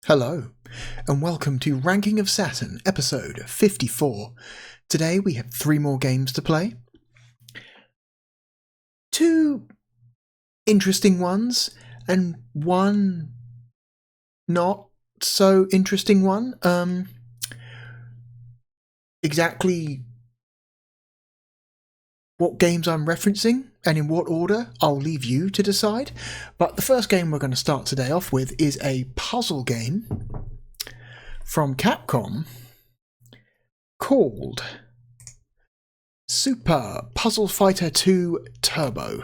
Hello, and welcome to Ranking of Saturn, episode 54. Today we have 3 more games to play. 2 interesting ones, and 1 not so interesting one. Exactly what games I'm referencing and in what order, I'll leave you to decide. But the first game we're going to start today off with is a puzzle game from Capcom called Super Puzzle Fighter 2 Turbo.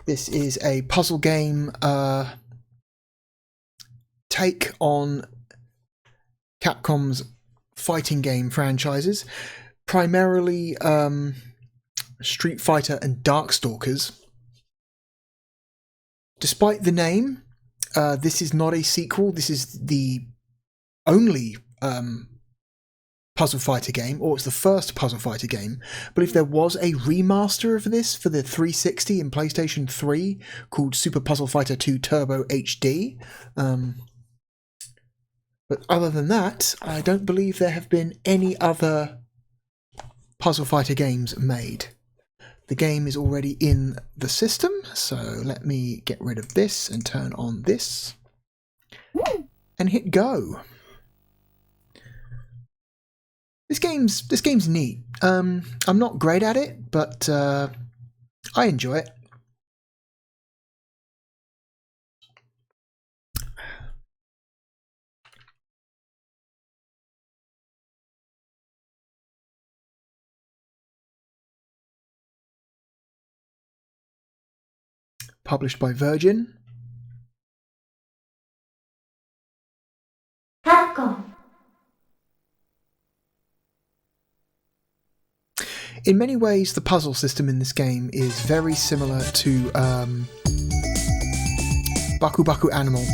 This is a puzzle game take on Capcom's fighting game franchises. Primarily Street Fighter and Darkstalkers. Despite the name, this is not a sequel. This is the only puzzle fighter game, or it's the first puzzle fighter game. But if there was a remaster of this for the 360 and PlayStation 3 called Super Puzzle Fighter 2 Turbo HD. But other than that, I don't believe there have been any other puzzle fighter games made. The game is already in the system, so let me get rid of this and turn on this and hit go. This game's neat. I'm not great at it, but I enjoy it. Published by Virgin. Capcom. In many ways, the puzzle system in this game is very similar to Baku Baku Animal.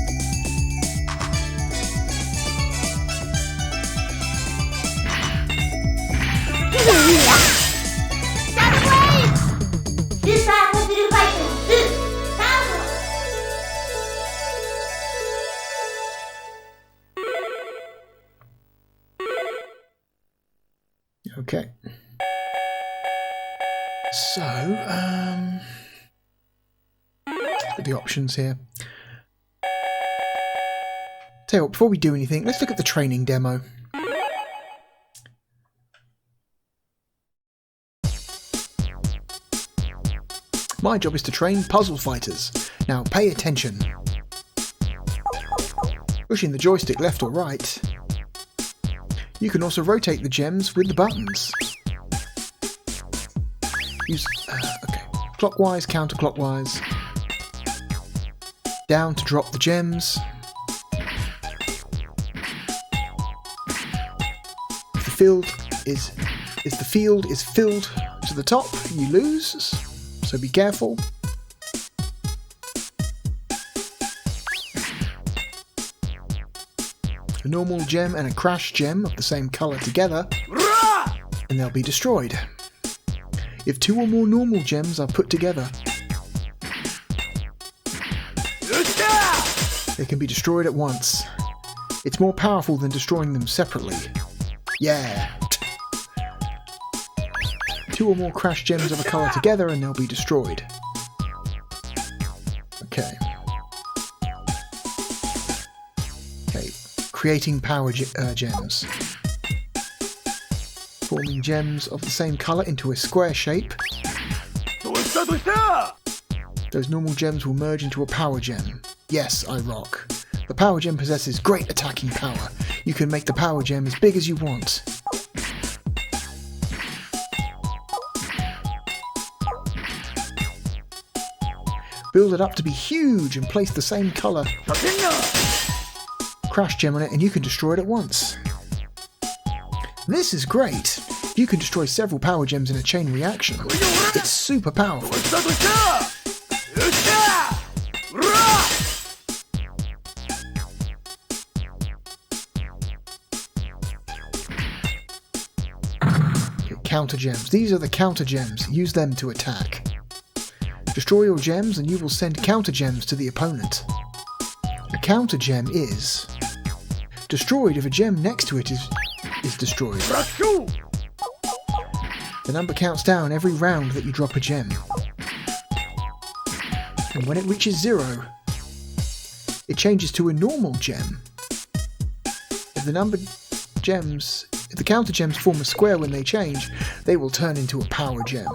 Okay. So, look at the options here. Tell you what, before we do anything, let's look at the training demo. My job is to train puzzle fighters. Now pay attention. Pushing the joystick left or right. You can also rotate the gems with the buttons. Use clockwise, counterclockwise. Down to drop the gems. If the field is filled to the top, you lose. So be careful. A normal gem and a crash gem of the same colour together, and they'll be destroyed. If 2 or more normal gems are put together, they can be destroyed at once. It's more powerful than destroying them separately. Yeah! 2 or more crash gems of a colour together and they'll be destroyed. Okay. Creating power gems. Forming gems of the same colour into a square shape. Those normal gems will merge into a power gem. Yes, I rock. The power gem possesses great attacking power. You can make the power gem as big as you want. Build it up to be huge and place the same colour crash gem on it and you can destroy it at once. This is great. You can destroy several power gems in a chain reaction. It's super powerful. Okay, counter gems. These are the counter gems. Use them to attack. Destroy your gems and you will send counter gems to the opponent. The counter gem is destroyed if a gem next to it is destroyed. The number counts down every round that you drop a gem. And when it reaches 0, it changes to a normal gem. If the counter gems form a square when they change, they will turn into a power gem.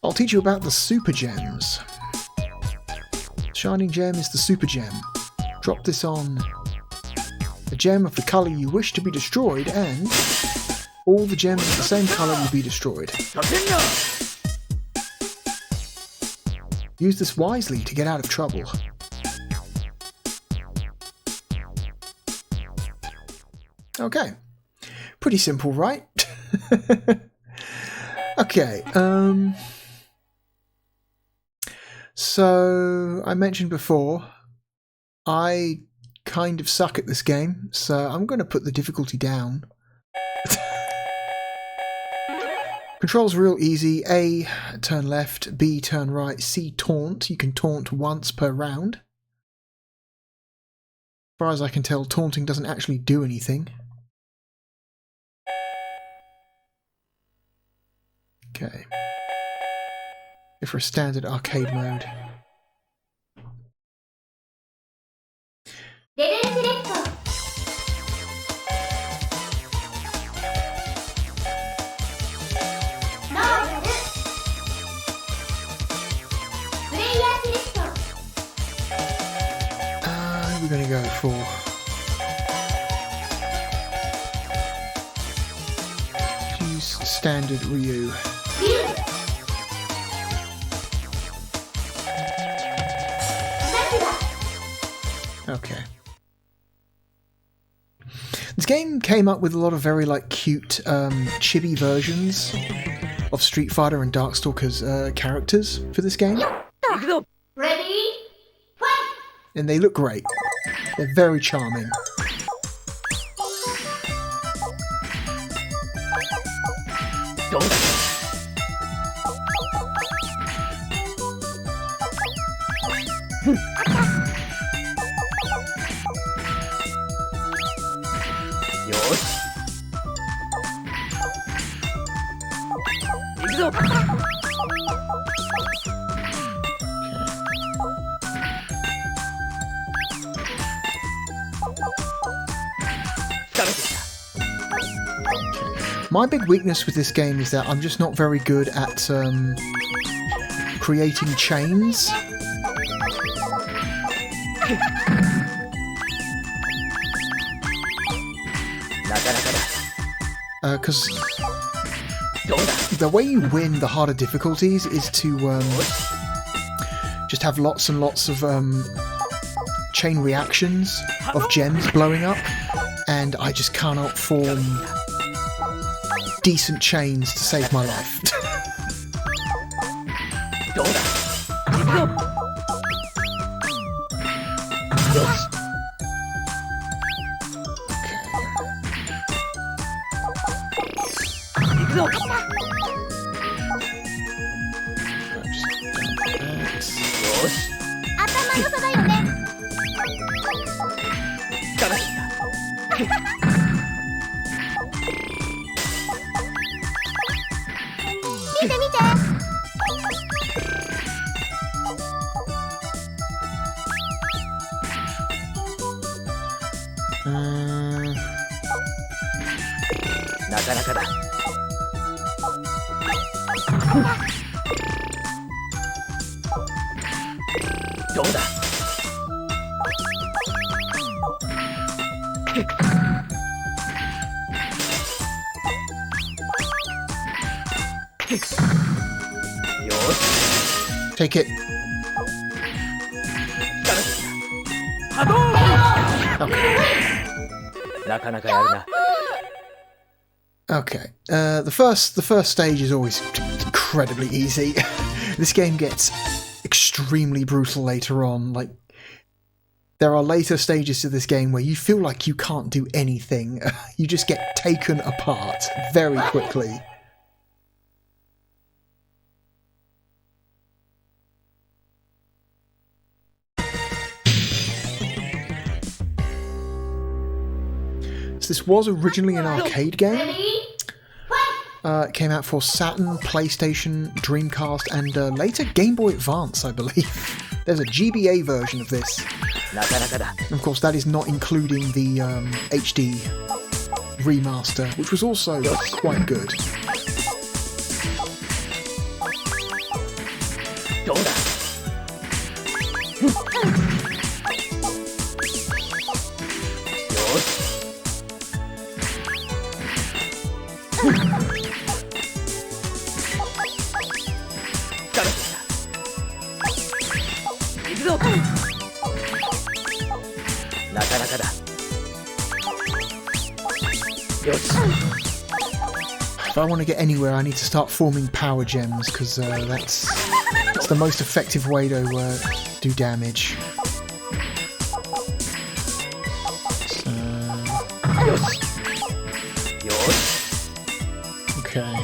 I'll teach you about the super gems. Shining gem is the super gem. Drop this on a gem of the colour you wish to be destroyed, and all the gems of the same colour will be destroyed. Use this wisely to get out of trouble. Okay. Pretty simple, right? Okay, so I mentioned before, I kind of suck at this game, so I'm going to put the difficulty down. Controls real easy. A, turn left. B, turn right. C, taunt. You can taunt once per round. As far as I can tell, taunting doesn't actually do anything. Okay. Go for a standard arcade mode. We're going to go for use standard Ryu. Okay. This game came up with a lot of very cute chibi versions of Street Fighter and Darkstalker's characters for this game. Ready? Fight! And they look great. They're very charming. My big weakness with this game is that I'm just not very good at creating chains. Because the way you win the harder difficulties is to just have lots and lots of chain reactions of gems blowing up, and I just cannot form decent chains to save my life. Take it. Okay. The first stage is always incredibly easy. This game gets extremely brutal later on. There are later stages to this game where you feel like you can't do anything. You just get taken apart very quickly. So this was originally an arcade game. It came out for Saturn, PlayStation, Dreamcast, and later Game Boy Advance, I believe. There's a GBA version of this. And of course, that is not including the HD remaster, which was also quite good. If I want to get anywhere, I need to start forming power gems, because that's the most effective way to do damage. So... Okay.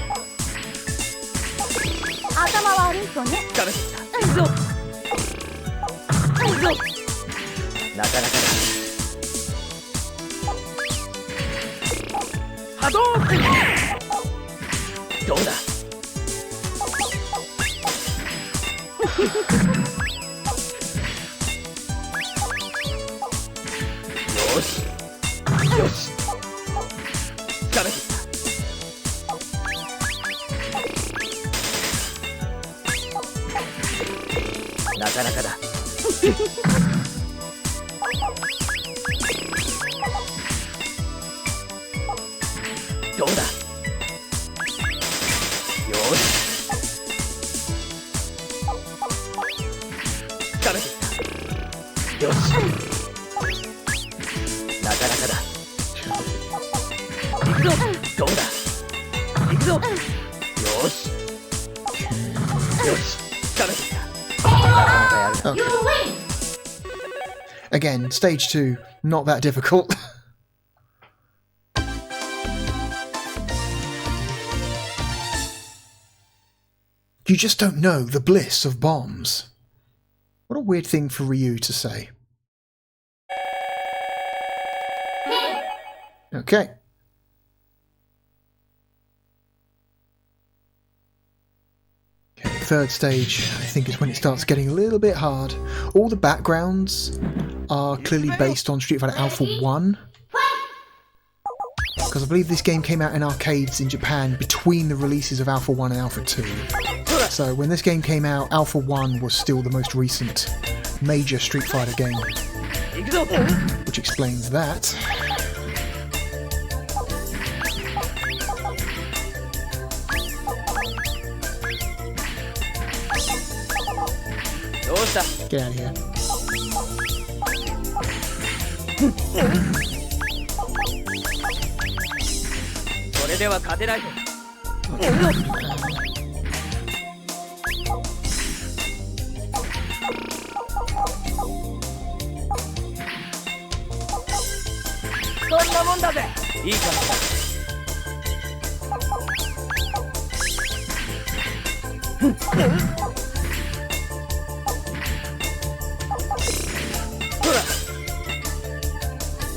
Again, stage 2, not that difficult. You just don't know the bliss of bombs. What a weird thing for Ryu to say. Okay. Third stage, I think, is when it starts getting a little bit hard. All the backgrounds are clearly based on Street Fighter Alpha 1. Because I believe this game came out in arcades in Japan between the releases of Alpha 1 and Alpha 2. So when this game came out, Alpha 1 was still the most recent major Street Fighter game. Which explains that. Get out of here.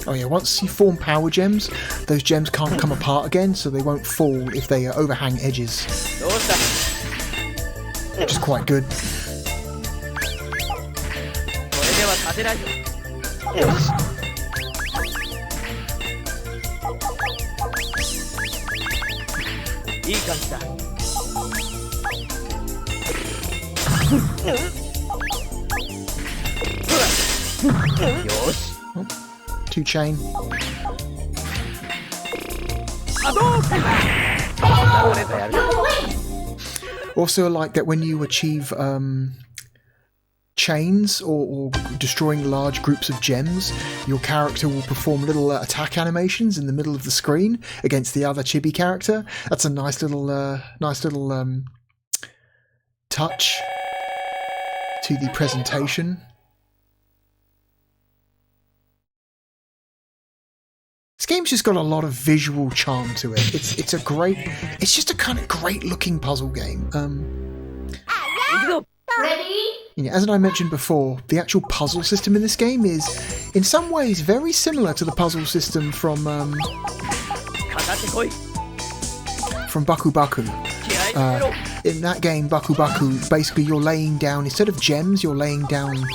Oh yeah, once you form power gems, those gems can't come apart again, so they won't fall if they overhang edges. Which is quite good. Oh, 2 chain. Also, I like that when you achieve chains or destroying large groups of gems, your character will perform little attack animations in the middle of the screen against the other chibi character. That's a nice little touch to the presentation. This game's just got a lot of visual charm to it. It's just a kind of great looking puzzle game. Ready? As I mentioned before, the actual puzzle system in this game is, in some ways, very similar to the puzzle system from Baku Baku. In that game, Baku Baku, basically you're laying down, instead of gems, you're laying down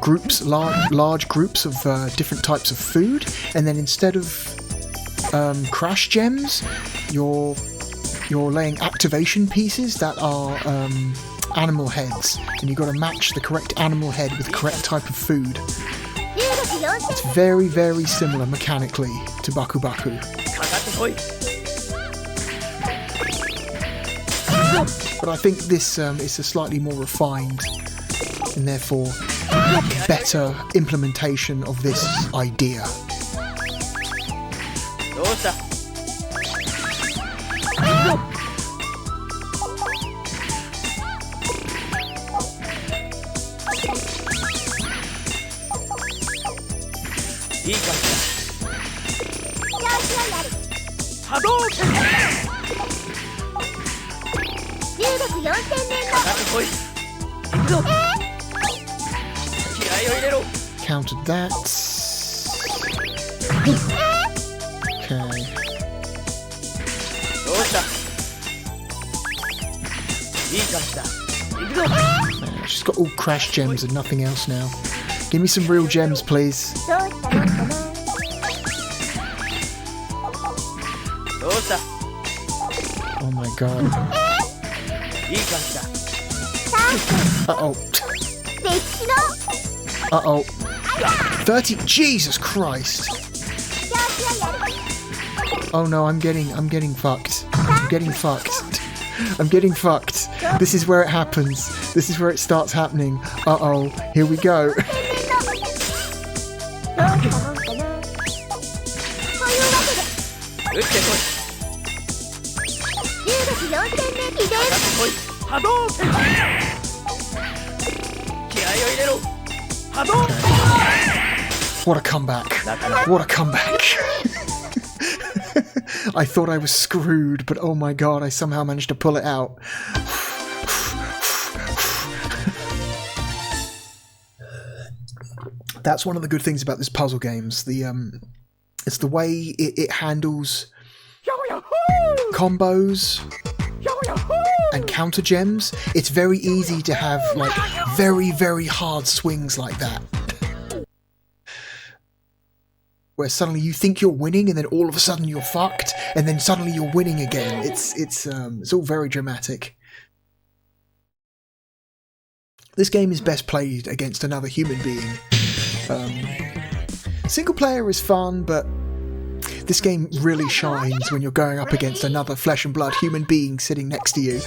groups, large groups of different types of food, and then instead of crash gems, you're laying activation pieces that are animal heads, and you've got to match the correct animal head with the correct type of food. It's very, very similar mechanically to Baku Baku. But I think this is a slightly more refined and therefore better implementation of this idea. Counted that. Okay. She's got all crash gems and nothing else now. Give me some real gems, please. Oh my god. Uh-oh. Uh-oh. 30. Jesus Christ. Oh no, I'm getting fucked. I'm getting fucked. I'm getting fucked. This is where it happens. This is where it starts happening. Uh-oh. Here we go. What a comeback. What a comeback. I thought I was screwed, but oh my god, I somehow managed to pull it out. That's one of the good things about this puzzle games. It's the way it handles combos and counter gems. It's very easy to have like very, very hard swings like that, where suddenly you think you're winning and then all of a sudden you're fucked, and then suddenly you're winning again. It's all very dramatic. This game is best played against another human being. Single player is fun, but this game really shines when you're going up against another flesh and blood human being sitting next to you.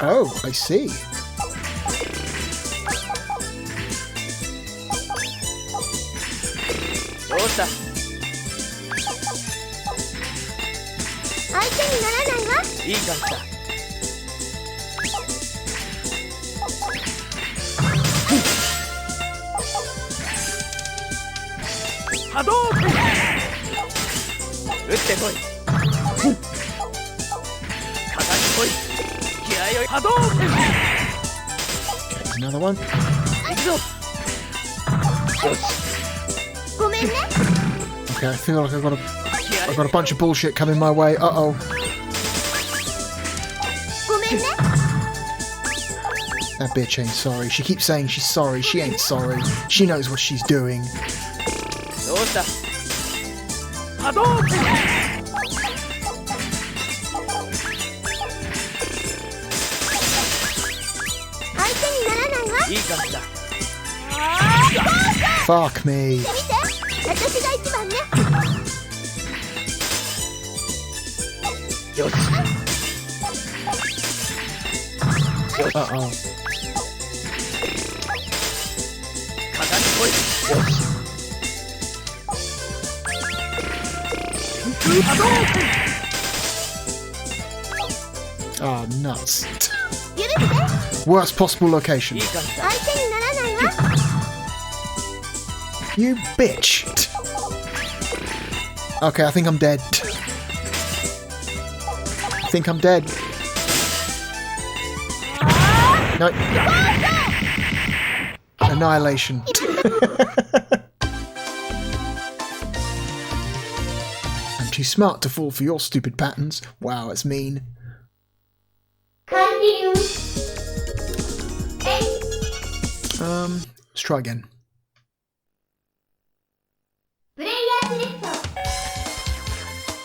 Oh, I see. Okay, another one. Okay, I feel like I've got a bunch of bullshit coming my way. Uh-oh. That bitch ain't sorry. She keeps saying she's sorry. She ain't sorry. She knows what she's doing. だ。波動拳。相手にならないわ。いい感じだ。Fuck me. 見て、私が一番ね。よし。Uh-oh. 肩に来い。よし。波動拳。Oh, nuts. 許して。 Worst possible location. いい感じだ。相手にならないわ。 You bitch. Okay, I think I'm dead. I think I'm dead. No. Annihilation. I'm too smart to fall for your stupid patterns. Wow, that's mean. Continue. Let's try again. プレイヤーセレクト。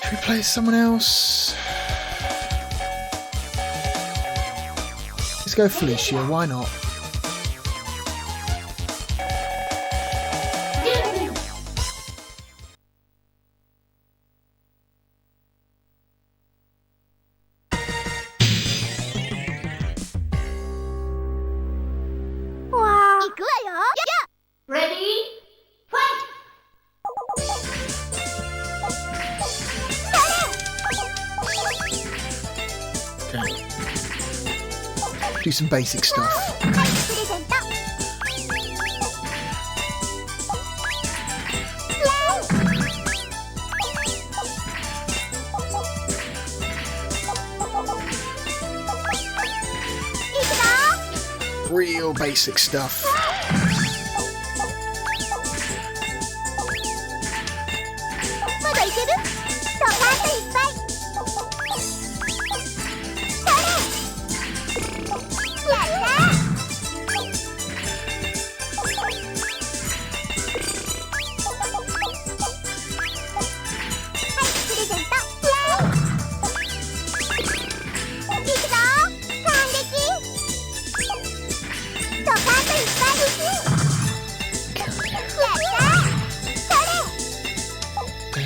Should we play as someone else? Let's go Felicia, why not? わあ。行くわよ。Ready? Fight! Okay. Do some basic stuff. はい、プレゼント。Real basic stuff. まだいける？ドカンといっぱい。それ！やった！はい、プレゼント。いくぞ！感激！ドカンといっぱい。やった！それ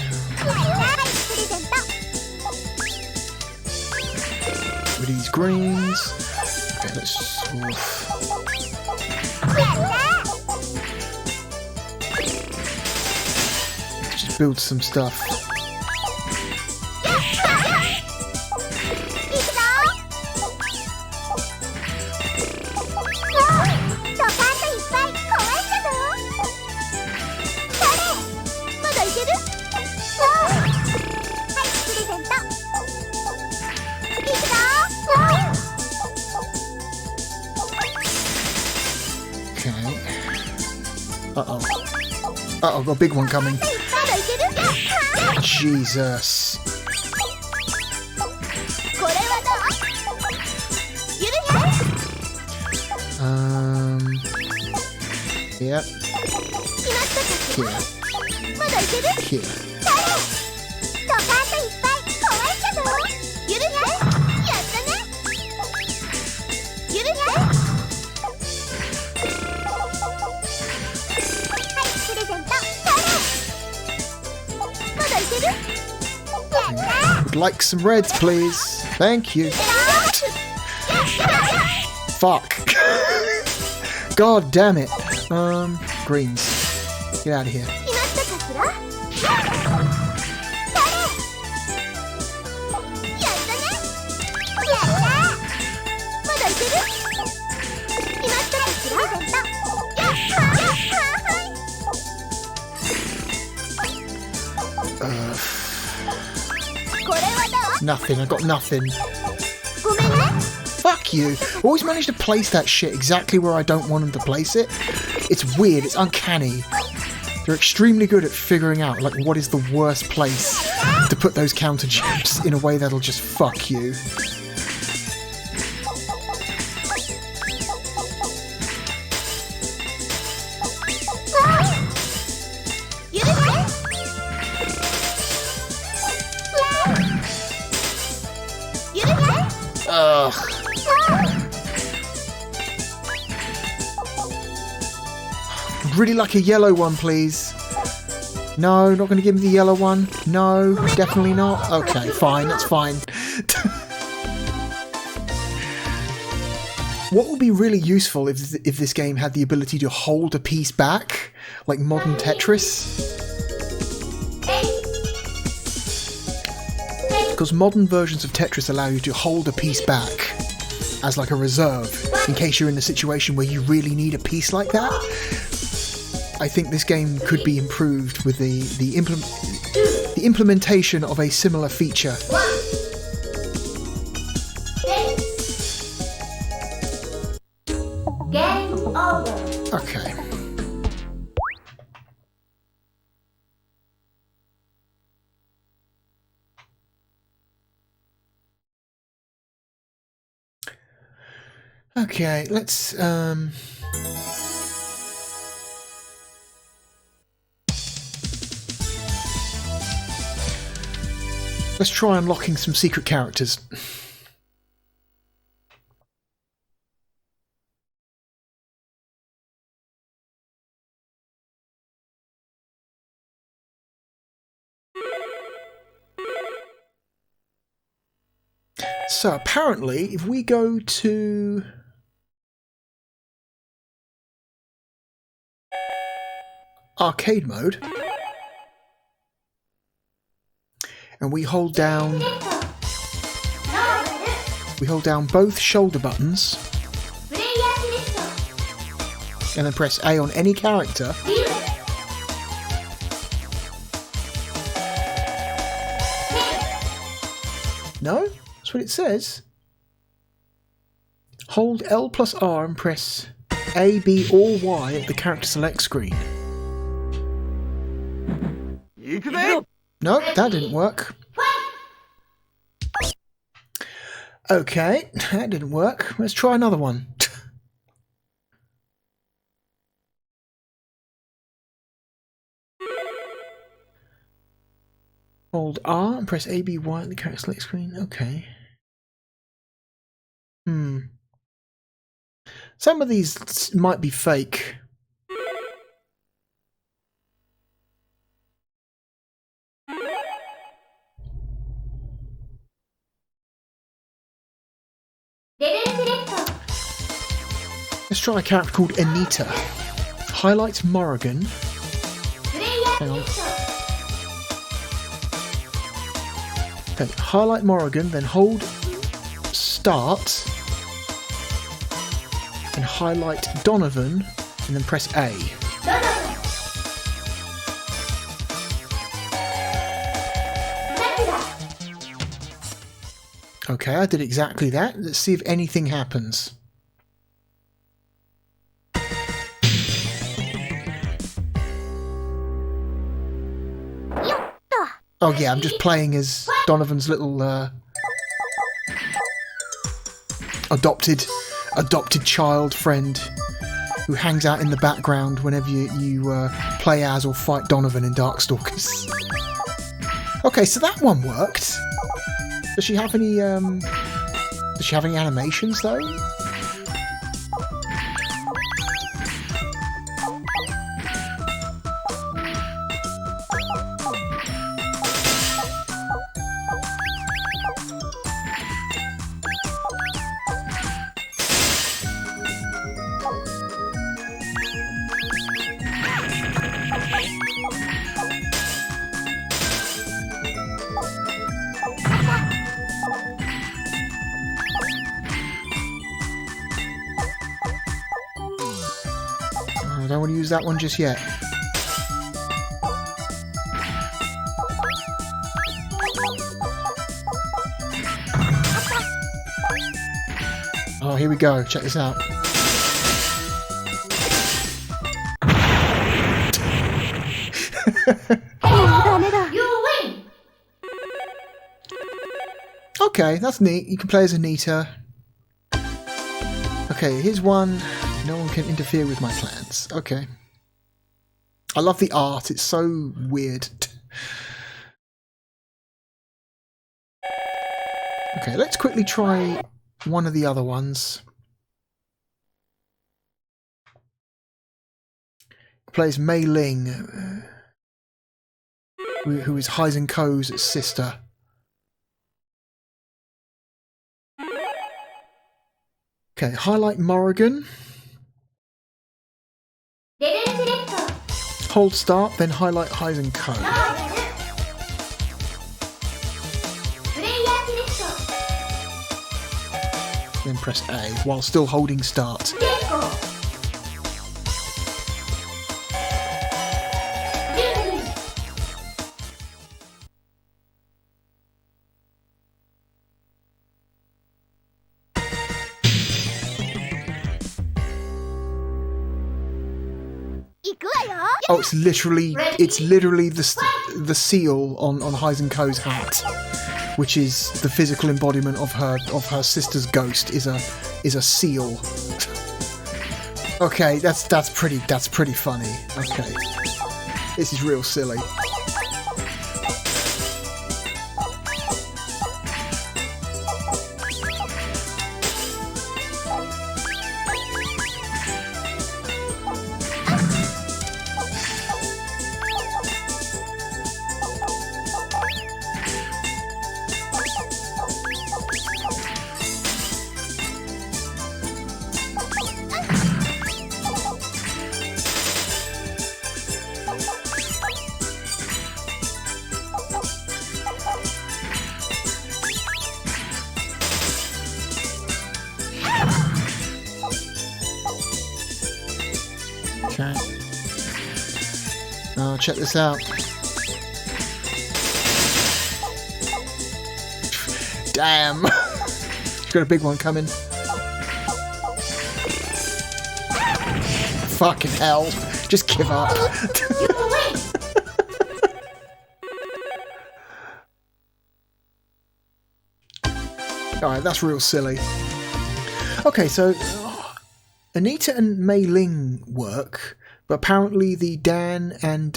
！With these greens. Okay, let's. Oof. Just build some stuff. Okay. Uh-oh. Uh-oh, got a big one coming. Jesus. Yep. Here. Here. Would like some reds, please. Thank you. Fuck. God damn it. Greens. Get out of here. Nothing. I got nothing. Fuck you. Always manage to place that shit exactly where I don't want them to place it. It's weird. It's uncanny. They're extremely good at figuring out, like, what is the worst place to put those counter gems in a way that'll just fuck you. Really like a yellow one, please. No, not going to give me the yellow one. No, definitely not. Okay, fine, that's fine. What would be really useful if this game had the ability to hold a piece back, like modern Tetris? Because modern versions of Tetris allow you to hold a piece back as like a reserve, in case you're in a situation where you really need a piece like that. I think this game could be improved with the implementation of a similar feature. Game over. Okay. Okay, let's try unlocking some secret characters. So apparently, if we go to arcade mode and we hold down both shoulder buttons and then press A on any character, no? That's what it says. Hold L plus R and press A, B or Y at the character select screen. No, that didn't work. Okay, that didn't work. Let's try another one. Hold R and press A, B, Y at the character select screen. Okay. Some of these might be fake. Let's try a character called Anita. Highlight Morrigan. Hang on. Okay, highlight Morrigan, then hold Start, and highlight Donovan, and then press A. Okay, I did exactly that. Let's see if anything happens. Oh yeah, I'm just playing as Donovan's little adopted child friend who hangs out in the background whenever you play as or fight Donovan in Darkstalkers. Okay, so that one worked. Does she have any animations though? I don't want to use that one just yet. Oh, here we go. Check this out. You win! Okay, that's neat. You can play as Anita. Okay, here's one. No one can interfere with my plans. Okay. I love the art. It's so weird. Okay, let's quickly try one of the other ones. Plays Mei Ling, who is Heisenko's sister. Okay, highlight Morrigan. Hold start, then highlight Heisenko. Then press A while still holding start. Oh, it's literally the seal on Heisenko's hat, which is the physical embodiment of her sister's ghost. Is a seal. Okay, that's pretty funny. Okay, this is real silly. Okay. Oh, check this out. Damn. She's got a big one coming. Fucking hell. Just give up. Alright, that's real silly. Okay, so Anita and Mei Ling work, but apparently the Dan and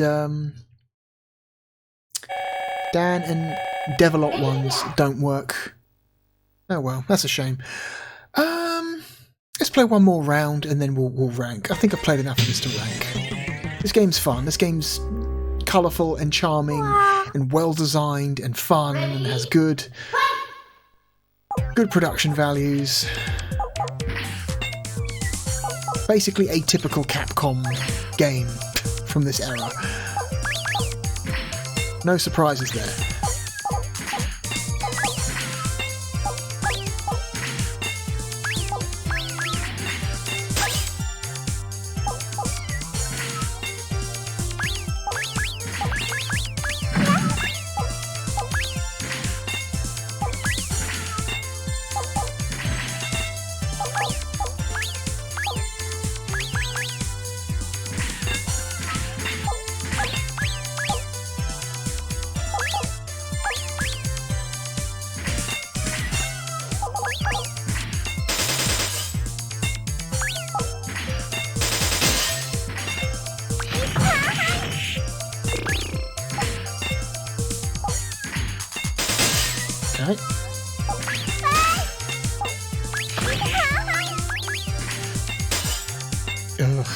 Develop ones don't work. Oh well, that's a shame. Let's play one more round and then we'll rank. I think I've played enough of this to rank. This game's fun. This game's colourful and charming and well designed and fun and has good production values. Basically a typical Capcom game from this era. No surprises there. Okay. Ugh.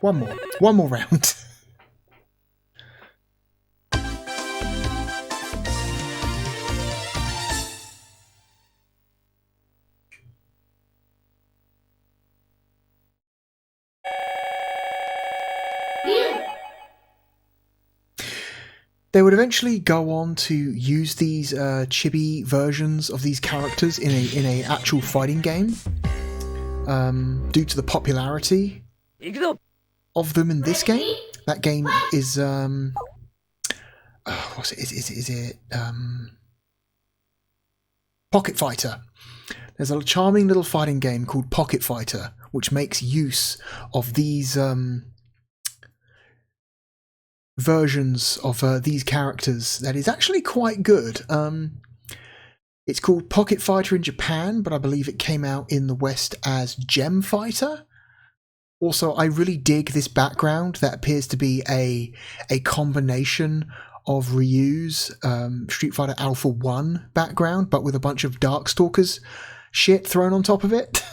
One more round. They would eventually go on to use these chibi versions of these characters in a actual fighting game, due to the popularity of them in this game. That game is what's it? Is it Pocket Fighter? There's a charming little fighting game called Pocket Fighter, which makes use of these versions of these characters. That is actually quite good. It's called Pocket Fighter in Japan, but I believe it came out in the West as Gem Fighter. Also, I really dig this background that appears to be a combination of Ryu's Street Fighter Alpha 1 background, but with a bunch of Darkstalkers shit thrown on top of it.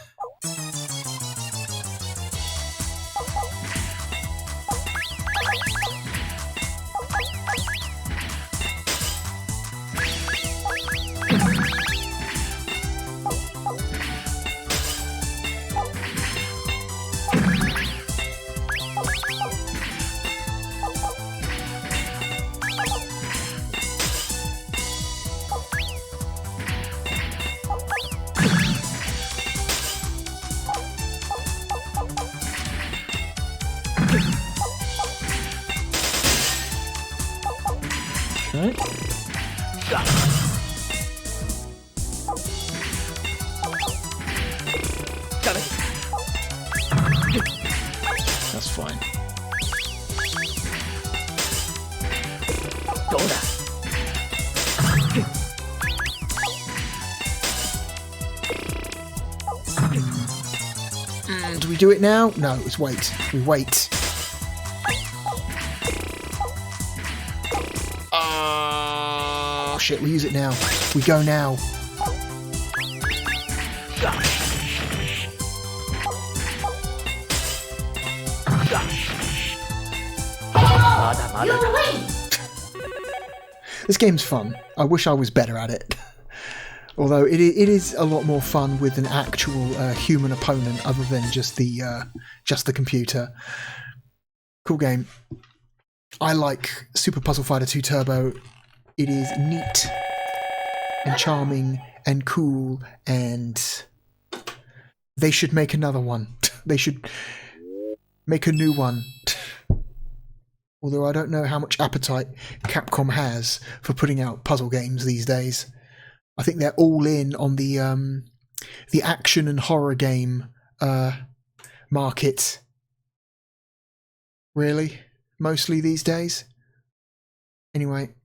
Okay. That's fine. Do we do it now? No, it's wait. We wait. Oh shit, we use it now. We go now. You win! This game's fun. I wish I was better at it. Although it is a lot more fun with an actual human opponent other than just the computer. Cool game. I like Super Puzzle Fighter 2 Turbo. It is neat and charming and cool, and they should make another one. They should make a new one. Although I don't know how much appetite Capcom has for putting out puzzle games these days. I think they're all in on the action and horror game market. Really? Mostly these days? Anyway.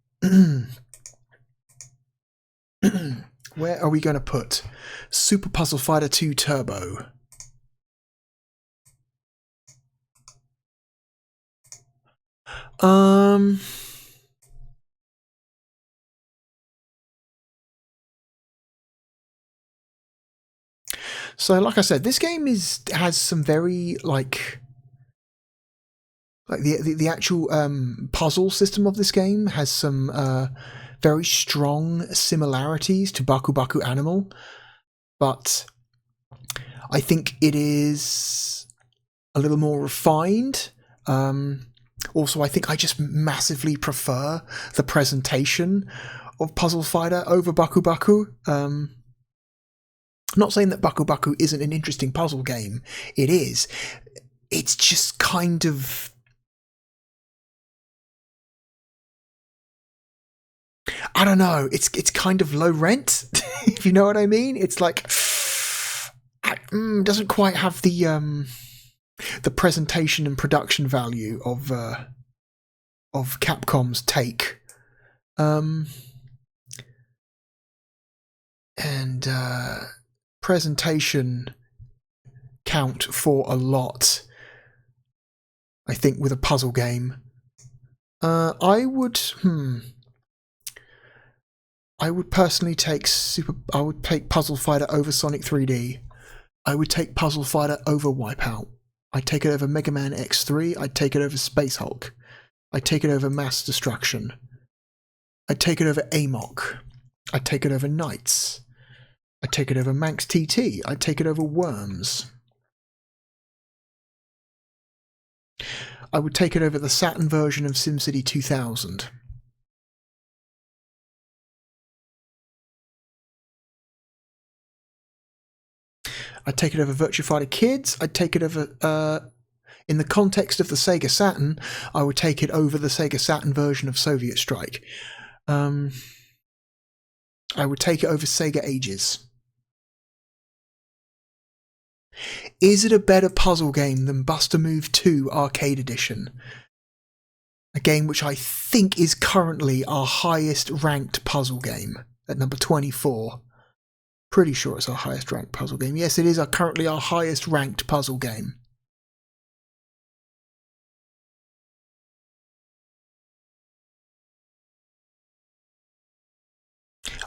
Where are we going to put Super Puzzle Fighter 2 Turbo? So, like I said, this game has some very like the actual puzzle system of this game has some very strong similarities to Baku Baku Animal, but I think it is a little more refined. Also, I think I just massively prefer the presentation of Puzzle Fighter over Baku Baku. Not saying that Baku Baku isn't an interesting puzzle game. It is. It's just kind of... I don't know. It's kind of low rent, if you know what I mean. It's like... doesn't quite have the presentation and production value of Capcom's take. Presentation count for a lot, I think, with a puzzle game. I would personally take Puzzle Fighter over Sonic 3D. I would take Puzzle Fighter over Wipeout. I'd take it over Mega Man X3. I'd take it over Space Hulk. I'd take it over Mass Destruction. I'd take it over Amok. I'd take it over Knights. I'd take it over Manx TT. I'd take it over Worms. I would take it over the Saturn version of SimCity 2000. I'd take it over Virtua Fighter Kids. I'd take it over... in the context of the Sega Saturn, I would take it over the Sega Saturn version of Soviet Strike. I would take it over Sega Ages. Is it a better puzzle game than Buster Move 2 Arcade Edition? A game which I think is currently our highest ranked puzzle game at number 24. Pretty sure it's our highest ranked puzzle game. Yes, it is currently our highest ranked puzzle game.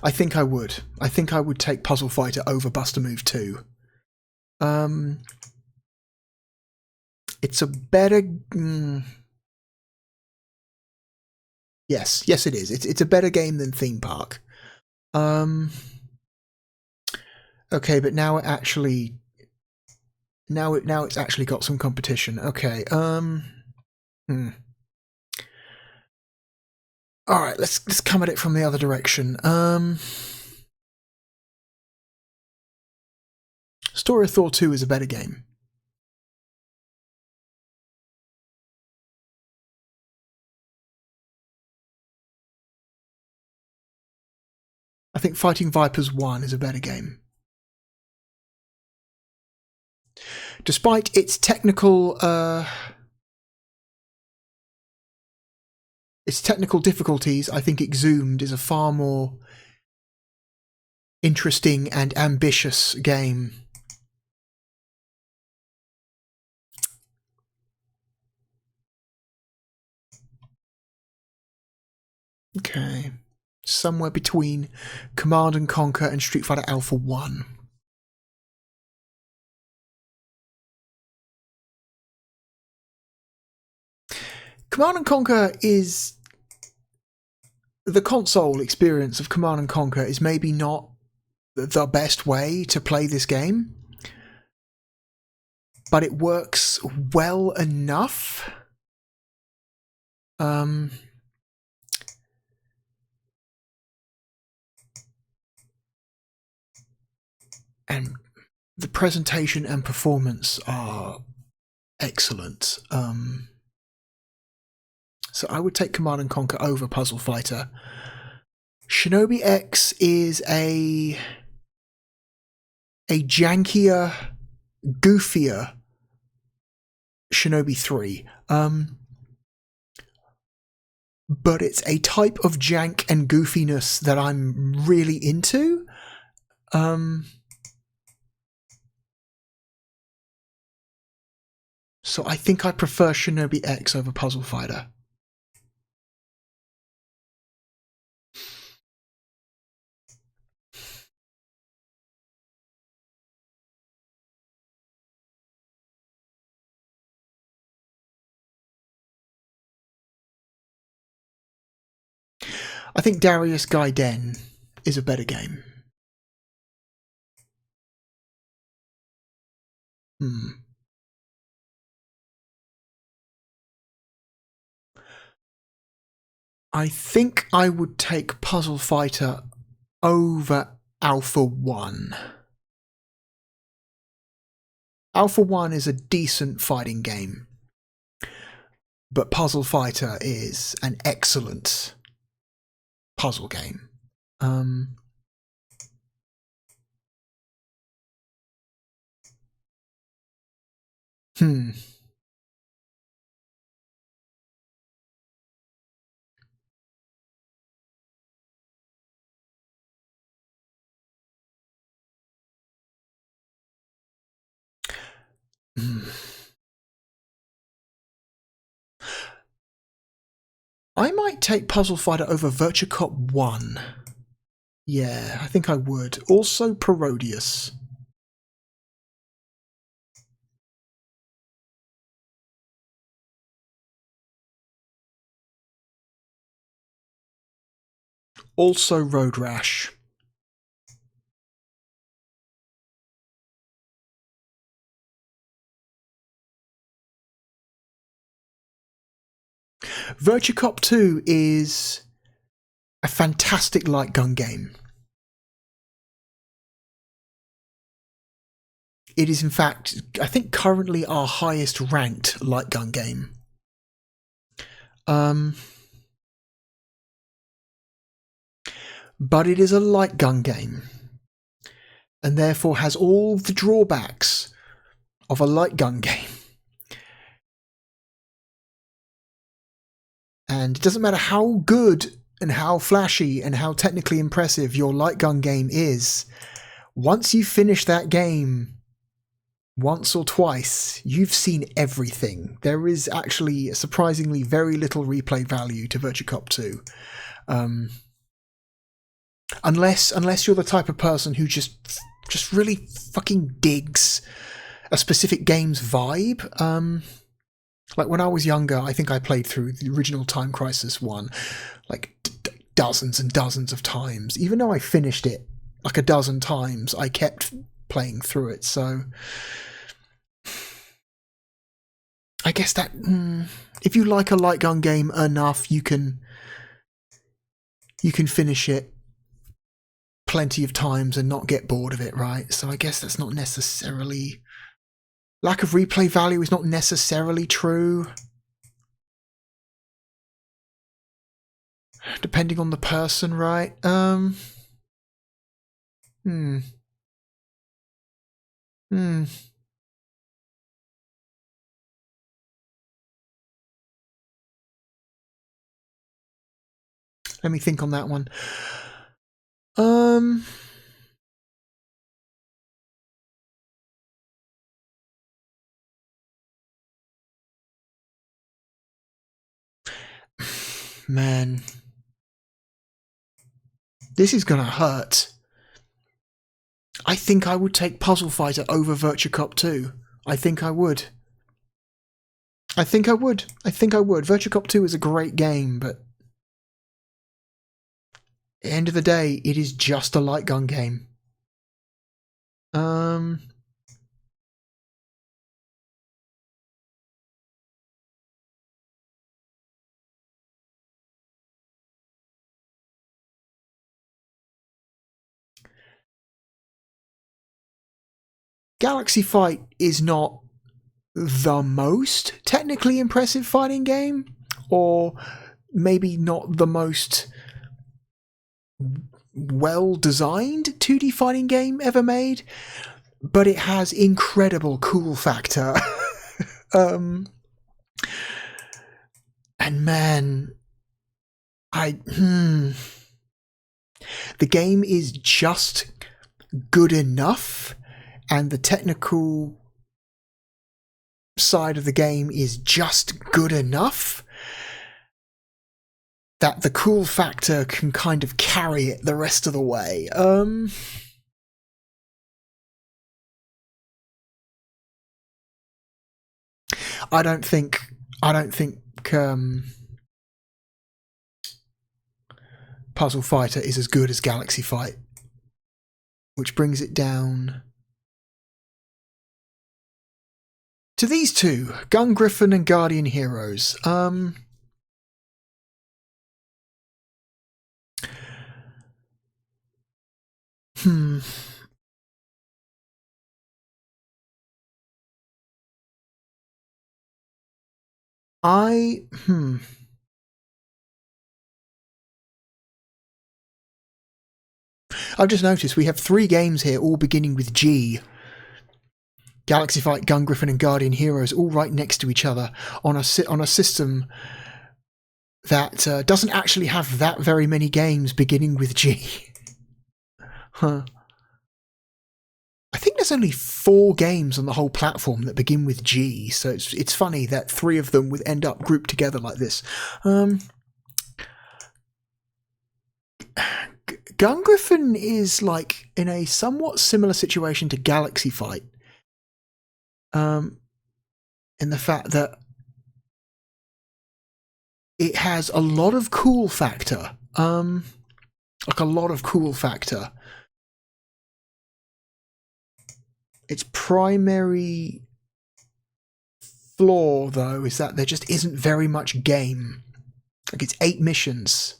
I think I would. I think I would take Puzzle Fighter over Buster Move 2. It's a better... Yes, it is. It's a better game than Theme Park. Okay, but now it actually... Now it's actually got some competition. Okay, Alright, let's come at it from the other direction. Story of Thor 2 is a better game. I think Fighting Vipers 1 is a better game. Despite its technical difficulties, I think Exhumed is a far more interesting and ambitious game. Okay. Somewhere between Command & Conquer and Street Fighter Alpha 1. Command & Conquer is... The console experience of Command & Conquer is maybe not the best way to play this game, but it works well enough. And the presentation and performance are excellent. So I would take Command & Conquer over Puzzle Fighter. Shinobi X is a jankier, goofier Shinobi 3. But it's a type of jank and goofiness that I'm really into. So I think I prefer Shinobi X over Puzzle Fighter. I think Darius Gaiden is a better game. I think I would take Puzzle Fighter over Alpha 1. Alpha 1 is a decent fighting game, but Puzzle Fighter is an excellent puzzle game. I might take Puzzle Fighter over Virtua Cop 1. Yeah, I think I would. Also Parodius. Also Road Rash. Virtua Cop 2 is a fantastic light gun game. It is in fact, I think, currently our highest ranked light gun game. But it is a light gun game, and therefore has all the drawbacks of a light gun game. And it doesn't matter how good and how flashy and how technically impressive your light gun game is, once you finish that game once or twice, you've seen everything. There is actually surprisingly very little replay value to Virtua Cop 2. unless you're the type of person who just really fucking digs a specific game's vibe. Like when I was younger, I think I played through the original Time Crisis 1 like dozens and dozens of times. Even though I finished it like a dozen times, I kept playing through it. So I guess that if you like a light gun game enough, you can finish it plenty of times and not get bored of it, right? So I guess that's not necessarily... Lack of replay value is not necessarily true. Depending on the person, right? Let me think on that one. Man, this is gonna hurt. I think I would take Puzzle Fighter over Virtua Cop 2. I think I would. Virtua Cop 2 is a great game, but at the end of the day, it is just a light gun game. Galaxy Fight is not the most technically impressive fighting game, or maybe not the most well-designed 2D fighting game ever made, but it has incredible cool factor. And man, the game is just good enough, and the technical side of the game is just good enough that the cool factor can kind of carry it the rest of the way. I don't think Puzzle Fighter is as good as Galaxy Fight, which brings it down to these two, Gun Griffin and Guardian Heroes. I've just noticed we have 3 games here, all beginning with G. Galaxy Fight, Gun Griffin, and Guardian Heroes, all right next to each other on a system that doesn't actually have that very many games beginning with G. Huh. I think there's only 4 games on the whole platform that begin with G, so it's funny that 3 of them would end up grouped together like this. Gun Griffin is like in a somewhat similar situation to Galaxy Fight, in the fact that it has a lot of cool factor, like a lot of cool factor. Its primary flaw, though, is that there just isn't very much game. Like, it's 8 missions.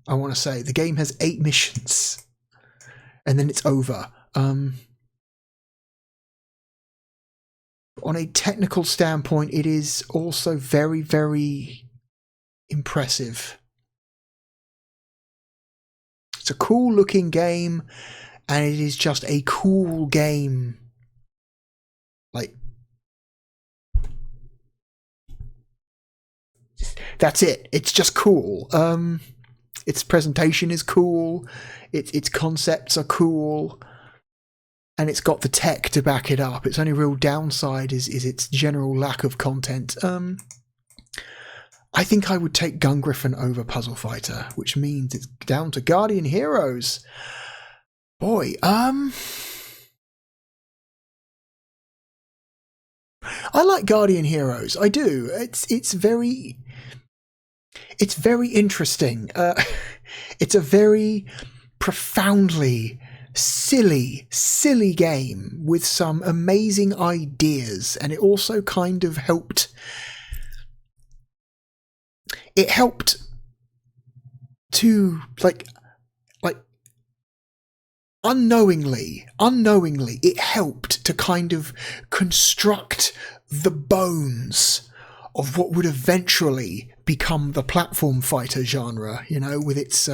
I want to say the game has 8 missions, and then it's over. On a technical standpoint, it is also very, very impressive. It's a cool looking game, and it is just a cool game. Like, that's it. It's just cool. Its presentation is cool. Its concepts are cool. And it's got the tech to back it up. Its only real downside is its general lack of content. I think I would take Gun Griffin over Puzzle Fighter, which means it's down to Guardian Heroes. Boy, I like Guardian Heroes. I do. It's very interesting. It's a very profoundly silly game with some amazing ideas, and it also kind of helped. It helped to like unknowingly, it helped to kind of construct the bones of what would eventually become the platform fighter genre, you know, with its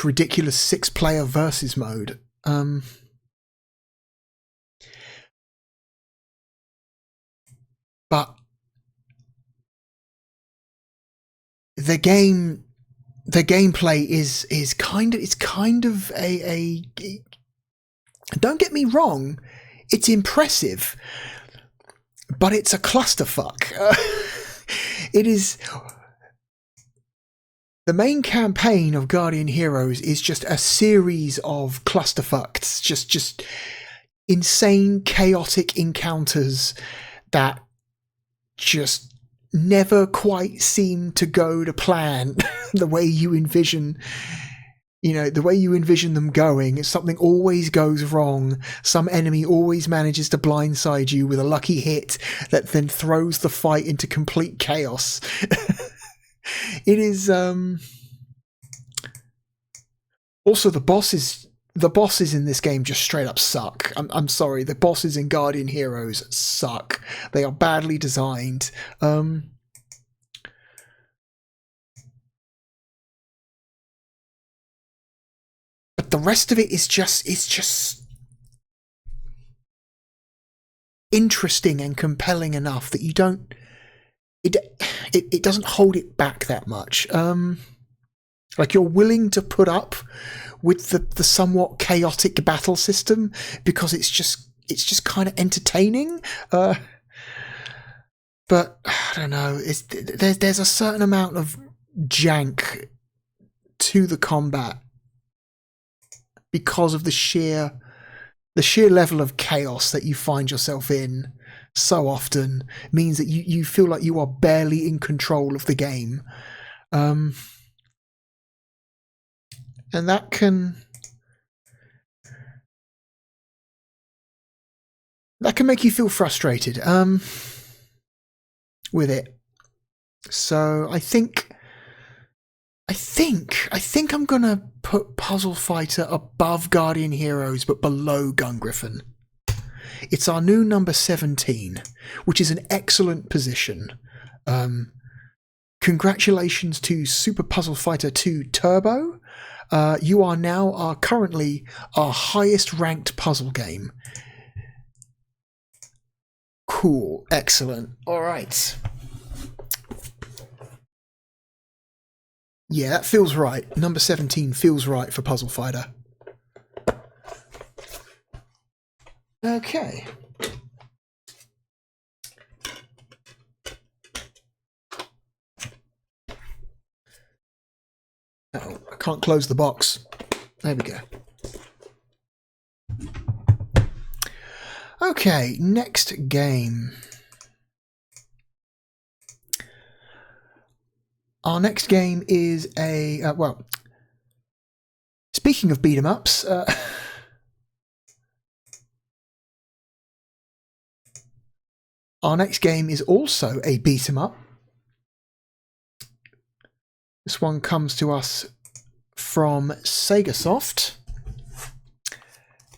ridiculous 6-player versus mode. But the gameplay is kind of a don't get me wrong, it's impressive, but it's a clusterfuck. It is. The main campaign of Guardian Heroes is just a series of clusterfucks, just insane, chaotic encounters that just never quite seem to go to plan the way you envision. You know, the way you envision them going, something always goes wrong. Some enemy always manages to blindside you with a lucky hit that then throws the fight into complete chaos. It is also the bosses in this game just straight up suck. I'm sorry, the bosses in Guardian Heroes suck. They are badly designed. But the rest of it is just interesting and compelling enough that you don't. It doesn't hold it back that much. Like, you're willing to put up with the somewhat chaotic battle system because it's just kind of entertaining. But I don't know. There's a certain amount of jank to the combat because of the sheer level of chaos that you find yourself in. So often means that you feel like you are barely in control of the game, and that can make you feel frustrated with it. So I think I'm gonna put Puzzle Fighter above Guardian Heroes but below Gun Griffin. It's our new number 17, which is an excellent position. Congratulations to Super Puzzle Fighter 2 Turbo. You are now currently our highest ranked puzzle game. Cool. Excellent. All right. Yeah, that feels right. Number 17 feels right for Puzzle Fighter. Okay. Oh, I can't close the box. There we go. Okay, next game. Our next game is a well. Speaking of beat 'em ups. Our next game is also a beat 'em up. This one comes to us from Sega Soft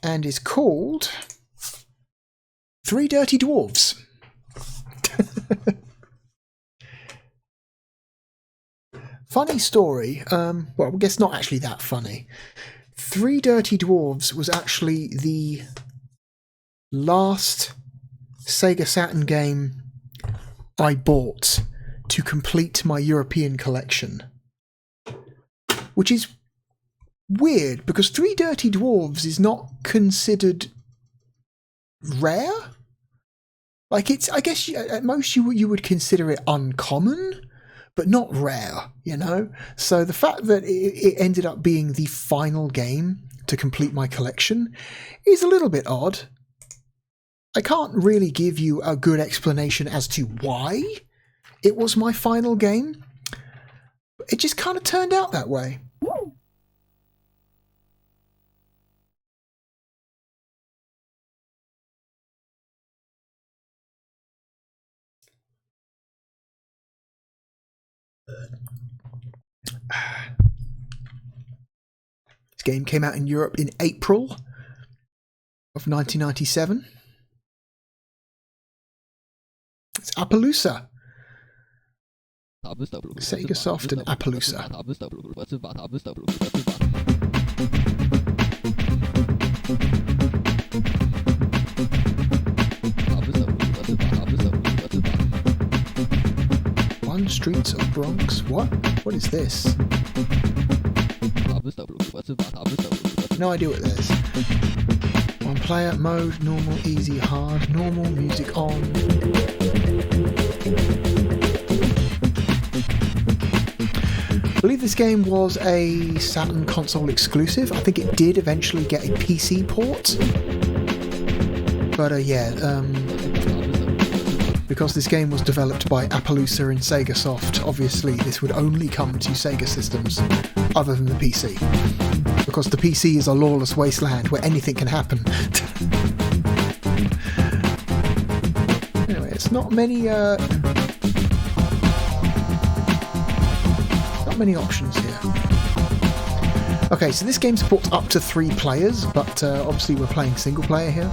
and is called Three Dirty Dwarves. Funny story. Well, I guess not actually that funny. Three Dirty Dwarves was actually the last Sega Saturn game I bought to complete my European collection, which is weird because Three Dirty Dwarves is not considered rare. Like it's, I guess at most you would consider it uncommon, but not rare, you know? So the fact that it ended up being the final game to complete my collection is a little bit odd. I can't really give you a good explanation as to why it was my final game. It just kind of turned out that way. This game came out in Europe in April of 1997. It's Appaloosa. Sega Soft and Appaloosa. One Streets of Bronx. What? What is this? No idea what this is. One player mode, normal, easy, hard, normal, music on. I believe this game was a Saturn console exclusive. I think it did eventually get a PC port. But because this game was developed by Appaloosa and Sega Soft, obviously this would only come to Sega systems other than the PC. Because the PC is a lawless wasteland where anything can happen. Anyway, it's not many options here. Okay, so this game supports up to 3 players, but obviously we're playing single player here.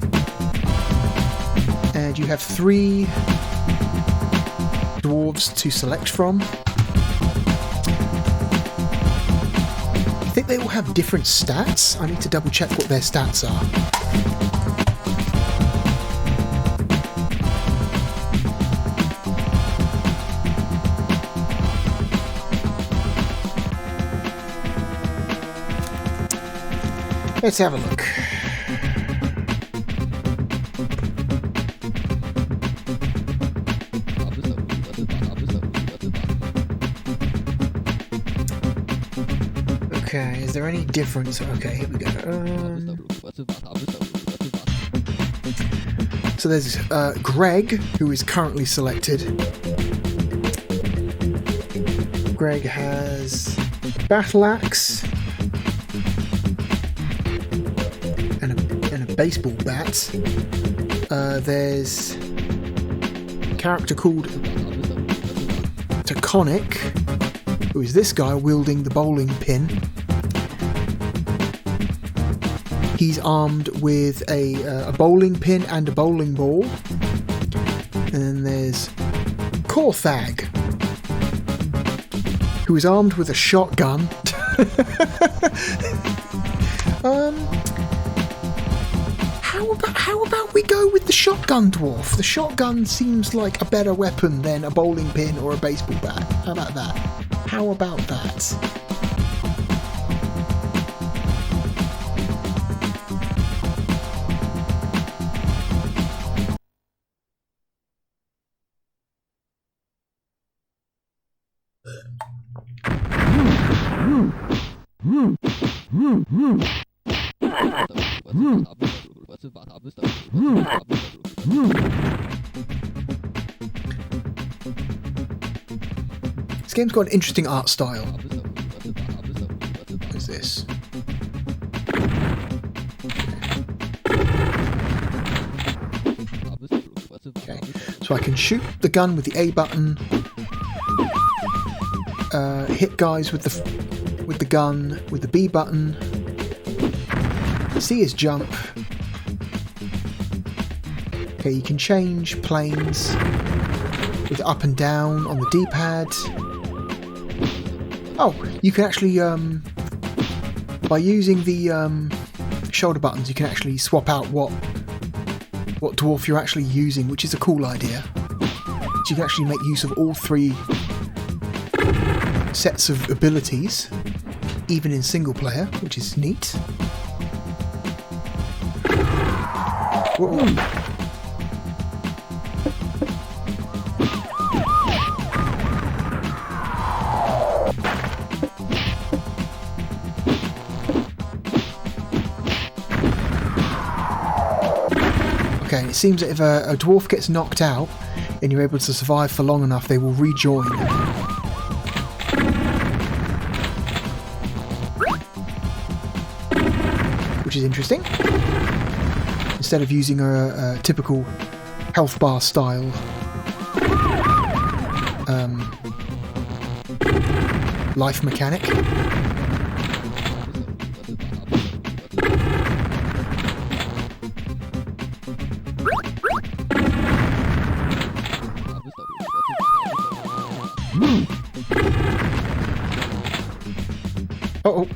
And you have 3 dwarves to select from. I think they all have different stats. I need to double check what their stats are. Let's have a look. Okay, is there any difference? Okay, here we go. So there's Greg, who is currently selected. Greg has battle axe and a baseball bat. There's a character called Taconic, who is this guy wielding the bowling pin. He's armed with a bowling pin and a bowling ball. And then there's Korthag, who is armed with a shotgun. How about we go with the shotgun dwarf? The shotgun seems like a better weapon than a bowling pin or a baseball bat. How about that? How about that? This game's got an interesting art style. What is this? Okay, so I can shoot the gun with the A button, hit guys with the gun with the B button, C is jump. Okay, you can change planes with up and down on the D-pad. Oh, you can actually, by using the shoulder buttons, you can actually swap out what dwarf you're actually using, which is a cool idea. So you can actually make use of all 3 sets of abilities, even in single player, which is neat. Whoa. Okay, it seems that if a dwarf gets knocked out and you're able to survive for long enough, they will rejoin. Which is interesting. Instead of using a typical health bar style life mechanic. Uh-oh.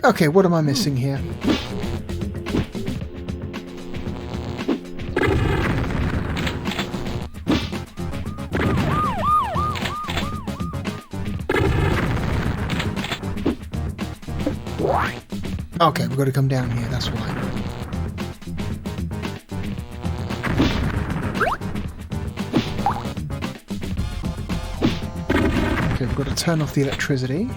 Okay, what am I missing here? Okay, we've got to come down here, that's why. Okay, we've got to turn off the electricity.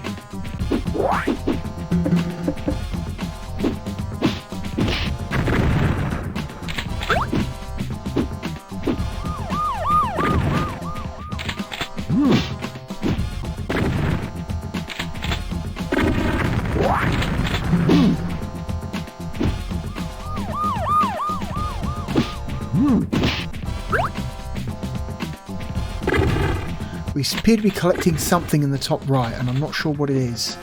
We appear to be collecting something in the top right, and I'm not sure what it is.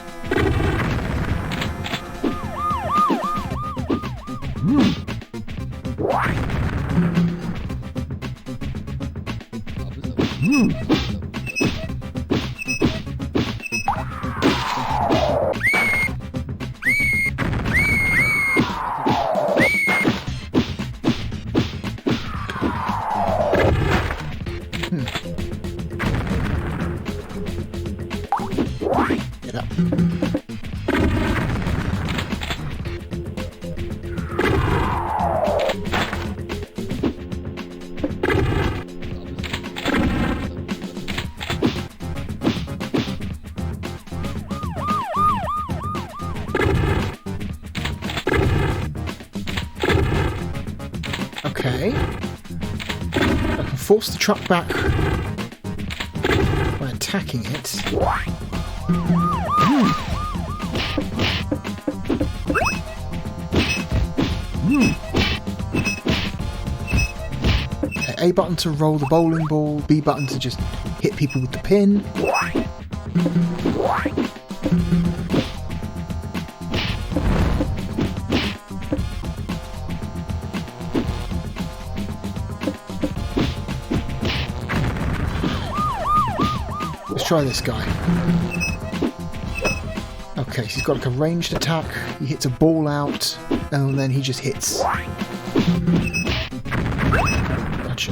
Get up. Okay. I can force the truck back by attacking it. Okay, A button to roll the bowling ball, B button to just hit people with the pin. Let's try this guy. Okay, so he's got like a ranged attack, he hits a ball out, and then he just hits. Gotcha.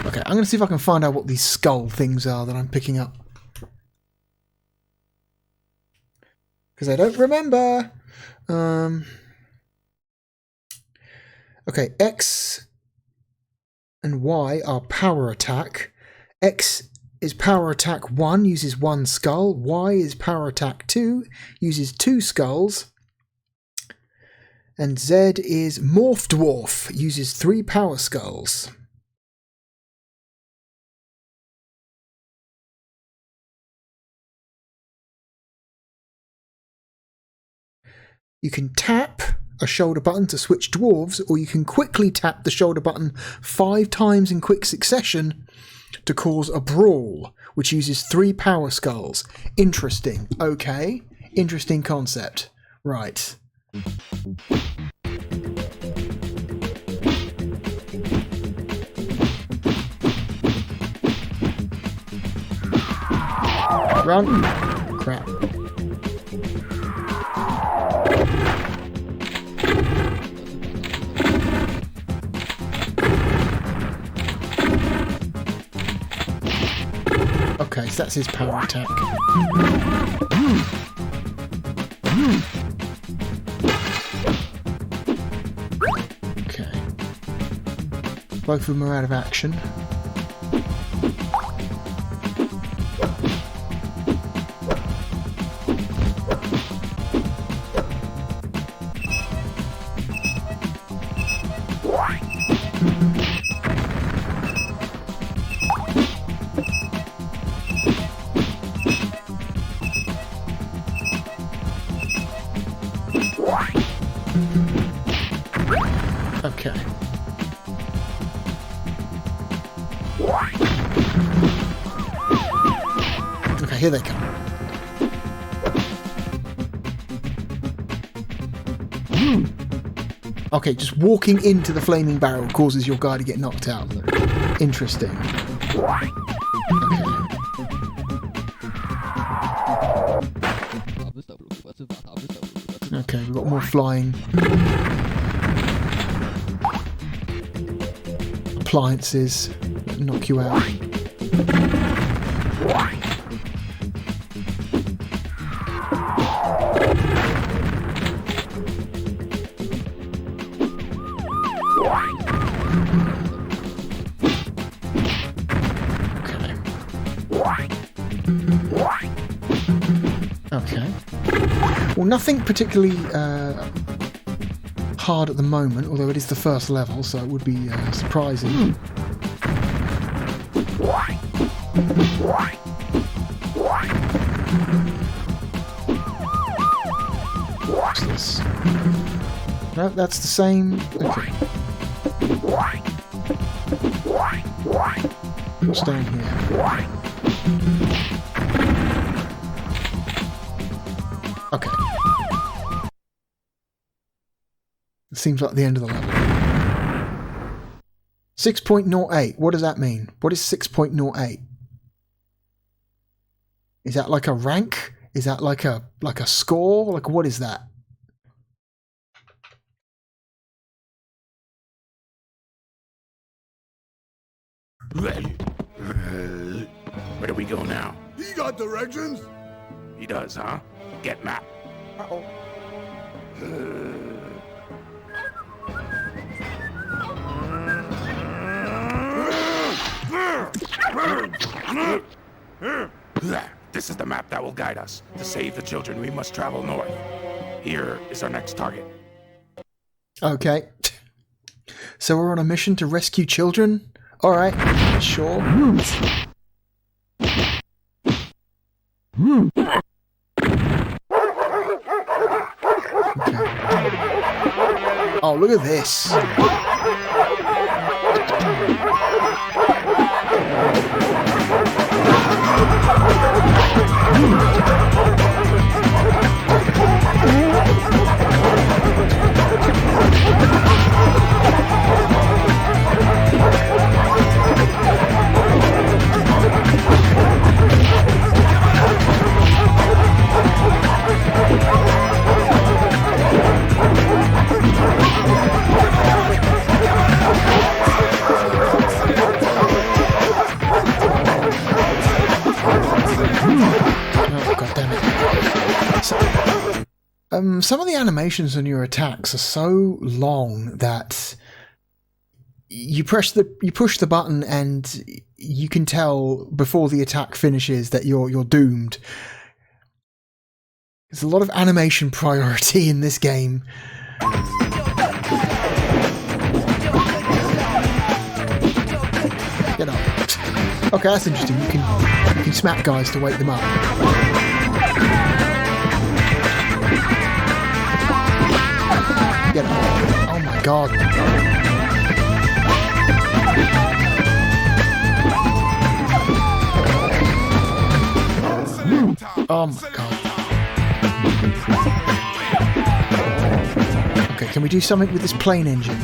Okay, I'm going to see if I can find out what these skull things are that I'm picking up. Because I don't remember. Okay, X and Y are power attack. X is power attack 1, uses 1 skull. Y is power attack 2, uses 2 skulls. And Z is morph dwarf, uses 3 power skulls. You can tap a shoulder button to switch dwarves, or you can quickly tap the shoulder button 5 times in quick succession to cause a brawl, which uses 3 power skulls. Interesting. Okay. Interesting concept. Right. Run. Crap. Okay, that's his power attack. Okay. Both of them are out of action. Okay. Okay, here they come. Okay, just walking into the flaming barrel causes your guy to get knocked out. Interesting. Okay. Okay, we've got more flying appliances that knock you out. Okay. Well, nothing particularly hard at the moment, although it is the first level, so it would be surprising. What's this? No, that's the same. Okay. What's down here? Okay. It seems like the end of the level. 6.08. What does that mean? What is 6.08? Is that like a rank? Is that like a score? Like what is that? Where do we go now? He got directions. He does, huh? Get map. Uh-oh. This is the map that will guide us. To save the children, we must travel north. Here is our next target. Okay. So we're on a mission to rescue children? Alright, sure. Okay. Oh, look at this. Some of the animations on your attacks are so long that you push the button and you can tell before the attack finishes that you're doomed. There's a lot of animation priority in this game. Get up. Okay, that's interesting. You can smack guys to wake them up. Get up. Oh my god. Oh my god. Okay, can we do something with this plane engine?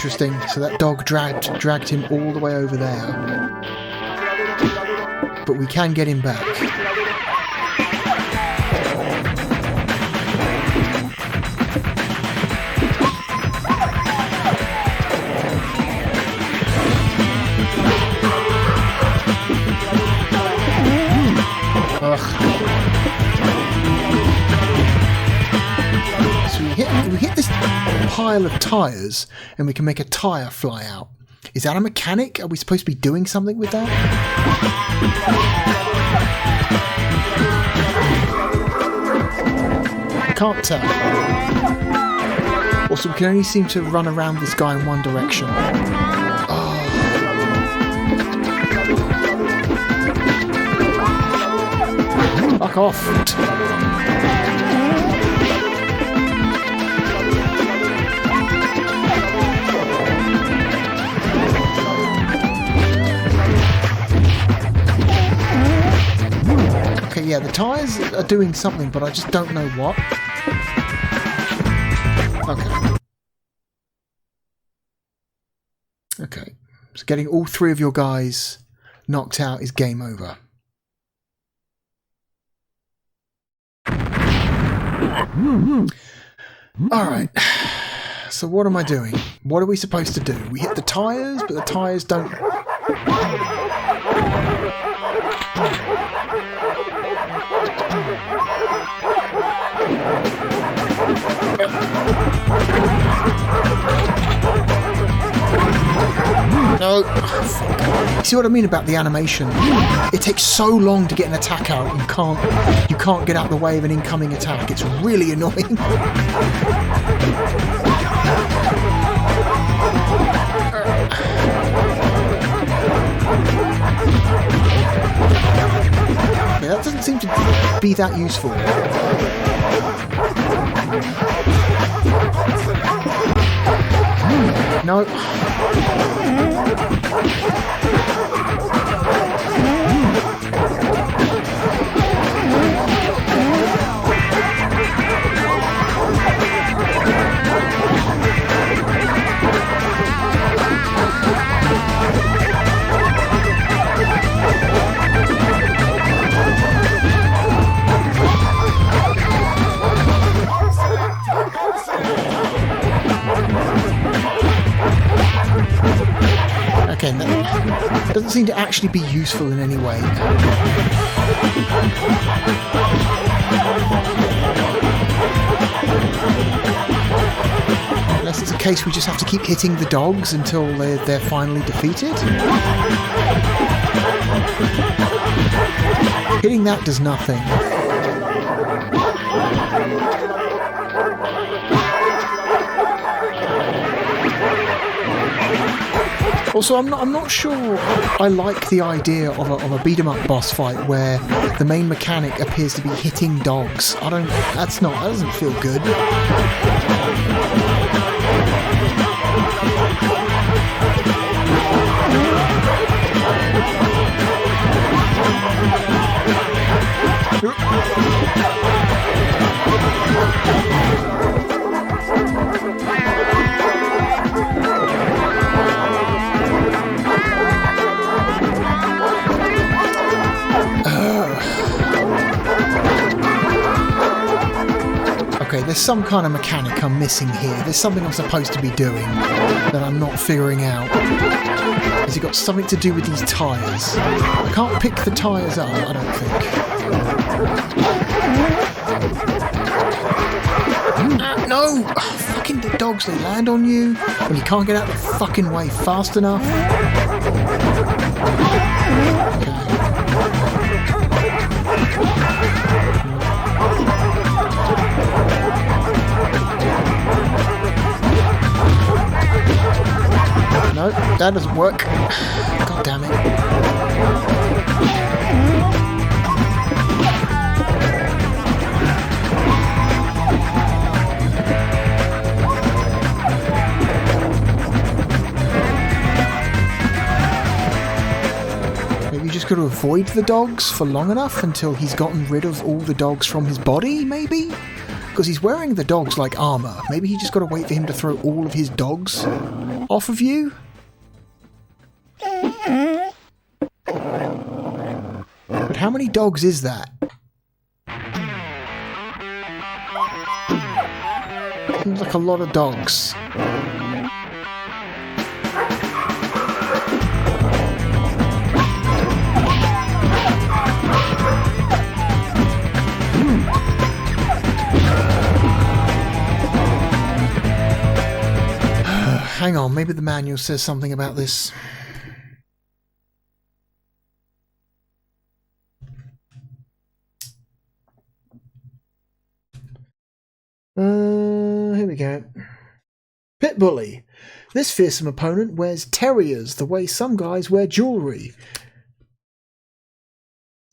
interesting. So that dog dragged him all the way over there. But we can get him back. So we hit this pile of tyres and we can make a tyre fly out. Is that a mechanic? Are we supposed to be doing something with that? Can't tell. Also, we can only seem to run around this guy in one direction. Fuck off. Okay, yeah, the tyres are doing something, but I just don't know what. Okay. Okay. So getting all three of your guys knocked out is game over. Alright, so what am I doing? What are we supposed to do? We hit the tyres, but the tyres don't... No. See what I mean about the animation? It takes so long to get an attack out. You can't get out the way of an incoming attack. It's really annoying. Yeah, that doesn't seem to be that useful. No. Okay, that doesn't seem to actually be useful in any way. Unless it's a case we just have to keep hitting the dogs until they're finally defeated. Hitting that does nothing. Also, I'm not sure I like the idea of a beat-em-up boss fight where the main mechanic appears to be hitting dogs. That doesn't feel good. Okay, there's some kind of mechanic I'm missing here. There's something I'm supposed to be doing that I'm not figuring out. Has it got something to do with these tyres? I can't pick the tyres up, I don't think. No! Oh, fucking the dogs, they land on you when you can't get out the fucking way fast enough. No, that doesn't work. God damn it. Maybe you just got to avoid the dogs for long enough until he's gotten rid of all the dogs from his body, maybe? Because he's wearing the dogs like armour. Maybe he just got to wait for him to throw all of his dogs off of you? But how many dogs is that? Seems like a lot of dogs. Hang on, maybe the manual says something about this. Here we go. Pit Bully. This fearsome opponent wears terriers the way some guys wear jewellery.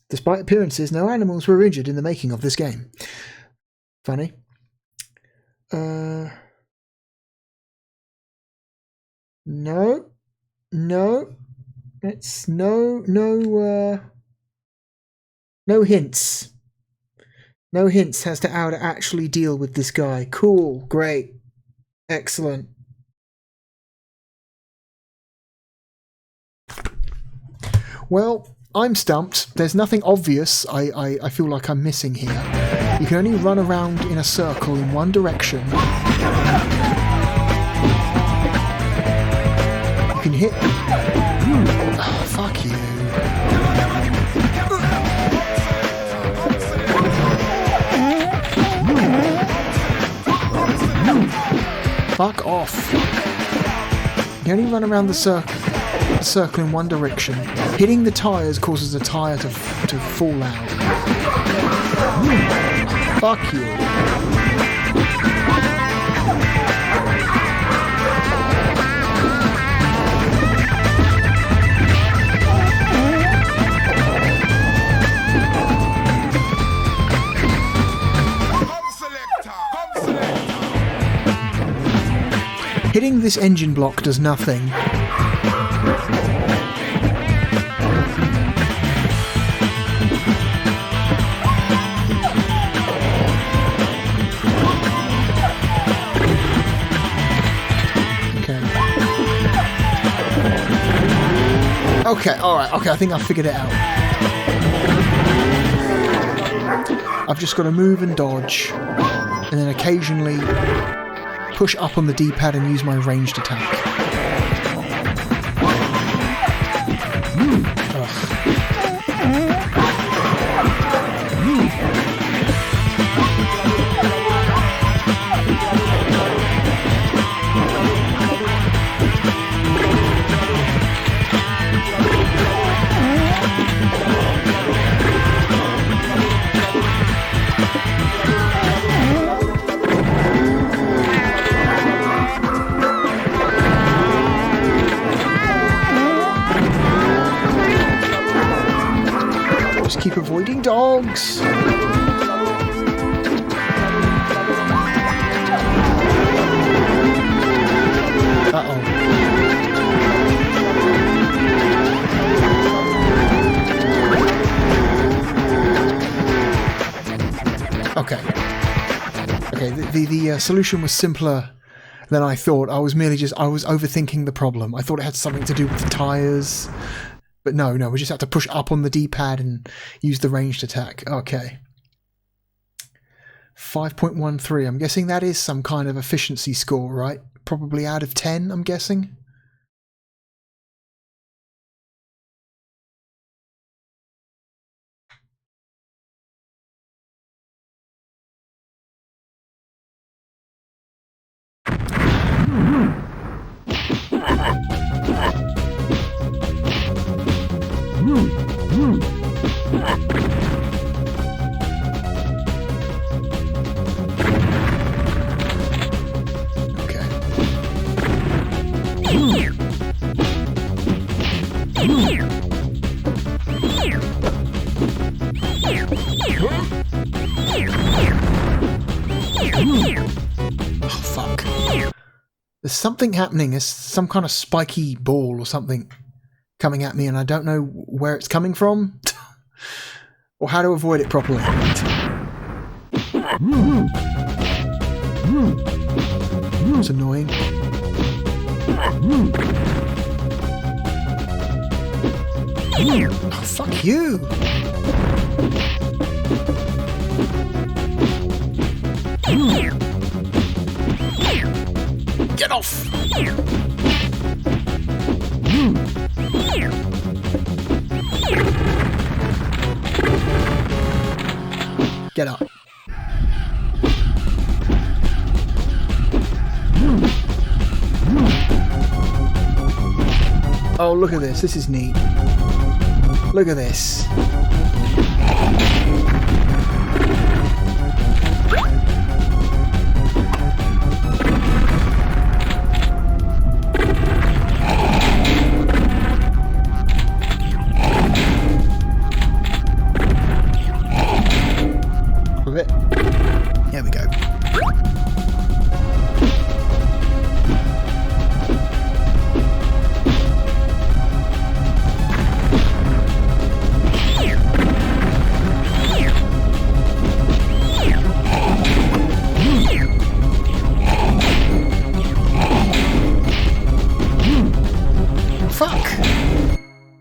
Despite appearances, no animals were injured in the making of this game. Funny. No. It's no hints. No hints as to how to actually deal with this guy. Cool, great, excellent. Well, I'm stumped. There's nothing obvious I feel like I'm missing here. You can only run around in a circle in one direction. You can hit... Oh, fuck you. Fuck off. You only run around the circle in one direction. Hitting the tyres causes the tyre to fall out. Fuck you. Hitting this engine block does nothing. Okay, alright, okay, I think I figured it out. I've just got to move and dodge, and then occasionally push up on the D-pad and use my ranged attack. Keep avoiding dogs. Uh-oh. Okay. The solution was simpler than I thought. I was overthinking the problem. I thought it had something to do with the tires. But no, we just have to push up on the D-pad and use the ranged attack. Okay. 5.13. I'm guessing that is some kind of efficiency score, right? Probably out of 10, I'm guessing. Oh, fuck. There's something happening. There's some kind of spiky ball or something coming at me, and I don't know where it's coming from or how to avoid it properly. It's annoying. Oh, fuck you! Get off! Get up. Oh, look at this. This is neat. Look at this. With it. There we go.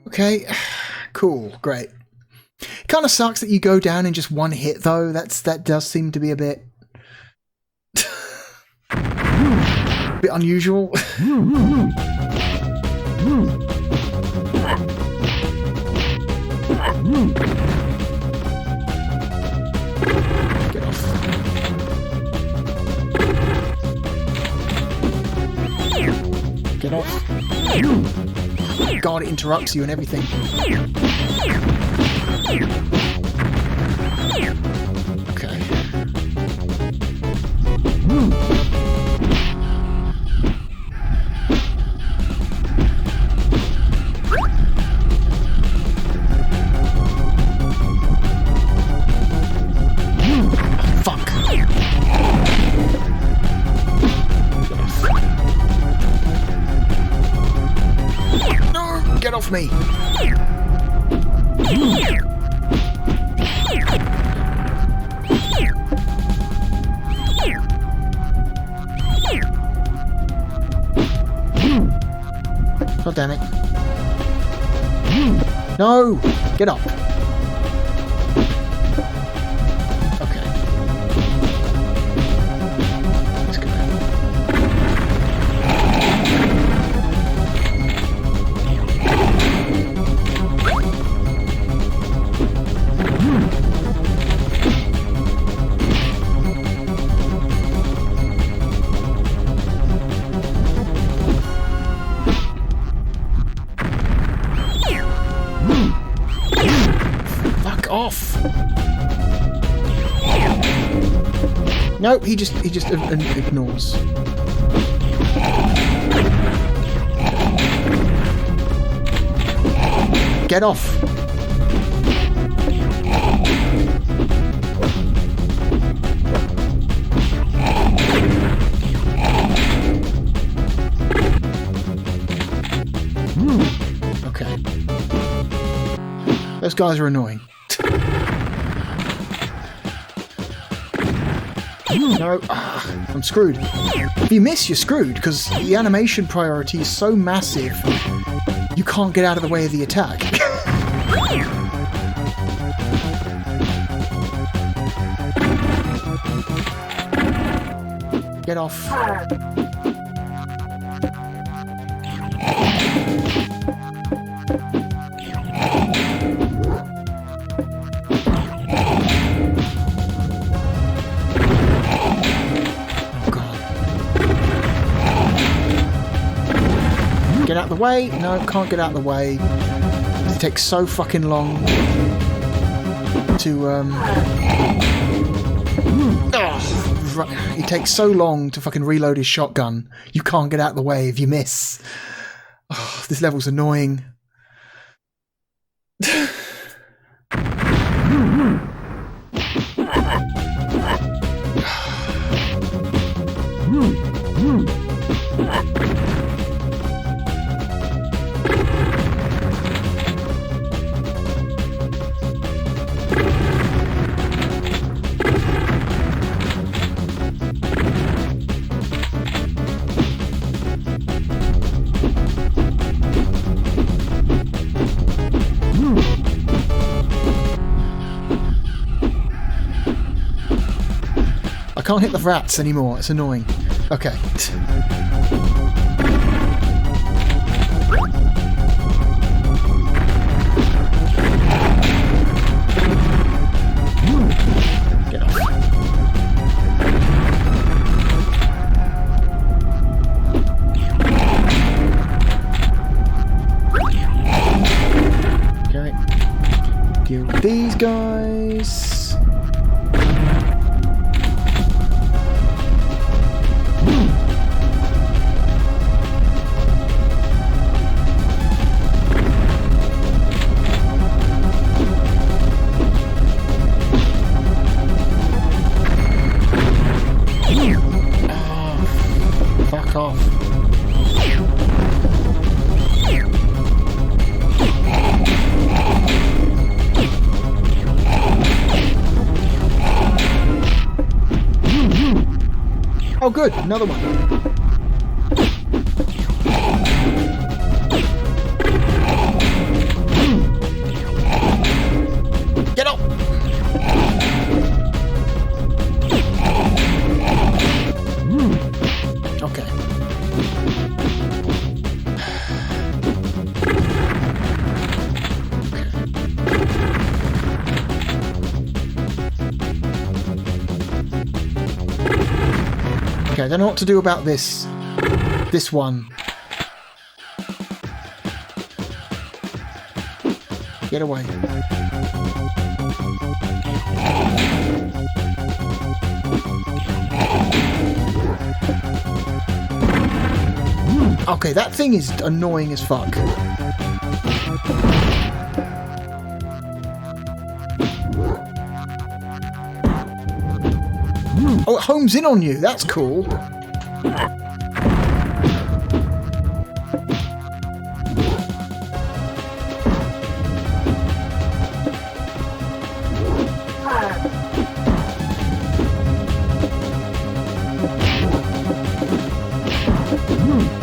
Okay, cool, great. Kind of sucks that you go down in just one hit, though. That does seem to be a bit unusual. Get off. Get off. God, it interrupts you and everything. Okay. Fuck. No, get off me. God damn it. No! Get up. Okay. Let's go back. Off. Nope, he just ignores. Get off. Okay. Those guys are annoying. No, I'm screwed. If you miss, you're screwed, because the animation priority is so massive, you can't get out of the way of the attack. Get off. Get out of the way. No, can't get out of the way. It takes so fucking long to it takes so long to fucking reload his shotgun. You can't get out of the way if you miss. Oh, this level's annoying. I can't hit the rats anymore. It's annoying. Okay. Get off. Okay. Deal with these guys. Fuck off. Oh good, another one. Get up! Okay. Okay, I don't know what to do about this one. Get away. Okay, that thing is annoying as fuck. Oh, it homes in on you. That's cool.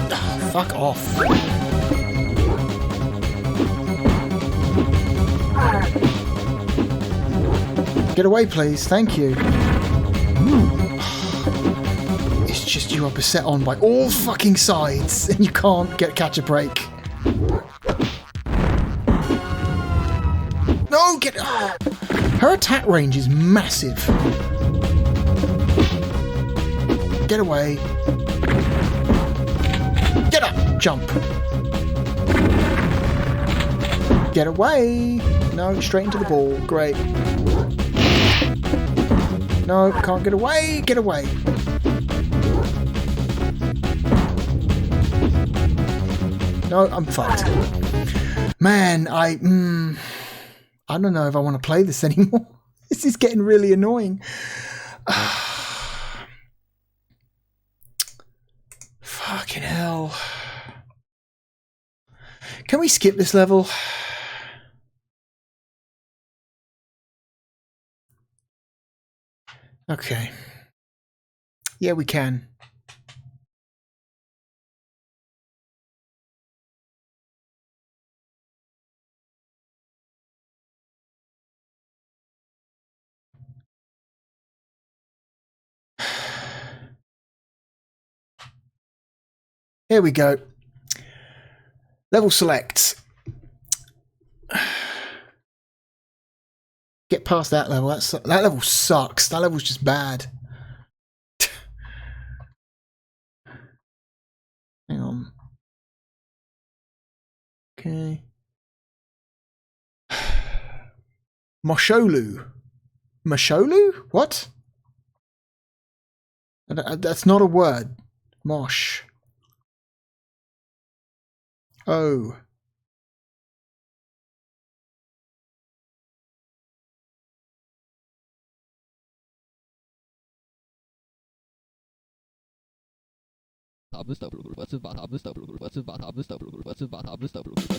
Oh, fuck off. Get away, please. Thank you. It's just you are beset on by all fucking sides and you can't catch a break. No, get... Oh. Her attack range is massive. Get away. Get up! Jump. Get away! No, straight into the ball. Great. No, can't get away! Get away! No, I'm fucked. Man, I don't know if I want to play this anymore. This is getting really annoying. Fucking hell. Can we skip this level? Okay. Yeah, we can. Here we go. Level select. Get past that level. That level sucks. That level's just bad. Hang on. Okay. Mosholu. Mosholu? What? That's not a word. Mosh. Oh.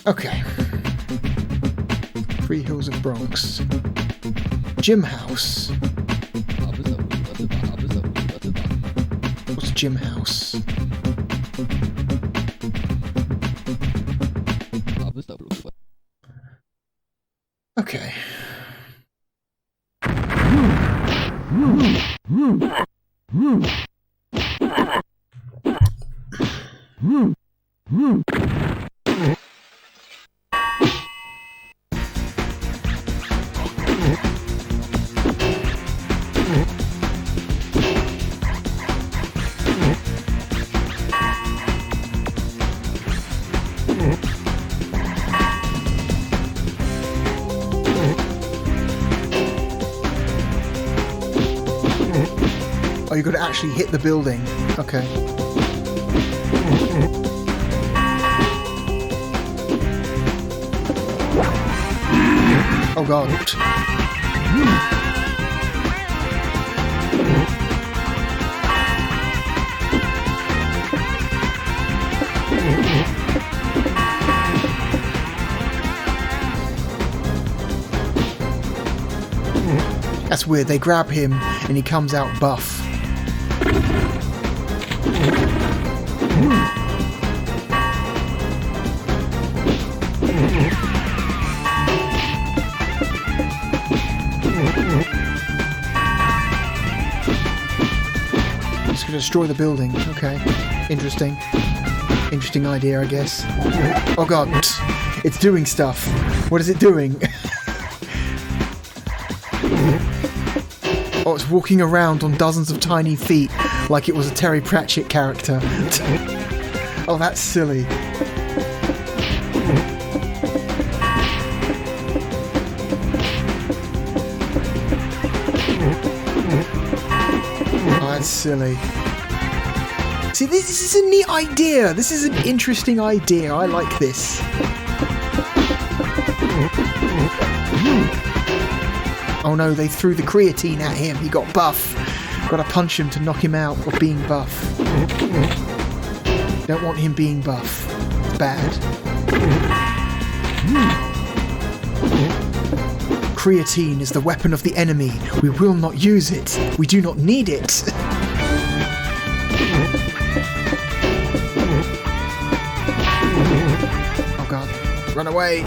Okay. Three Hills of Bronx. Gym House. What's Gym House? Okay. Oh, you got to actually hit the building. Okay. Oh god. That's weird. They grab him and he comes out buff. Just gonna destroy the building. Okay. Interesting. Interesting idea, I guess. Oh god. It's doing stuff. What is it doing? Oh, it's walking around on dozens of tiny feet like it was a Terry Pratchett character. Oh, that's silly. Oh, that's silly. See, this is a neat idea. This is an interesting idea. I like this. Oh no, they threw the creatine at him. He got buff. Gotta punch him to knock him out of being buff. Don't want him being buff. Bad. Creatine is the weapon of the enemy. We will not use it. We do not need it. Oh god. Run away.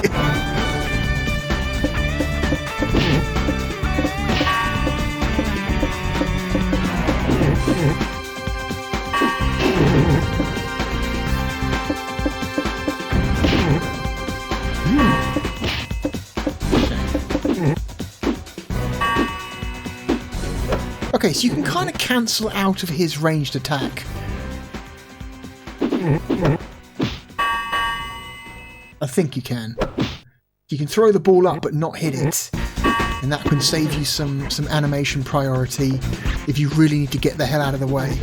Okay, so you can kind of cancel out of his ranged attack. I think you can. You can throw the ball up but not hit it. And that can save you some animation priority if you really need to get the hell out of the way.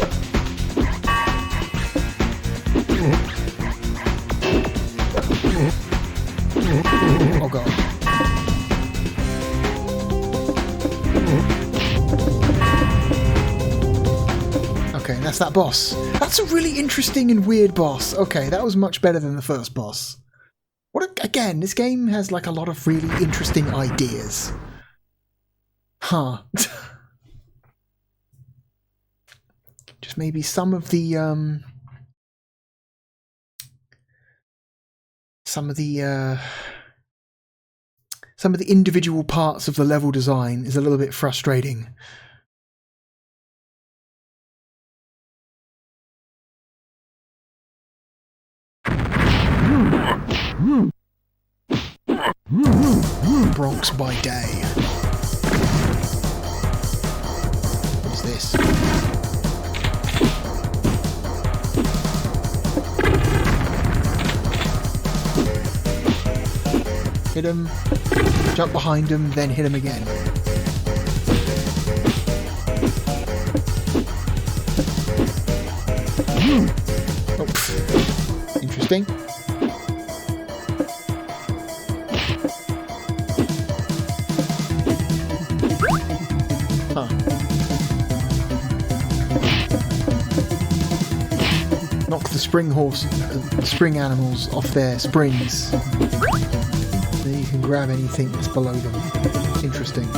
Oh god. Okay, that's that boss. That's a really interesting and weird boss. Okay, that was much better than the first boss. Again, this game has like a lot of really interesting ideas. Huh. Just maybe some of the individual parts of the level design is a little bit frustrating. Bronx by day. What's this? Hit him, jump behind him, then hit him again. Oh, interesting. Knock the spring animals off their springs. Then you can grab anything that's below them. Interesting.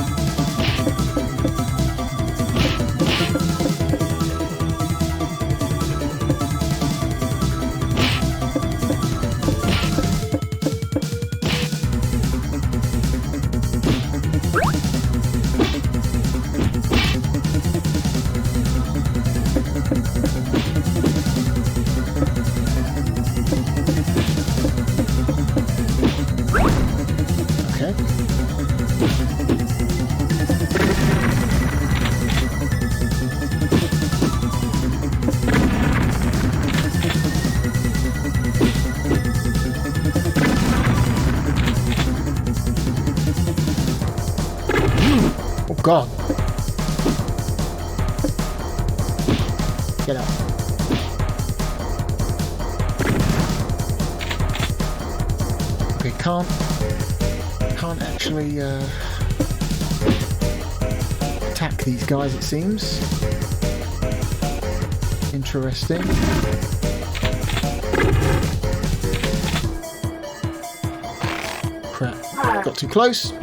God. Get up. Okay, can't actually attack these guys, it seems. Interesting. Crap. Got too close.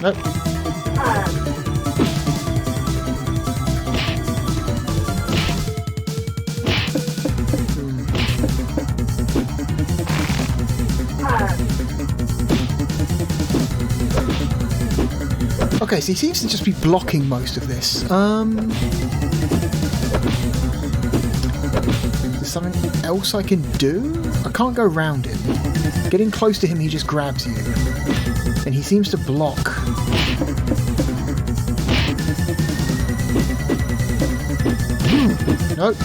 Nope. Okay, so he seems to just be blocking most of this. Is there something else I can do? I can't go round him. Getting close to him, he just grabs you. And he seems to block. Nope.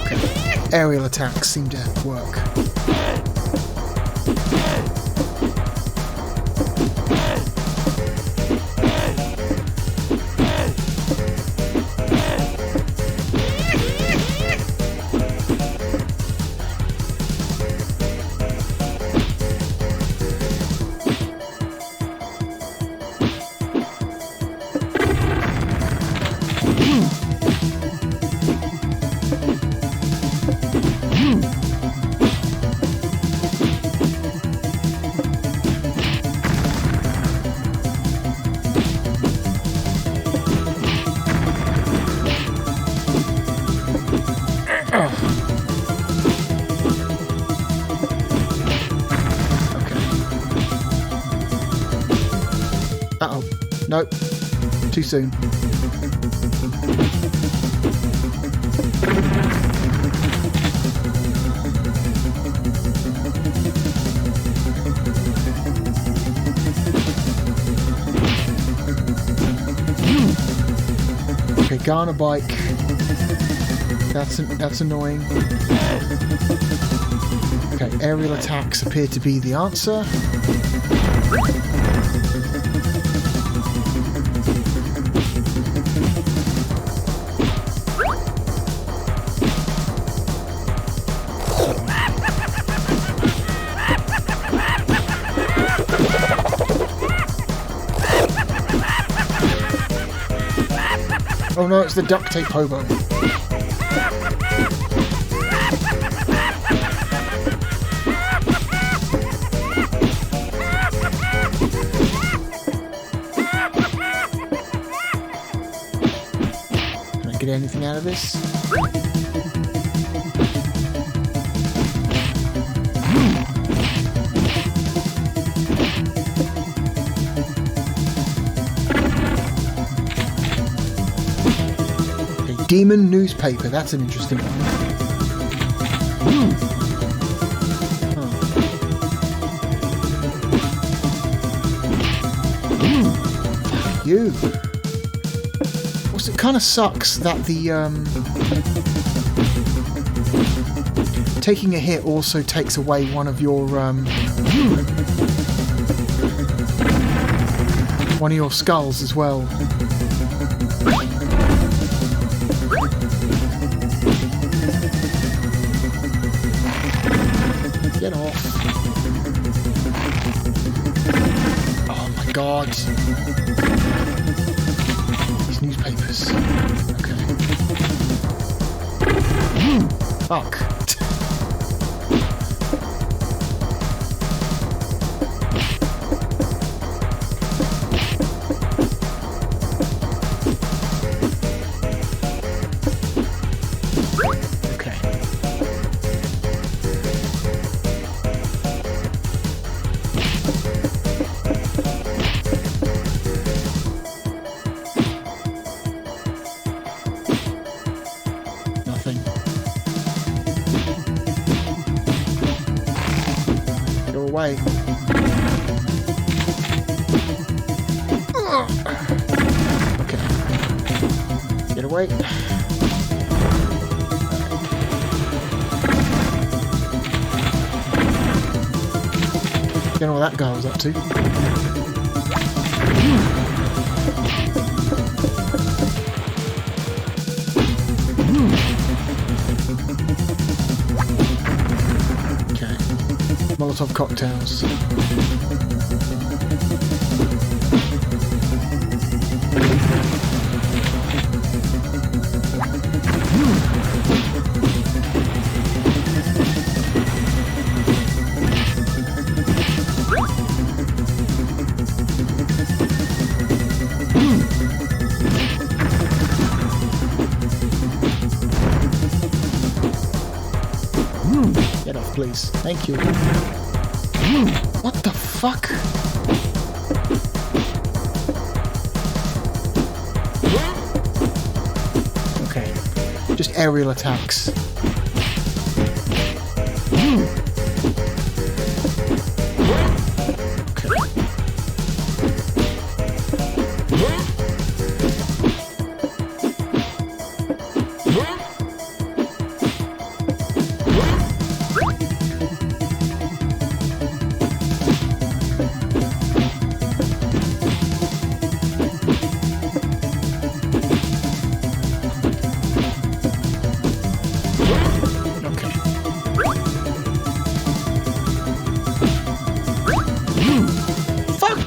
Okay. Aerial attacks seem to work. Uh-oh. Nope. Too soon. Okay, Ghana bike. That's annoying. Okay, aerial attacks appear to be the answer. Oh no, it's the duct tape hobo. Can I get anything out of this? Demon newspaper, that's an interesting one. Fuck you. Also, it kind of sucks that the taking a hit also takes away one of your skulls as well. Get off. Oh my god. These newspapers. Okay. Fuck. away. Okay. Get away. Don't know what that guy was up to. Okay. Molotov cocktails. Get off, please. Thank you. What the fuck? Okay. Just aerial attacks.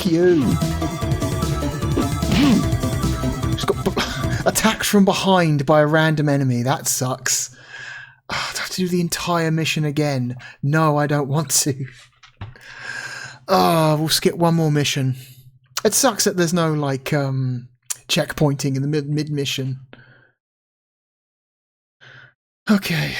You. Just got attacked from behind by a random enemy. That sucks. I have to do the entire mission again. No, I don't want to. We'll skip one more mission. It sucks that there's no like checkpointing in the mid mission. Okay.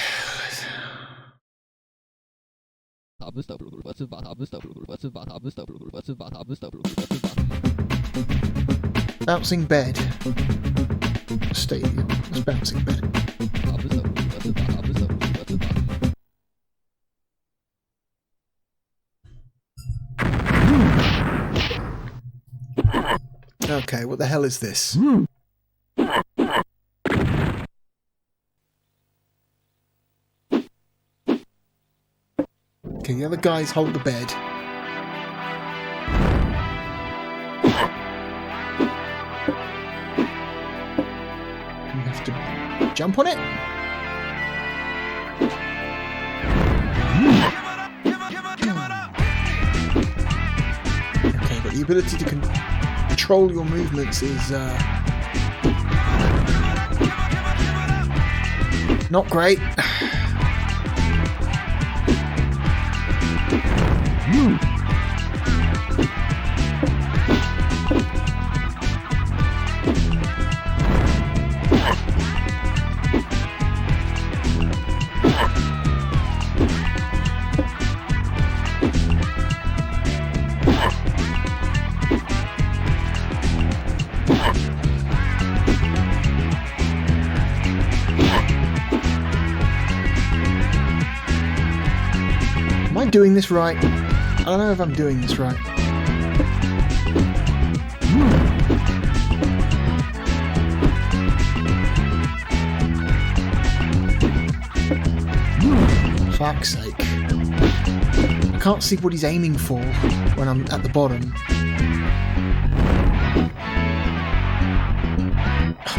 Bouncing bed. Stadium. It's bouncing bed. Okay, what the hell is this? Okay, the other guys hold the bed. You have to jump on it. Okay, but the ability to control your movements is not great. Am I doing this right? I don't know if I'm doing this right. Fuck's sake. I can't see what he's aiming for when I'm at the bottom.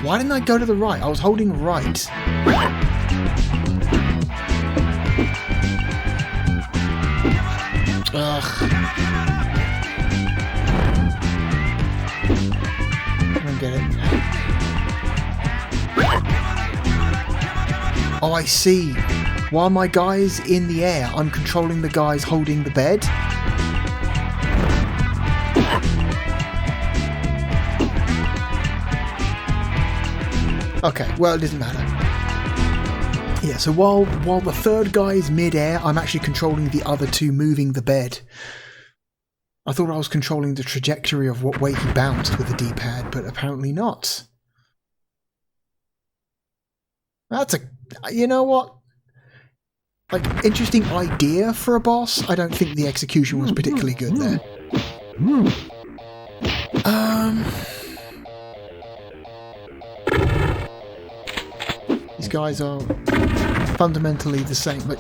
Why didn't I go to the right? I was holding right. Ugh. I don't get it. Oh, I see. While my guy's in the air, I'm controlling the guys holding the bed. Okay, well, it doesn't matter. Yeah, so while the third guy is mid-air, I'm actually controlling the other two moving the bed. I thought I was controlling the trajectory of what way he bounced with the D-pad, but apparently not. That's a... You know what? like, interesting idea for a boss. I don't think the execution was particularly good there. These guys are fundamentally the same, like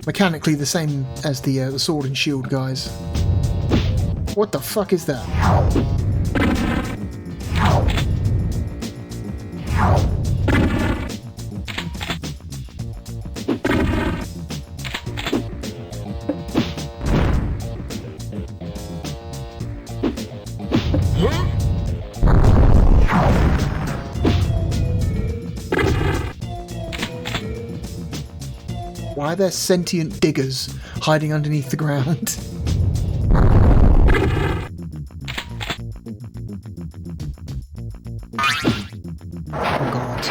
mechanically the same as the sword and shield guys. What the fuck is that? Why are there sentient diggers hiding underneath the ground? Oh god.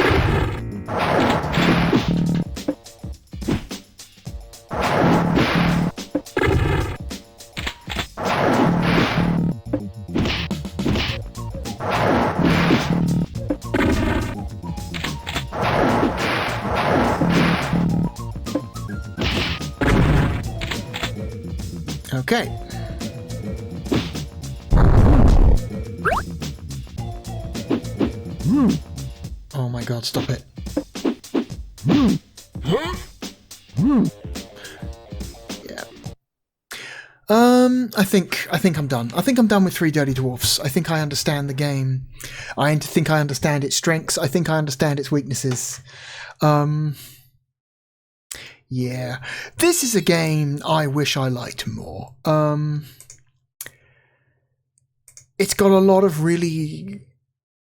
Okay. Oh my god, stop it. Yeah. I think I'm done. I think I'm done with Three Dirty Dwarfs. I think I understand the game. I think I understand its strengths. I think I understand its weaknesses. Yeah. This is a game I wish I liked more. It's got a lot of really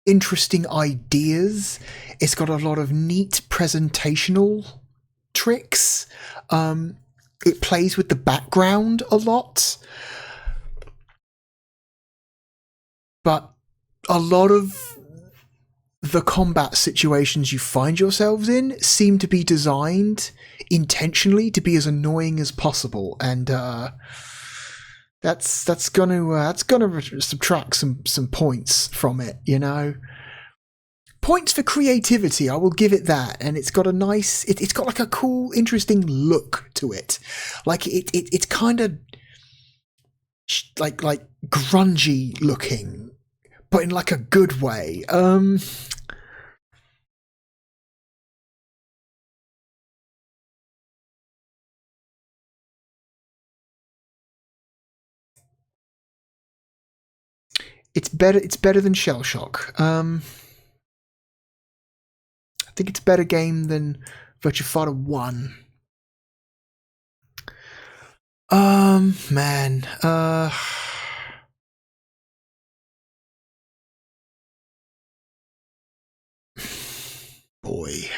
interesting ideas. It's got a lot of neat presentational tricks. It plays with the background a lot. But a lot of the combat situations you find yourselves in seem to be designed intentionally to be as annoying as possible, and that's gonna subtract some points from it, you know. Points for creativity, I will give it that, and it's got a nice, it's got like a cool, interesting look to it. Like it's kind of like grungy looking, but in like a good way. It's better than Shell Shock. I think it's a better game than Virtua Fighter 1. Man. Boy.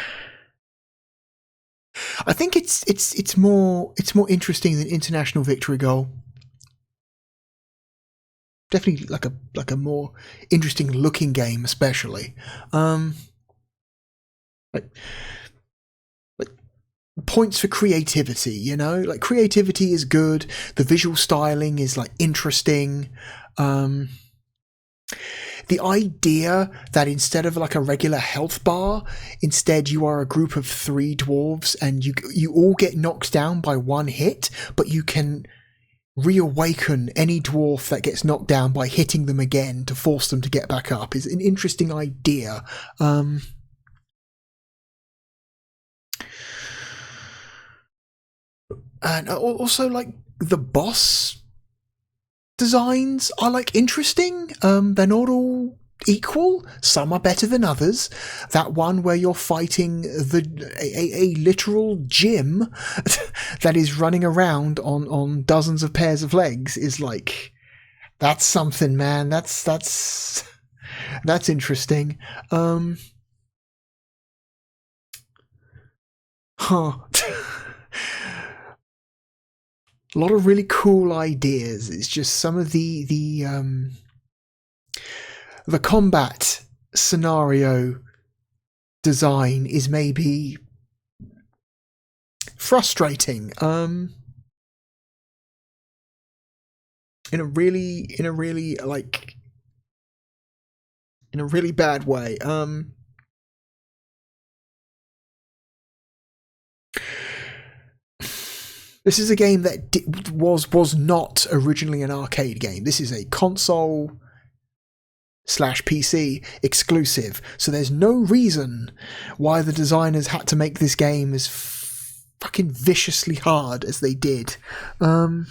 I think it's more interesting than International Victory Goal. Definitely like a more interesting looking game, especially. Like points for creativity, you know? Like creativity is good, the visual styling is like interesting. The idea that instead of like a regular health bar, instead you are a group of 3 dwarves and you all get knocked down by one hit, but you can reawaken any dwarf that gets knocked down by hitting them again to force them to get back up is an interesting idea. And also, like, the boss designs are like interesting. They're not all equal. Some are better than others. That one where you're fighting a literal gym that is running around on dozens of pairs of legs is like, that's something, man. That's interesting. Huh. A lot of really cool ideas. It's just some of the combat scenario design is maybe frustrating. In a really bad way. This is a game that was not originally an arcade game. This is a console / PC exclusive. So there's no reason why the designers had to make this game as fucking viciously hard as they did. And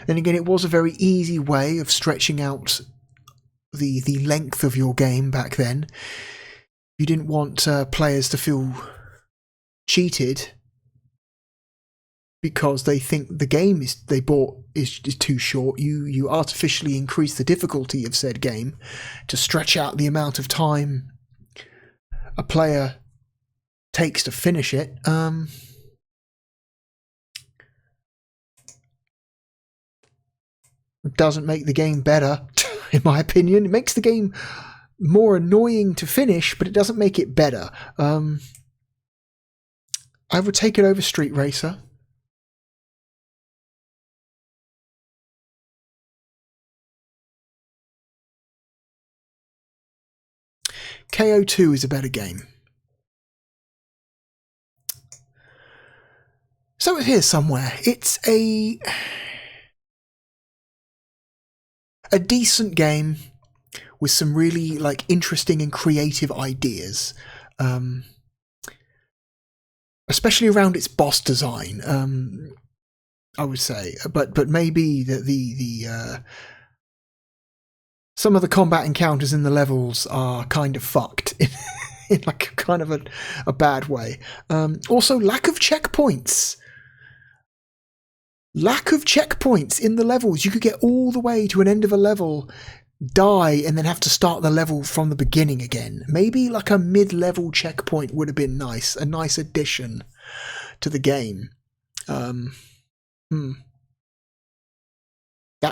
again, it was a very easy way of stretching out the length of your game back then. You didn't want players to feel cheated because they think the game they bought is too short. You artificially increase the difficulty of said game to stretch out the amount of time a player takes to finish it. It doesn't make the game better, in my opinion. It makes the game more annoying to finish, but it doesn't make it better. I would take it over Street Racer. KO2 is a better game. So it's here somewhere. It's a decent game with some really interesting and creative ideas, especially around its boss design. I would say, but maybe the some of the combat encounters in the levels are kind of fucked in kind of a bad way. Also, lack of checkpoints. Lack of checkpoints in the levels. You could get all the way to an end of a level, die, and then have to start the level from the beginning again. Maybe a mid-level checkpoint would have been nice. A nice addition to the game. That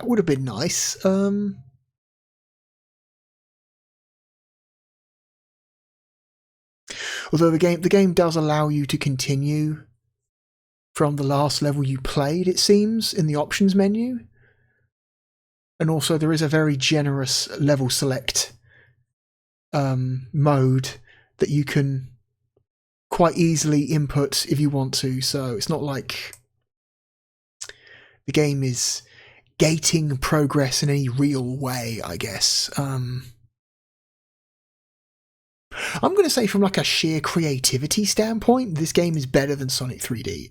would have been nice. Although the game does allow you to continue from the last level you played, it seems, in the options menu. And also there is a very generous level select mode that you can quite easily input if you want to. So it's not like the game is gating progress in any real way, I guess. I'm going to say from a sheer creativity standpoint, this game is better than Sonic 3D.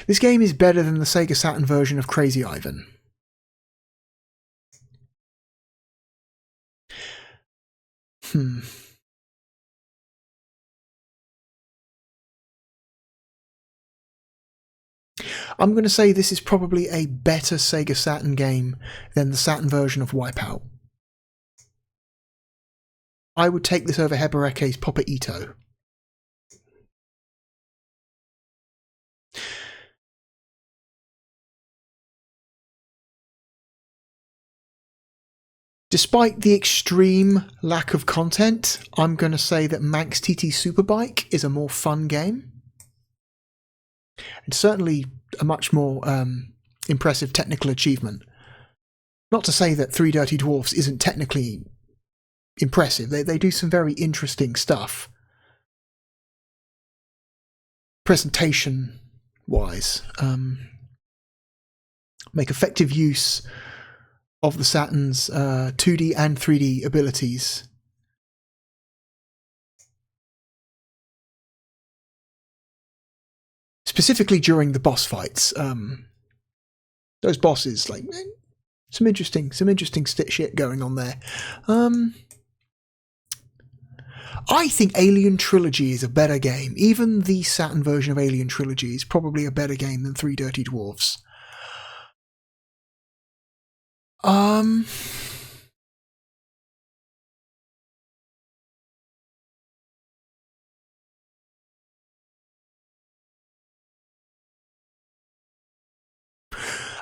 This game is better than the Sega Saturn version of Crazy Ivan. I'm going to say this is probably a better Sega Saturn game than the Saturn version of Wipeout. I would take this over Hebereke's Papa Ito. Despite the extreme lack of content, I'm going to say that Manx TT Superbike is a more fun game. And certainly a much more impressive technical achievement. Not to say that Three Dirty Dwarfs isn't technically impressive. They do some very interesting stuff. Presentation-wise. Make effective use of the Saturn's 2D and 3D abilities. Specifically during the boss fights. Those bosses, some interesting shit going on there. I think Alien Trilogy is a better game. Even the Saturn version of Alien Trilogy is probably a better game than Three Dirty Dwarfs. I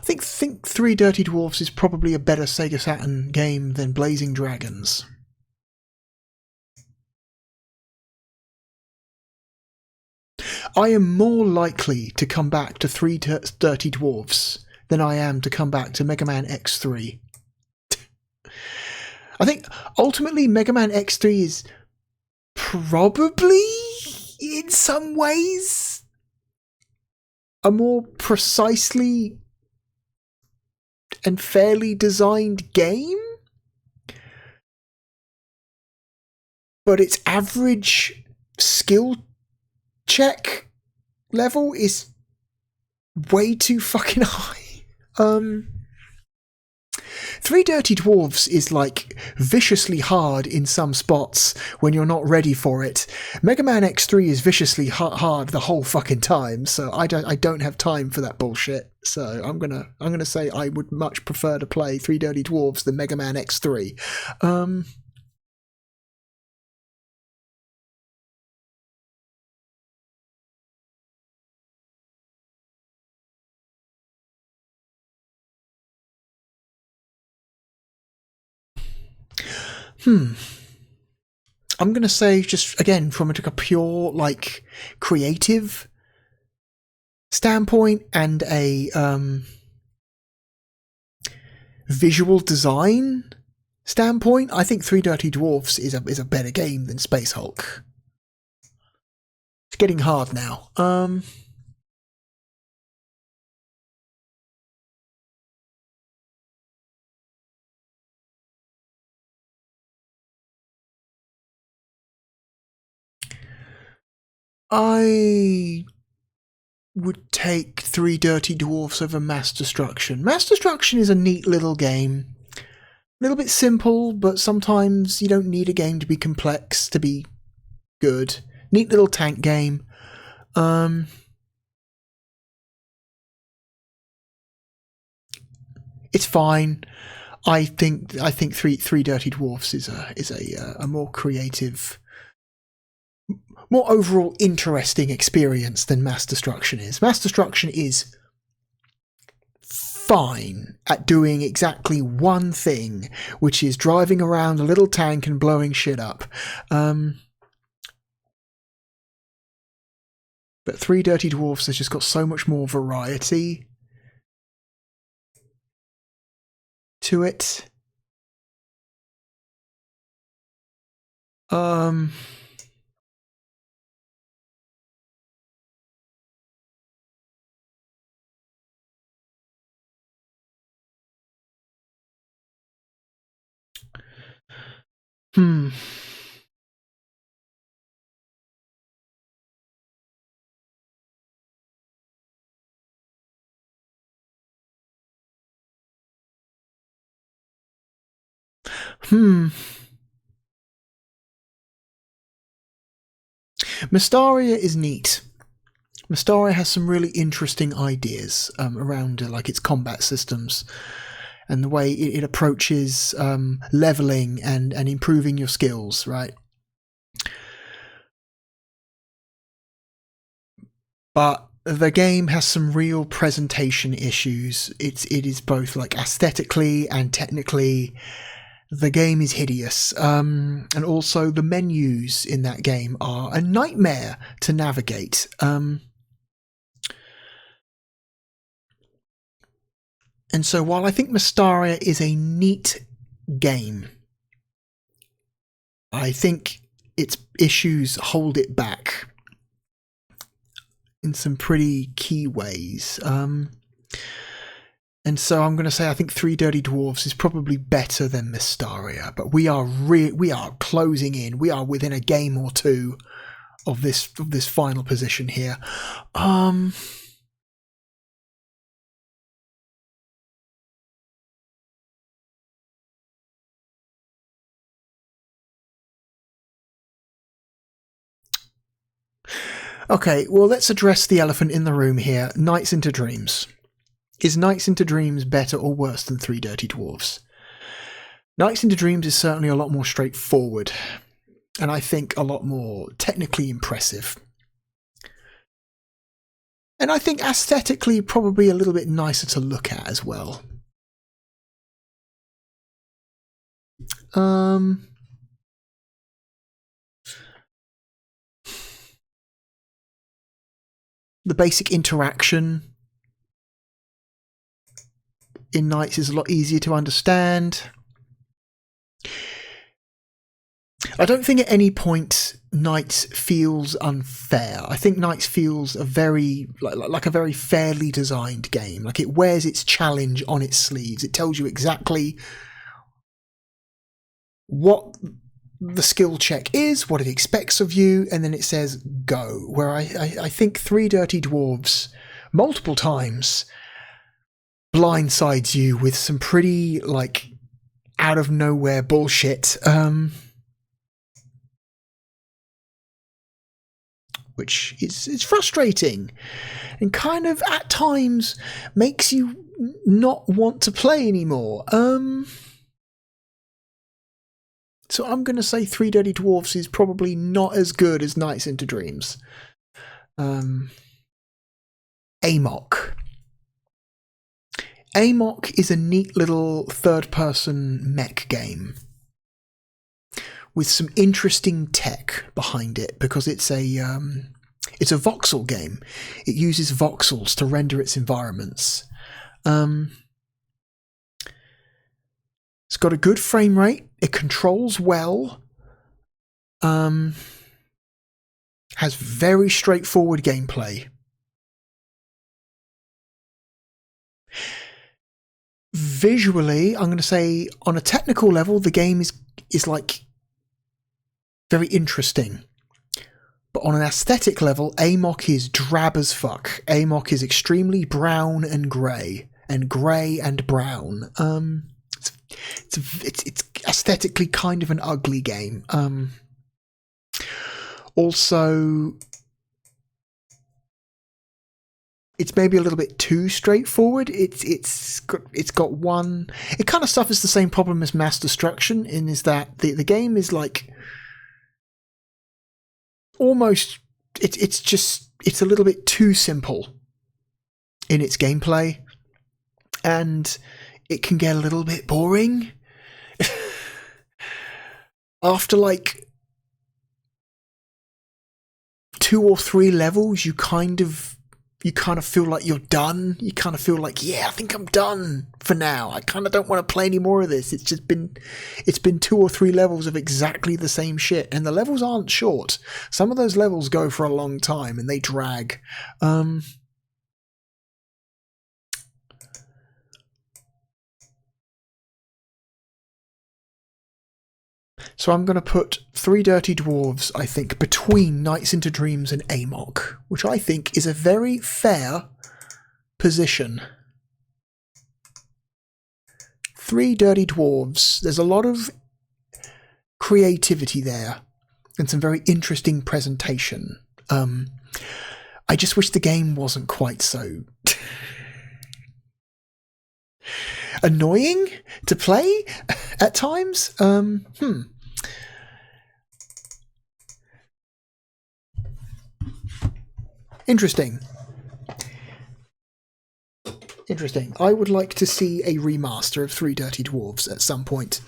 think Three Dirty Dwarfs is probably a better Sega Saturn game than Blazing Dragons. I am more likely to come back to Three Dirty Dwarves than I am to come back to Mega Man X3. I think ultimately Mega Man X3 is probably, in some ways, a more precisely and fairly designed game, but its average skill check level is way too fucking high. Three Dirty Dwarves is like viciously hard in some spots when you're not ready for it. Mega Man X3 is viciously hard the whole fucking time, so I don't have time for that bullshit. So I'm gonna say I would much prefer to play Three Dirty Dwarves than Mega Man X3. I'm going to say, just again, from a pure, like, creative standpoint and a visual design standpoint, I think Three Dirty Dwarfs is a better game than Space Hulk. It's getting hard now. I would take Three Dirty Dwarfs over Mass Destruction. Mass Destruction is a neat little game. A little bit simple, but sometimes you don't need a game to be complex to be good. Neat little tank game. It's fine. I think Three Dirty Dwarfs is a more creative, more overall interesting experience than Mass Destruction is. Mass Destruction is fine at doing exactly one thing, which is driving around a little tank and blowing shit up. But Three Dirty Dwarfs has just got so much more variety to it. Mystaria is neat. Mystaria has some really interesting ideas around like its combat systems and the way it approaches leveling and improving your skills, right? But the game has some real presentation issues. It is both like aesthetically and technically. The game is hideous, and also the menus in that game are a nightmare to navigate. And so while I think Mystaria is a neat game, I think its issues hold it back in some pretty key ways. And so I'm going to say I think Three Dirty Dwarfs is probably better than Mystaria, but we are closing in. We are within a game or two of this final position here. Okay, well, let's address the elephant in the room here. Nights into Dreams. Is Nights into Dreams better or worse than Three Dirty Dwarfs? Nights into Dreams is certainly a lot more straightforward, and I think a lot more technically impressive. And I think aesthetically probably a little bit nicer to look at as well. The basic interaction in Knights is a lot easier to understand. I don't think at any point Knights feels unfair. I think Knights feels a very like a very fairly designed game. Like it wears its challenge on its sleeves. It tells you exactly what the skill check is, what it expects of you, and then it says go. Where I think Three Dirty Dwarves multiple times blindsides you with some pretty like out of nowhere bullshit. Which is frustrating and kind of at times makes you not want to play anymore. So I'm going to say Three Dirty Dwarfs is probably not as good as Nights into Dreams. Amok. Amok is a neat little third-person mech game with some interesting tech behind it, because it's a voxel game. It uses voxels to render its environments. It's got a good frame rate. It controls well. Has very straightforward gameplay. Visually, I'm going to say on a technical level, the game is like very interesting. But on an aesthetic level, Amok is drab as fuck. Amok is extremely brown and grey and brown. It's aesthetically kind of an ugly game. Also, it's maybe a little bit too straightforward. It's got one. It kind of suffers the same problem as Mass Destruction, in is that the game is like almost it's a little bit too simple in its gameplay, and it can get a little bit boring after like 2 or 3 levels. You kind of feel like you're done. You kind of feel like, yeah, I think I'm done for now. I kind of don't want to play any more of this. It's been 2 or 3 levels of exactly the same shit, and the levels aren't short. Some of those levels go for a long time and they drag. So I'm going to put Three Dirty Dwarves, I think, between Nights into Dreams and Amok, which I think is a very fair position. Three Dirty Dwarves, there's a lot of creativity there and some very interesting presentation. I just wish the game wasn't quite so annoying to play at times. Interesting. I would like to see a remaster of Three Dirty Dwarves at some point.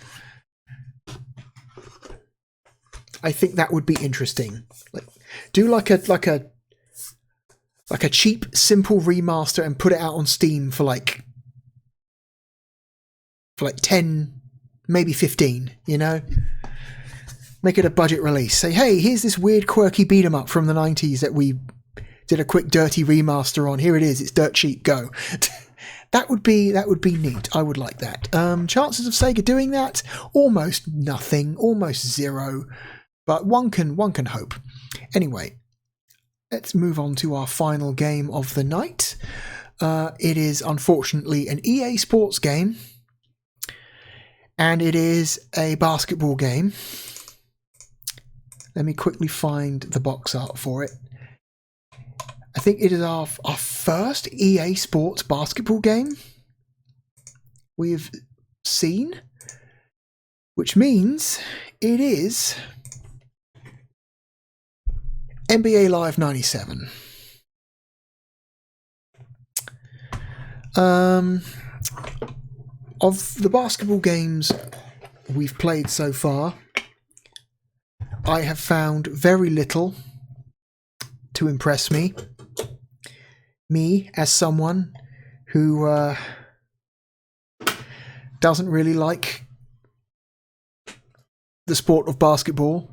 I think that would be interesting. Do like a cheap, simple remaster and put it out on Steam for like 10, maybe 15, you know? Make it a budget release. Say, hey, here's this weird, quirky beat 'em up from the 90s that we did a quick, dirty remaster on. Here it is. It's dirt cheap. Go. That would be neat. I would like that. Chances of Sega doing that? Almost nothing. Almost zero. But one can hope. Anyway, let's move on to our final game of the night. It is unfortunately an EA Sports game. And it is a basketball game. Let me quickly find the box art for it. I think it is our first EA Sports basketball game we've seen, which means it is NBA Live 97. Of the basketball games we've played so far, I have found very little to impress me. me as someone who doesn't really like the sport of basketball,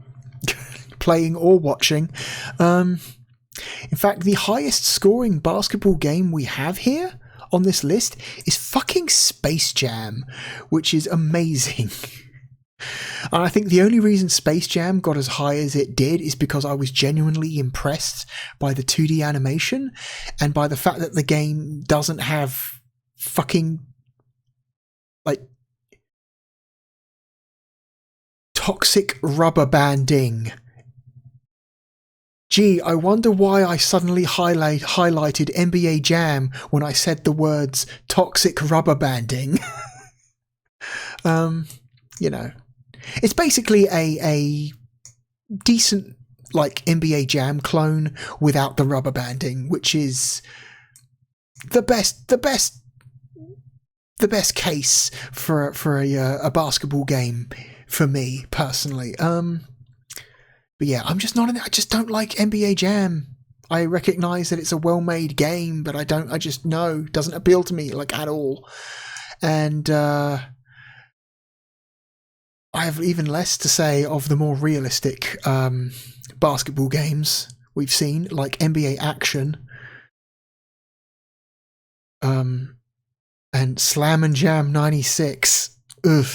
playing or watching. In fact, the highest scoring basketball game we have here on this list is fucking Space Jam, which is amazing. And I think the only reason Space Jam got as high as it did is because I was genuinely impressed by the 2D animation and by the fact that the game doesn't have fucking, like, toxic rubber banding. Gee, I wonder why I suddenly highlighted NBA Jam when I said the words toxic rubber banding. You know. It's basically a decent, like, NBA Jam clone without the rubber banding, which is the best case for a basketball game for me personally. But yeah, I'm just not in it. I just don't like NBA Jam. I recognise that it's a well-made game, but I just know it doesn't appeal to me, like, at all. And I have even less to say of the more realistic basketball games we've seen, like NBA Action and Slam and Jam 96. Ugh.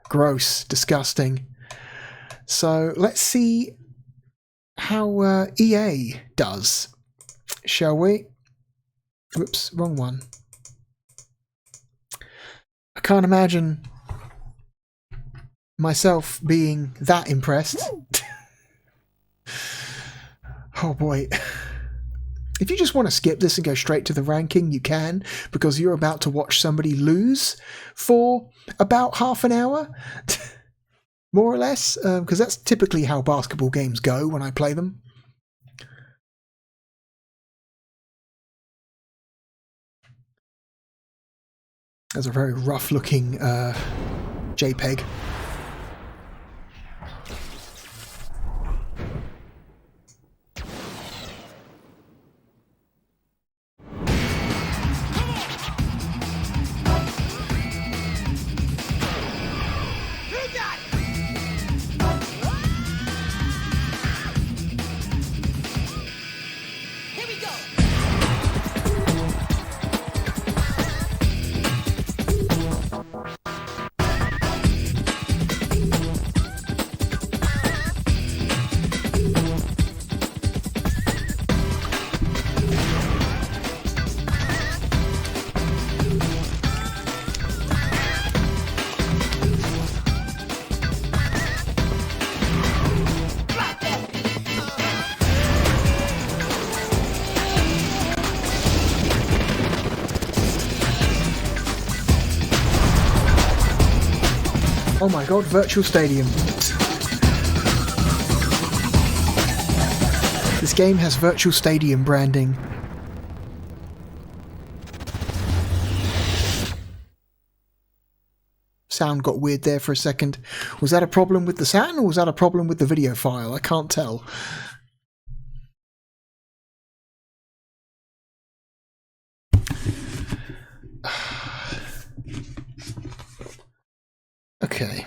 Gross. Disgusting. So let's see how EA does, shall we? Whoops, wrong one. I can't imagine myself being that impressed. Oh boy. If you just want to skip this and go straight to the ranking, you can, because you're about to watch somebody lose for about half an hour, more or less, because that's typically how basketball games go when I play them. That's a very rough looking JPEG. Oh my god, Virtual Stadium. This game has Virtual Stadium branding. Sound got weird there for a second. Was that a problem with the sound or was that a problem with the video file? I can't tell. Okay.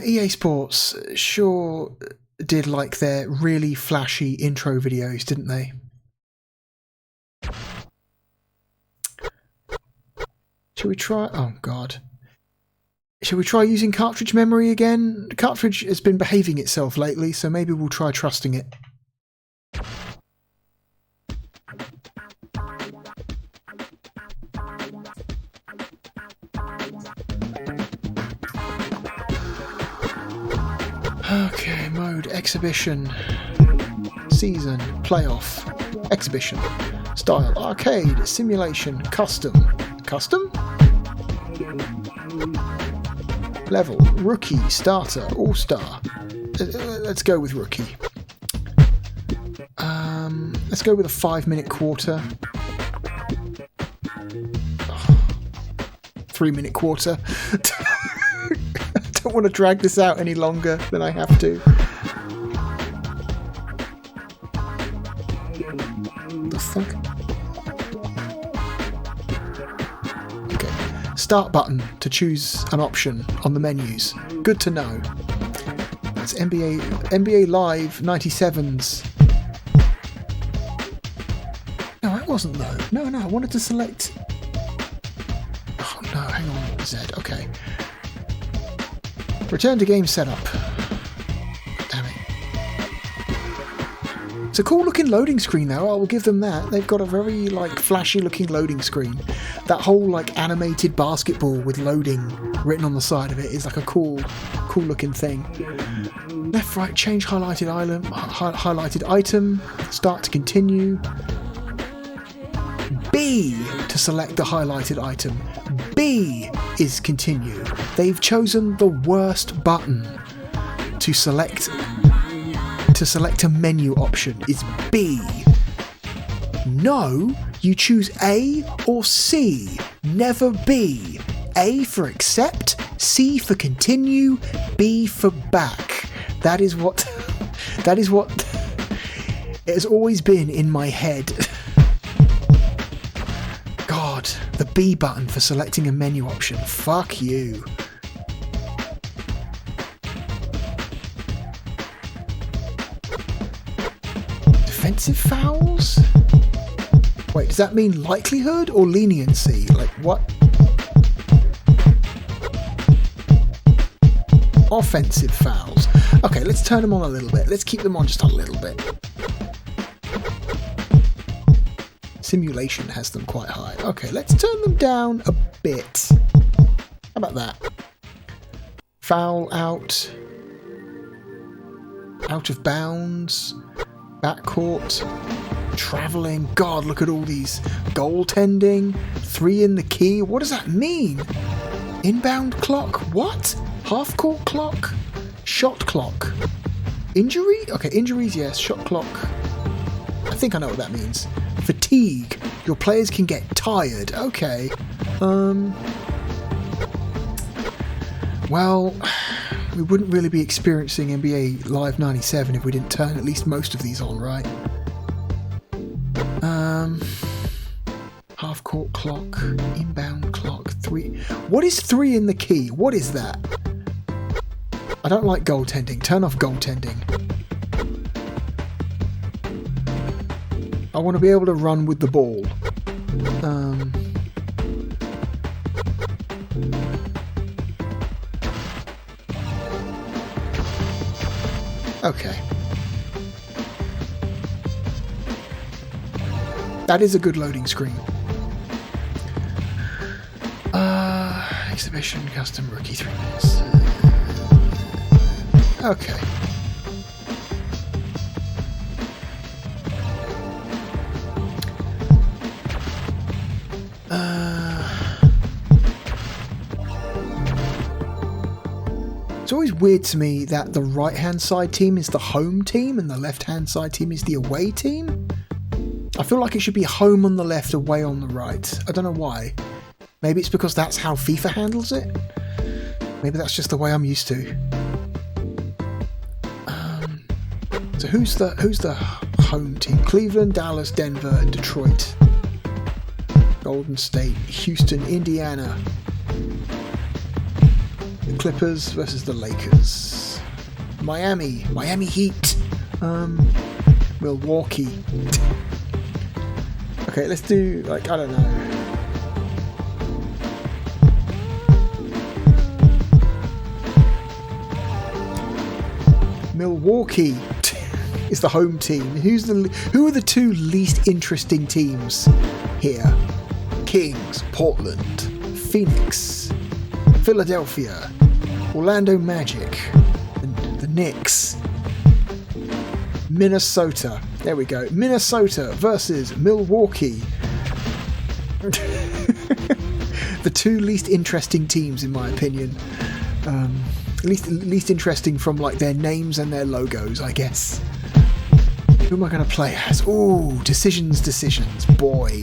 EA Sports sure did like their really flashy intro videos, didn't they? Shall we try? Oh god. Shall we try using cartridge memory again? The cartridge has been behaving itself lately, so maybe we'll try trusting it. Okay, mode, exhibition, season, playoff, exhibition, style, arcade, simulation, custom, level, rookie, starter, all-star. Let's go with rookie. Let's go with a 5-minute quarter. 3-minute quarter. I don't want to drag this out any longer than I have to. start button to choose an option on the menus. Good to know. That's NBA Live 97's. No, it wasn't though. No, I wanted to select. Oh no, hang on, Z. Okay. Return to game setup. Damn it. It's a cool looking loading screen though, I will give them that. They've got a very like flashy looking loading screen. That whole like animated basketball with loading written on the side of it is like a cool looking thing. Left, right, change highlighted item, start to continue. B to select the highlighted item. B is continue. They've chosen the worst button to select a menu option is B. No, you choose A or C, never B. A for accept, C for continue, B for back. That is what it has always been in my head. God, the B button for selecting a menu option. Fuck you. Defensive fouls? Wait, does that mean likelihood or leniency? Like what? Offensive fouls. Okay, let's turn them on a little bit. Let's keep them on just a little bit. Simulation has them quite high. Okay, let's turn them down a bit. How about that? Foul out. Out of bounds. Backcourt. Travelling. God, look at all these. Goaltending. 3 in the key. What does that mean? Inbound clock. What? Half court clock. Shot clock. Injury? Okay, injuries, yes. Shot clock. I think I know what that means. Fatigue. Your players can get tired. Okay. Well, we wouldn't really be experiencing NBA Live 97 if we didn't turn at least most of these on, right? Half court clock, inbound clock, 3. What is 3 in the key? What is that? I don't like goaltending. Turn off goaltending. I want to be able to run with the ball. Okay. That is a good loading screen. Exhibition, custom, rookie, 3 minutes. Okay. It's always weird to me that the right-hand side team is the home team and the left-hand side team is the away team. I feel like it should be home on the left, away on the right. I don't know why. Maybe it's because that's how FIFA handles it. Maybe that's just the way I'm used to. So who's the home team? Cleveland, Dallas, Denver, Detroit, Golden State, Houston, Indiana. The Clippers versus the Lakers. Miami Heat. Milwaukee. Okay, let's do, like, I don't know. Milwaukee is the home team. Who are the 2 least interesting teams here? Kings, Portland, Phoenix, Philadelphia, Orlando Magic, the Knicks, Minnesota. There we go. Minnesota versus Milwaukee. The 2 least interesting teams, in my opinion. Least interesting from like their names and their logos, I guess. Who am I going to play as? Ooh, decisions, boy.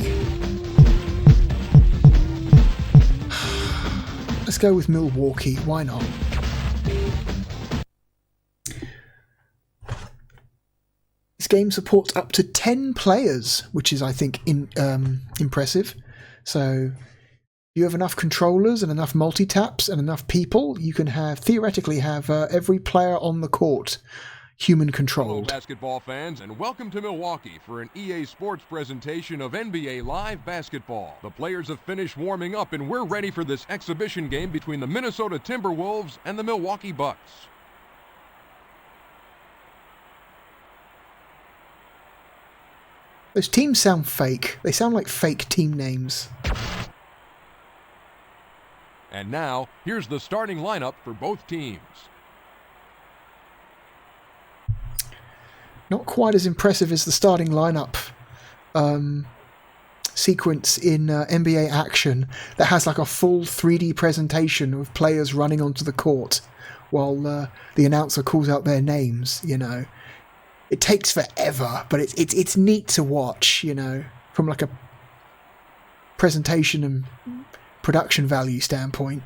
Let's go with Milwaukee. Why not? This game supports up to 10 players, which is, I think, impressive. So you have enough controllers and enough multi-taps and enough people, you can theoretically have every player on the court human Hello, controlled. basketball fans, and welcome to Milwaukee for an EA Sports presentation of NBA Live Basketball. The players have finished warming up, and we're ready for this exhibition game between the Minnesota Timberwolves and the Milwaukee Bucks. Those teams sound fake. They sound like fake team names. And now, here's the starting lineup for both teams. Not quite as impressive as the starting lineup sequence in NBA Action that has like a full 3D presentation of players running onto the court while the announcer calls out their names, you know. It takes forever, but it's neat to watch, you know, from like a presentation and production value standpoint.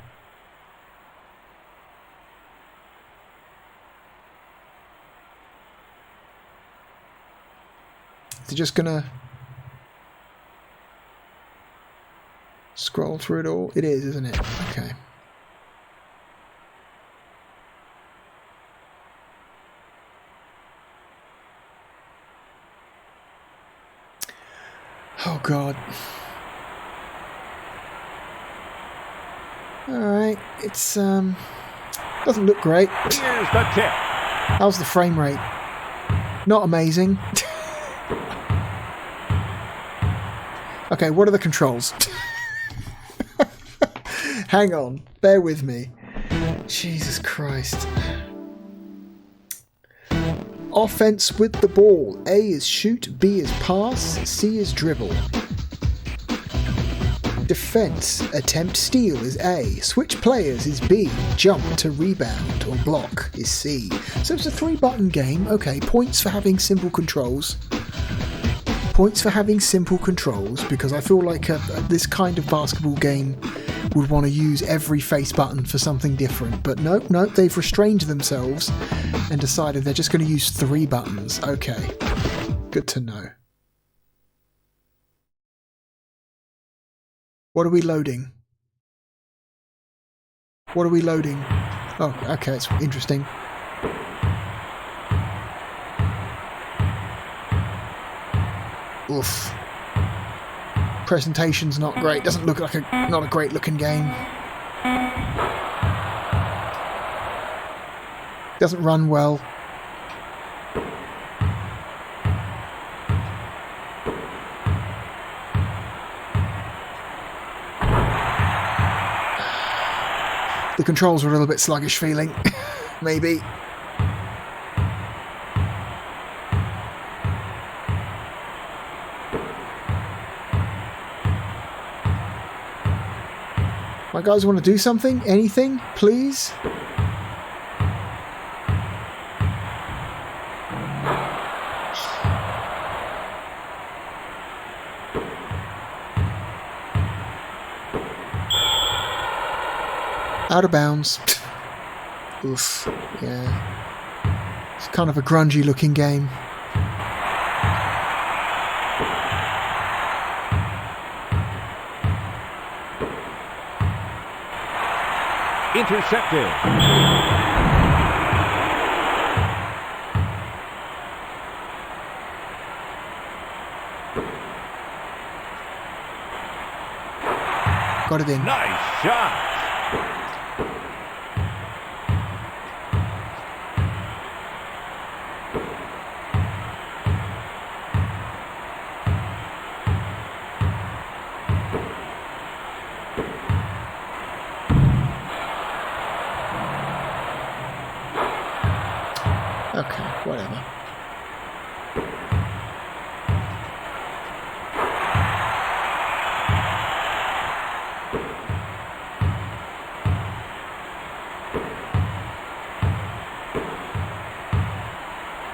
They're just gonna scroll through it all. It is, isn't it? Okay. Oh God. Alright, it's doesn't look great. Here's the tip. How's the frame rate? Not amazing. Okay, what are the controls? Hang on, bear with me. Jesus Christ. Offense with the ball. A is shoot, B is pass, C is dribble. Defense, attempt steal is A, switch players is B, jump to rebound or block is C. So it's a 3-button game. Okay, points for having simple controls. Points for having simple controls, because I feel like this kind of basketball game would want to use every face button for something different. But nope, they've restrained themselves and decided they're just going to use 3 buttons. Okay, good to know. What are we loading? What are we loading? Oh, okay, it's interesting. Oof. Presentation's not great. Doesn't look like not a great looking game. Doesn't run well. The controls are a little bit sluggish feeling. Maybe. My guys want to do something? Anything? Please? Out of bounds. Oof. Yeah. It's kind of a grungy looking game. Intercepted. Got it in. Nice shot. Okay, whatever.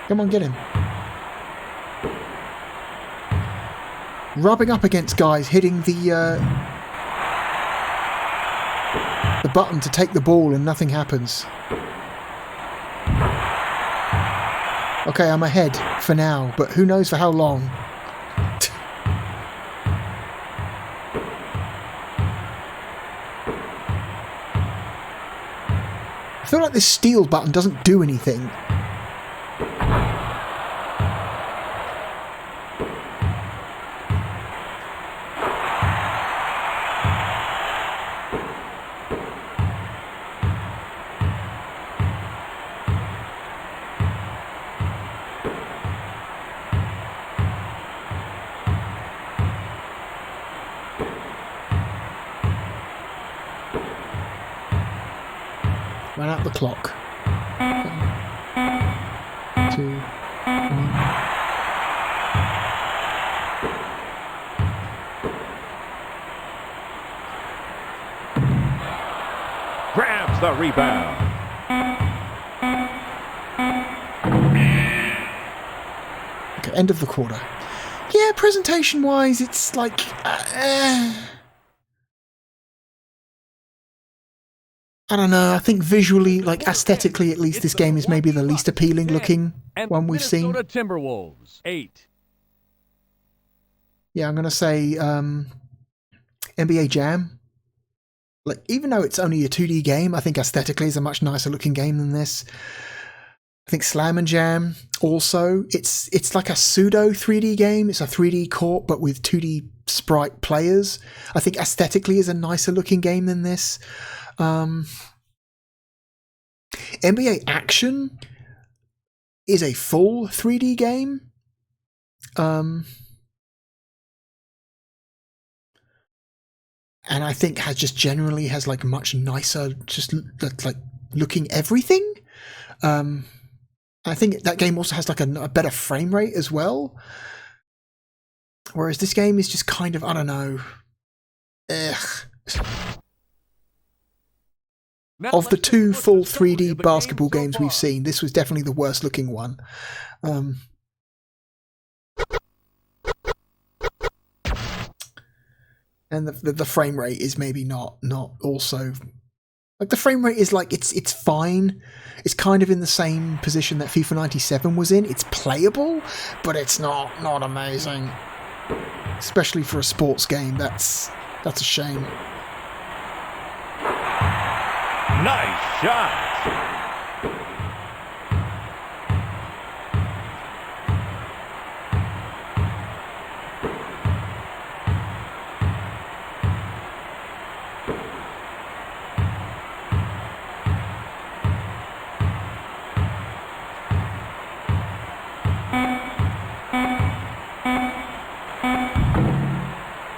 Come on, get him. Rubbing up against guys, hitting the button to take the ball and nothing happens. Okay, I'm ahead for now, but who knows for how long. feel like this steal button doesn't do anything. Run out the clock. 2, 1. Grabs the rebound. Okay, end of the quarter. Yeah, presentation-wise, it's like... I don't know, I think visually, like aesthetically at least, this game is maybe the least appealing looking one we've seen. Minnesota Timberwolves, 8. Yeah, I'm going to say NBA Jam. Like, even though it's only a 2D game, I think aesthetically is a much nicer looking game than this. I think Slam and Jam also, it's like a pseudo 3D game. It's a 3D court, but with 2D sprite players. I think aesthetically is a nicer looking game than this. NBA Action is a full 3D game. And I think generally has like much nicer, just like looking everything. I think that game also has like a better frame rate as well. Whereas this game is just kind of, I don't know. Of the two full 3D basketball games we've seen, this was definitely the worst looking one. And the frame rate is maybe not also... Like, the frame rate is like, it's fine. It's kind of in the same position that FIFA 97 was in. It's playable, but it's not amazing. Especially for a sports game, that's a shame. Nice shot.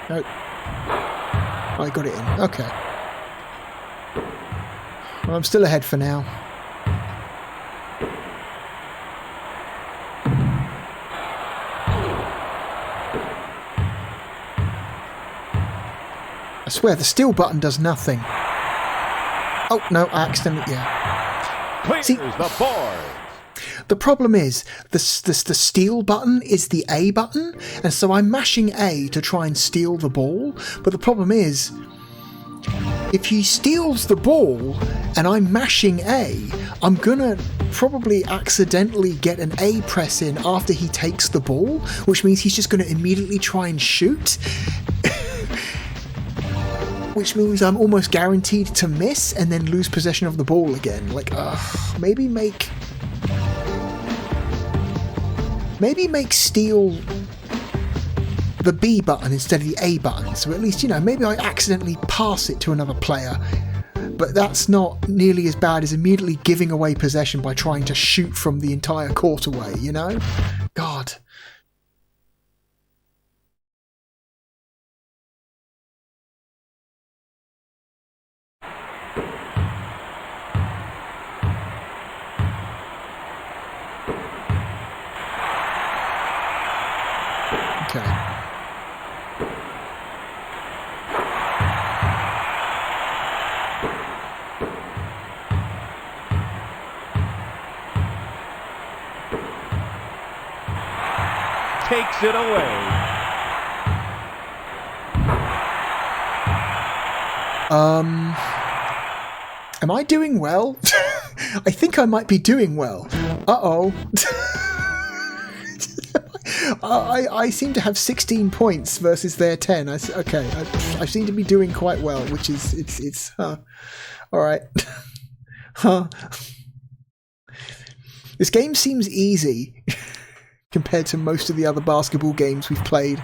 Nope. I got it in. Okay. Well, I'm still ahead for now. I swear, the steal button does nothing. Oh, no, I accidentally... Yeah. Clears See, the board. the problem is, the steal button is the A button, and so I'm mashing A to try and steal the ball, but the problem is, if he steals the ball and I'm mashing A, I'm gonna probably accidentally get an A press in after he takes the ball, which means he's just gonna immediately try and shoot. Which means I'm almost guaranteed to miss and then lose possession of the ball again. Like, maybe make steal the B button instead of the A button. So at least, you know, maybe I accidentally pass it to another player. But that's not nearly as bad as immediately giving away possession by trying to shoot from the entire court away, you know? God. Okay. Takes it away. Am I doing well? I think I might be doing well. Uh-oh. I seem to have 16 points versus their 10. I seem to be doing quite well, which is, it's all right. Huh. This game seems easy compared to most of the other basketball games we've played.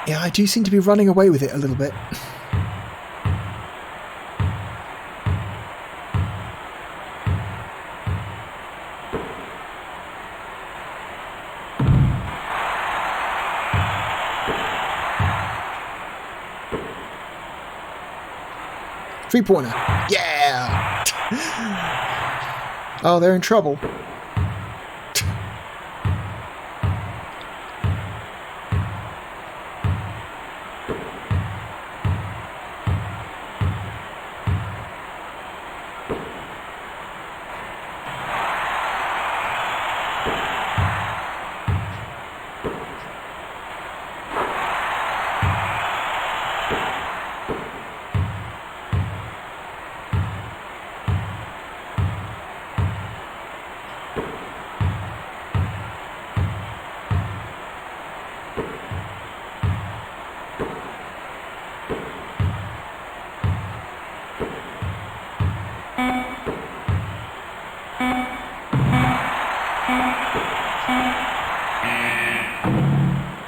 Yeah, I do seem to be running away with it a little bit. Three-pointer. Yeah! Oh, they're in trouble.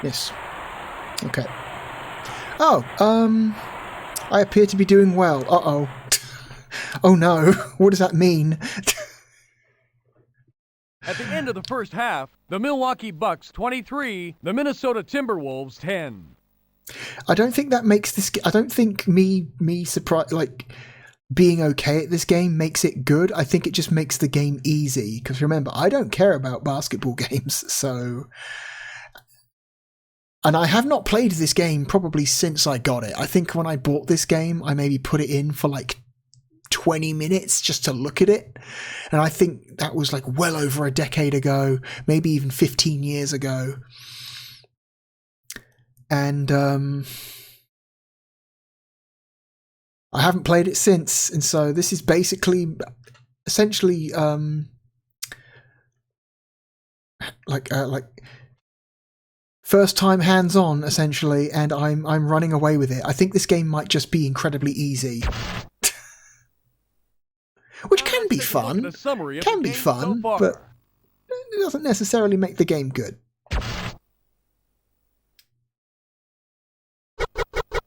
Yes. Okay. Oh, I appear to be doing well. Uh-oh. Oh no, what does that mean? At the end of the first half, the Milwaukee Bucks 23, the Minnesota Timberwolves 10. I don't think that makes this... I don't think me surprised, like, being okay at this game makes it good. I think it just makes the game easy. Because remember, I don't care about basketball games, so... And I have not played this game probably since I got it. I think when I bought this game, I maybe put it in for like 20 minutes just to look at it. And I think that was like well over a decade ago, maybe even 15 years ago. And I haven't played it since. And so this is basically, essentially, like first time hands-on, essentially, and I'm running away with it. I think this game might just be incredibly easy. Which can be fun. Can be fun, but it doesn't necessarily make the game good.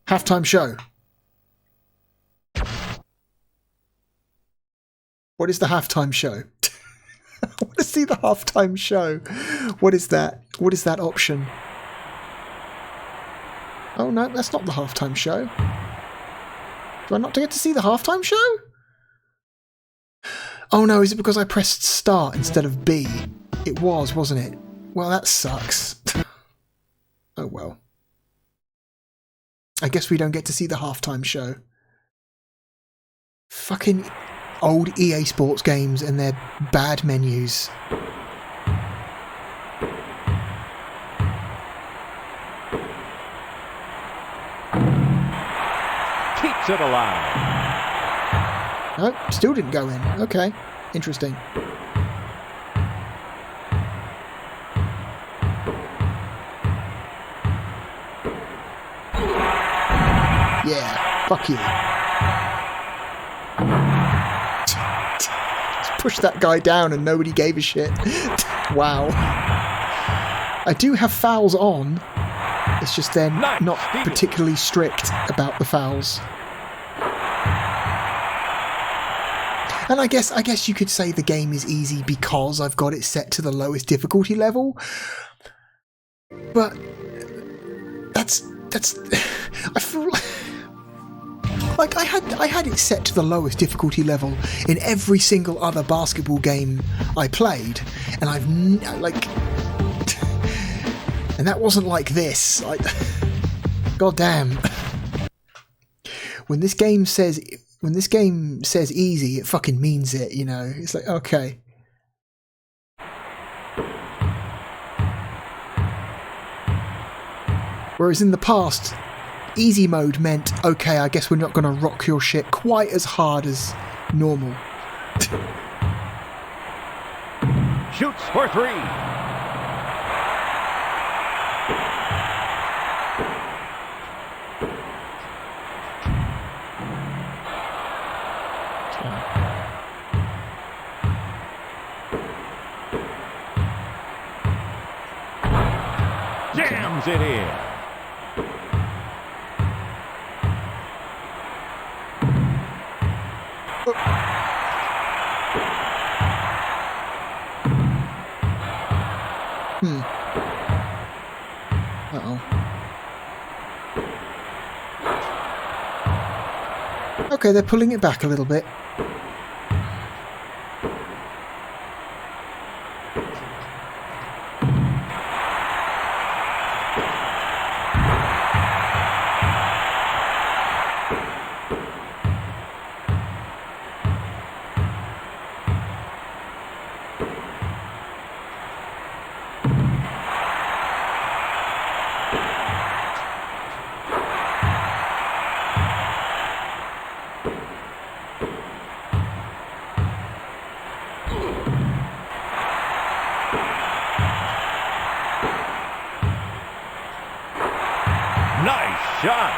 Halftime show. What is the halftime show? I want to see the halftime show. What is that? What is that option? Oh no, that's not the halftime show. Do I not get to see the halftime show? Oh no, is it because I pressed start instead of B? It was, wasn't it? Well, that sucks. Oh well. I guess we don't get to see the halftime show. Fucking old EA Sports games and their bad menus. Keeps it alive. Oh, still didn't go in. Okay, interesting. Yeah, fuck you. Just push that guy down and nobody gave a shit. Wow. I do have fouls on. It's just they're not particularly strict about the fouls. And I guess you could say the game is easy because I've got it set to the lowest difficulty level. But that's I feel like I had it set to the lowest difficulty level in every single other basketball game I played, and and that wasn't like this. God damn. When this game says easy, it fucking means it, you know. It's like, okay. Whereas in the past, easy mode meant, okay, I guess we're not going to rock your shit quite as hard as normal. Shoots for 3. Jams it in. Uh-oh. Okay, they're pulling it back a little bit. Nice shot.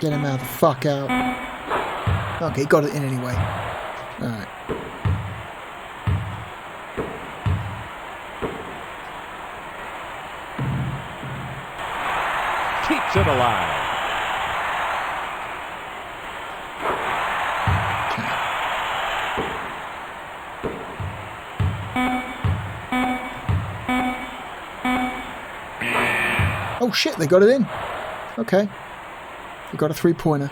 Get him out the fuck out. Okay, got it in anyway. Alright. Keeps it alive. Oh shit, they got it in. Okay. They got a 3-pointer.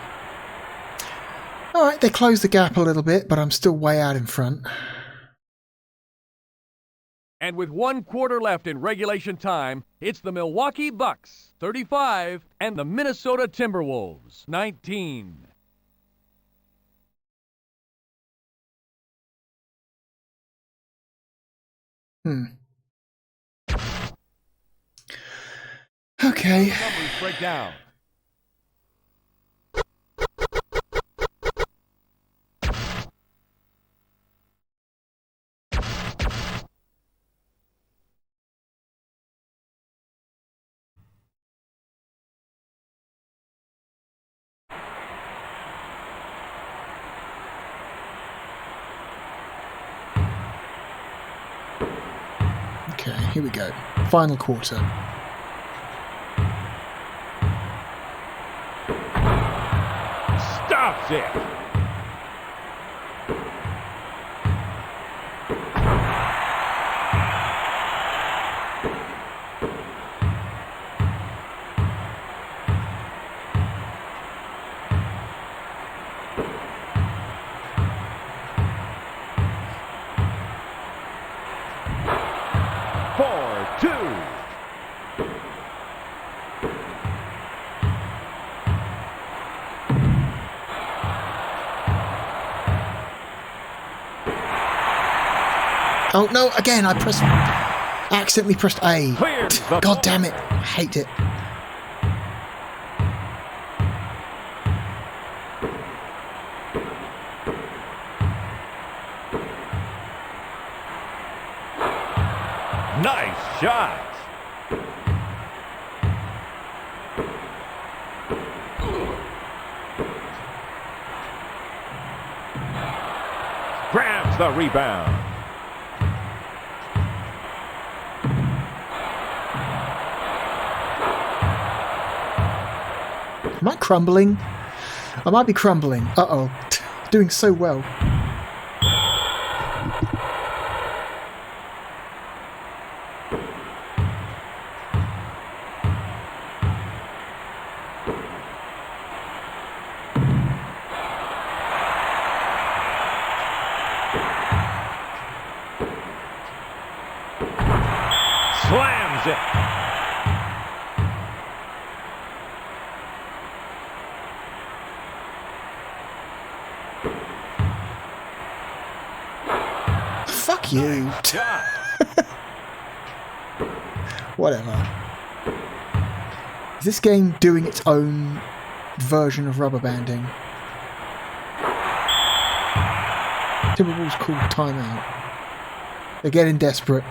Alright, they closed the gap a little bit, but I'm still way out in front. And with 1 quarter left in regulation time, it's the Milwaukee Bucks, 35, and the Minnesota Timberwolves, 19. Okay. Numbers break down. Okay, here we go. Final quarter. Stops it. Oh no, again, I accidentally pressed A. God damn it, I hate it. Nice shot. Grabs the rebound. Am I crumbling? I might be crumbling. Uh-oh. Doing so well. slams it. Fuck you. Whatever. Is this game doing its own version of rubber banding? Timberwolves call timeout. They're getting desperate.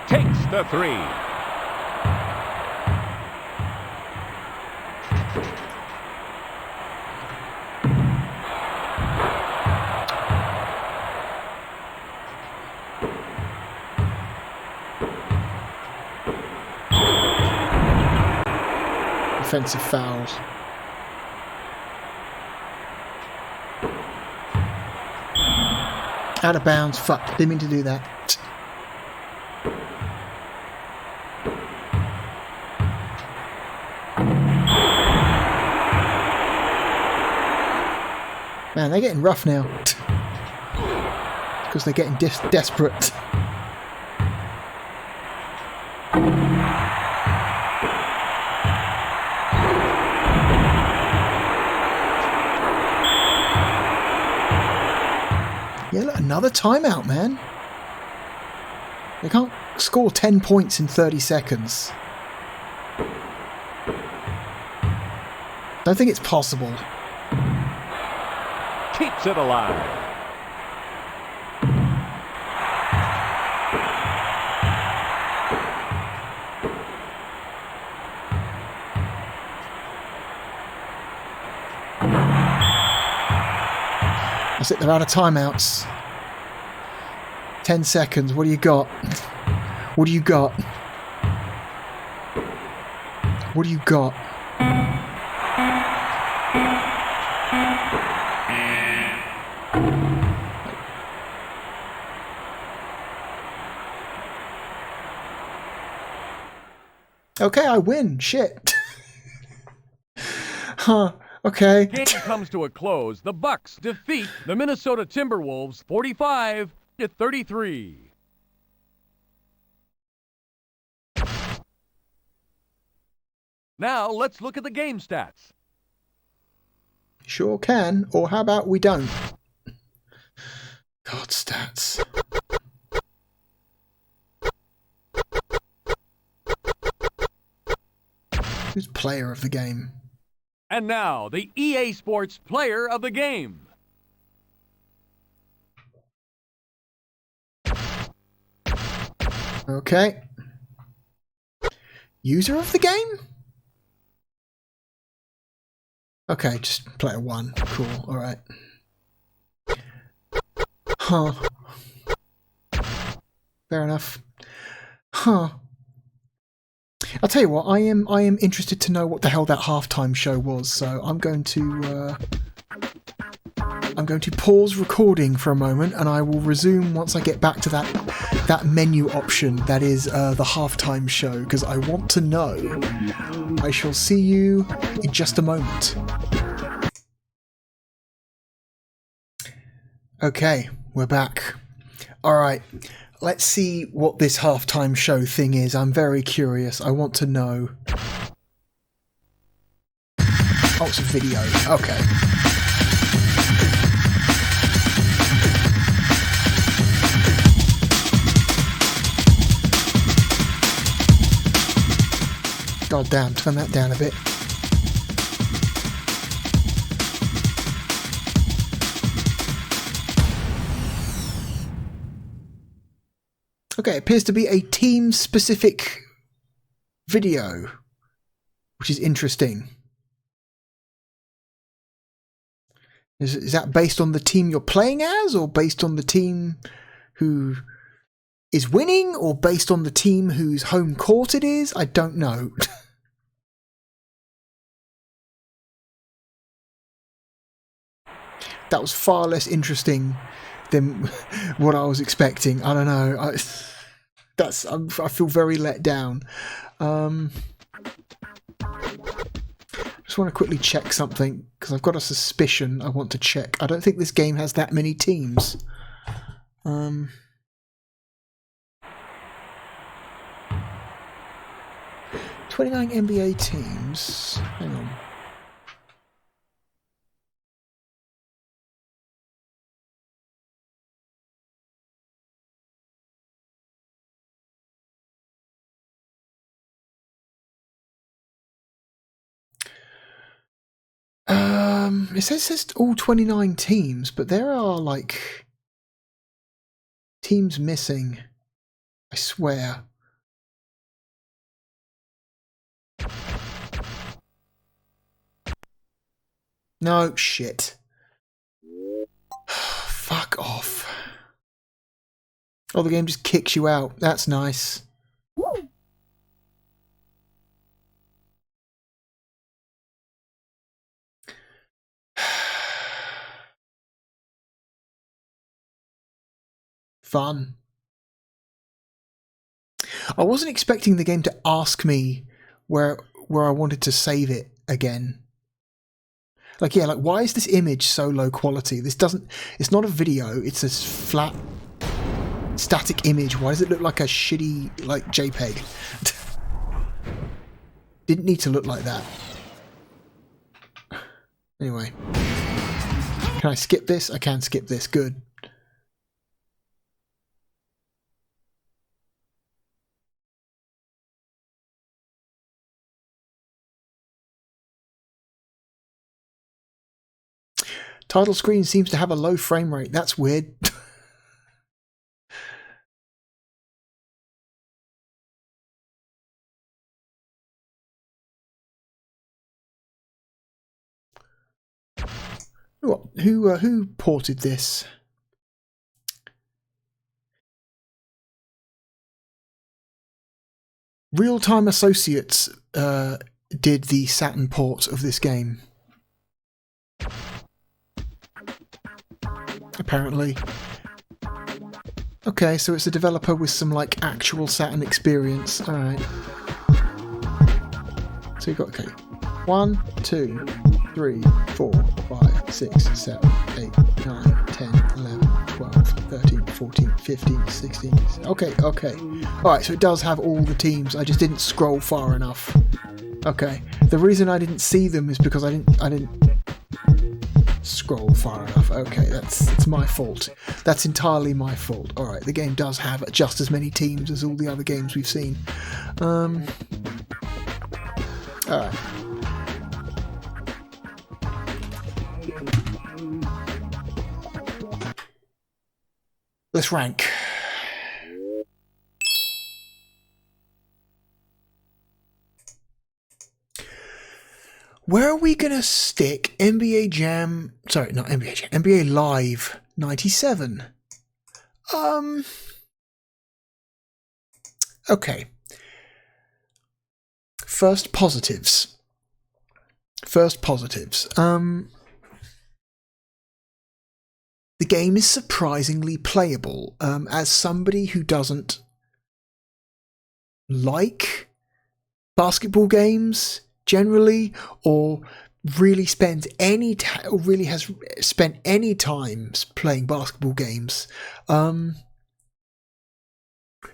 Takes the three. Offensive fouls. Out of bounds. Fuck. Didn't mean to do that. Man, they're getting rough now. Because they're getting desperate. Yeah, look, another timeout, man. They can't score 10 points in 30 seconds. Don't think it's possible. Keeps it alive. That's it, they're out of timeouts. 10 seconds, what do you got? What do you got? What do you got? Okay, I win. Shit. Huh. Okay. Game comes to a close. The Bucks defeat the Minnesota Timberwolves 45-33. Now let's look at the game stats. Sure can. Or how about we don't? God, stats. Who's player of the game? And now, the EA Sports Player of the Game. Okay. User of the game? Okay, just player 1. Cool, alright. Huh. Fair enough. Huh. I'll tell you what, I am interested to know what the hell that halftime show was, so I'm going to pause recording for a moment, and I will resume once I get back to that menu option that is the halftime show, because I want to know. I shall see you in just a moment. Okay, we're back. Alright. Let's see what this halftime show thing is. I'm very curious. I want to know. Oh, it's a video. Okay. God damn, turn that down a bit. Okay, it appears to be a team-specific video, which is interesting. Is that based on the team you're playing as, or based on the team who is winning, or based on the team whose home court it is? I don't know. That was far less interesting than what I was expecting. I don't know. I feel very let down. Just Just want to quickly check something, because I've got a suspicion I want to check. I don't think this game has that many teams. 29 NBA teams. Hang on. It says all 29 teams, but there are like teams missing. I swear. No shit. Fuck off. Oh, the game just kicks you out. That's nice. Fun. I wasn't expecting the game to ask me where I wanted to save it again. Like, yeah, like, why is this image so low quality? It's not a video, it's a flat, static image. Why does it look like a shitty, like, JPEG? Didn't need to look like that. Anyway. Can I skip this? I can skip this. Good. Title screen seems to have a low frame rate. That's weird. Who ported this? Real Time Associates did the Saturn port of this game. Apparently. Okay, so it's a developer with some like actual Saturn experience. Alright. So you got, okay. 1, 2, 3, 4, 5, 6, 7, 8, 9, 10, 11, 12, 13, 14, 15, 16. Okay. Alright, so it does have all the teams. I just didn't scroll far enough. Okay. The reason I didn't see them is because I didn't scroll far enough. Okay, it's my fault. That's entirely my fault. Alright, the game does have just as many teams as all the other games we've seen. Alright. Let's rank. Where are we going to stick NBA Jam... Sorry, not NBA Jam. NBA Live 97. Okay. First positives. The game is surprisingly playable. As somebody who doesn't like basketball games generally, or really spends any or really has spent any time playing basketball games,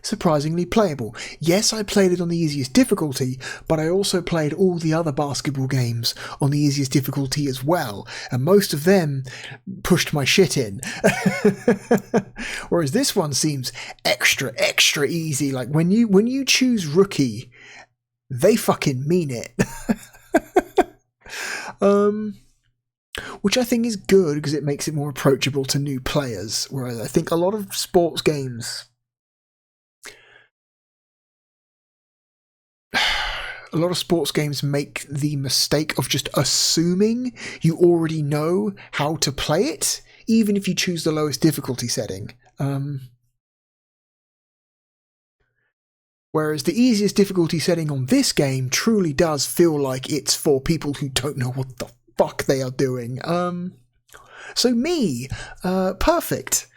surprisingly playable. Yes, I played it on the easiest difficulty, but I also played all the other basketball games on the easiest difficulty as well, and most of them pushed my shit in. Whereas this one seems extra easy. Like when you choose rookie, they fucking mean it. Which I think is good because it makes it more approachable to new players, whereas I think a lot of sports games make the mistake of just assuming you already know how to play it, even if you choose the lowest difficulty setting. Whereas the easiest difficulty setting on this game truly does feel like it's for people who don't know what the fuck they are doing. So me, perfect.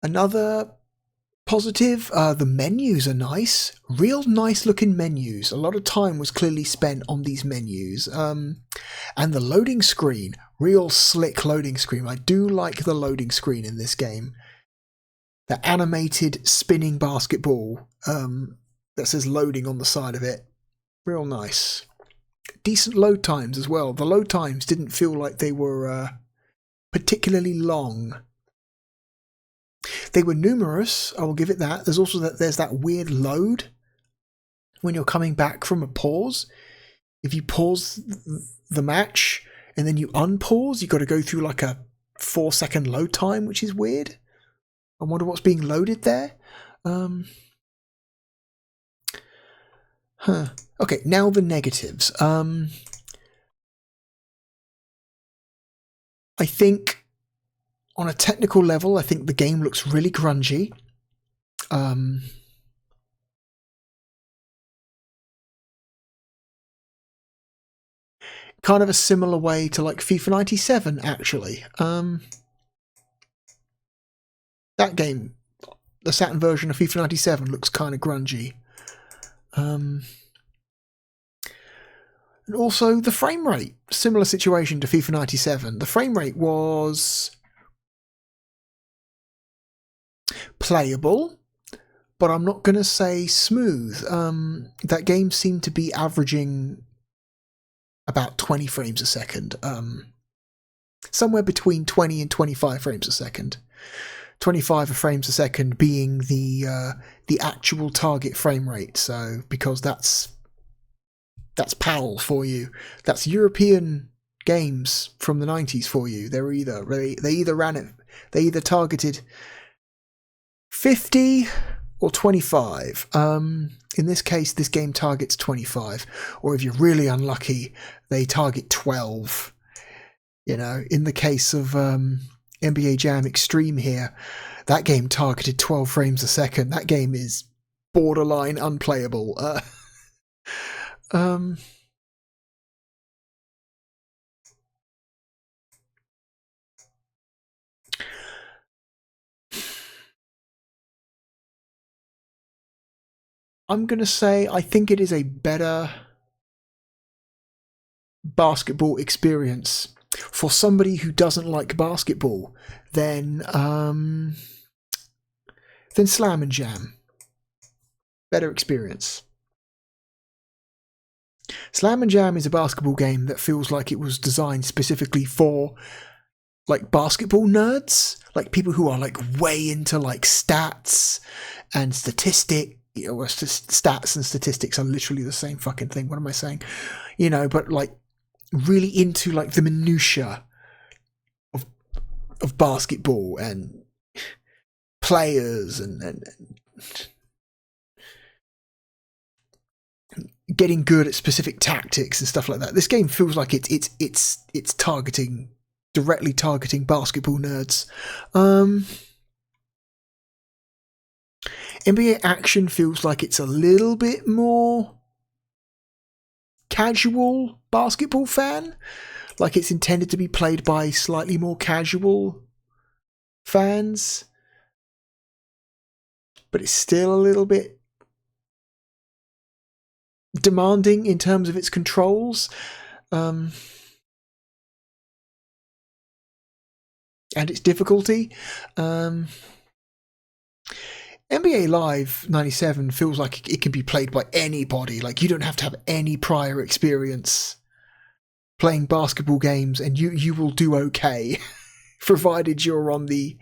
Another Positive, the menus are nice. Real nice looking menus. A lot of time was clearly spent on these menus. And the loading screen, real slick loading screen. I do like the loading screen in this game. The animated spinning basketball that says loading on the side of it. Real nice. Decent load times as well. The load times didn't feel like they were particularly long. They were numerous, I will give it that. There's also there's that weird load when you're coming back from a pause. If you pause the match and then you unpause, you've got to go through like a 4-second load time, which is weird. I wonder what's being loaded there. Okay, now the negatives. I think on a technical level, I think the game looks really grungy. Kind of a similar way to like FIFA 97, actually. That game, the Saturn version of FIFA 97, looks kind of grungy. And also the frame rate, similar situation to FIFA 97. The frame rate was playable, but I'm not going to say smooth. That game seemed to be averaging about 20 frames a second. Somewhere between 20 and 25 frames a second. 25 frames a second being the actual target frame rate. So because that's PAL for you. That's European games from the 90s for you. They either targeted 50 or 25. In this case, this game targets 25. Or if you're really unlucky, they target 12. You know, in the case of NBA Jam Extreme here, that game targeted 12 frames a second. That game is borderline unplayable. I'm going to say I think it is a better basketball experience for somebody who doesn't like basketball than Slam and Jam. Better experience. Slam and Jam is a basketball game that feels like it was designed specifically for like basketball nerds, like people who are like way into like stats and statistics. You know, stats and statistics are literally the same fucking thing. What am I saying? You know, but like really into like the minutiae of basketball and players and getting good at specific tactics and stuff like that. This game feels like it's directly targeting basketball nerds. NBA Action feels like it's a little bit more casual basketball fan. Like it's intended to be played by slightly more casual fans. But it's still a little bit demanding in terms of its controls. And its difficulty. NBA Live 97 feels like it can be played by anybody. Like, you don't have to have any prior experience playing basketball games, and you will do okay, provided you're on the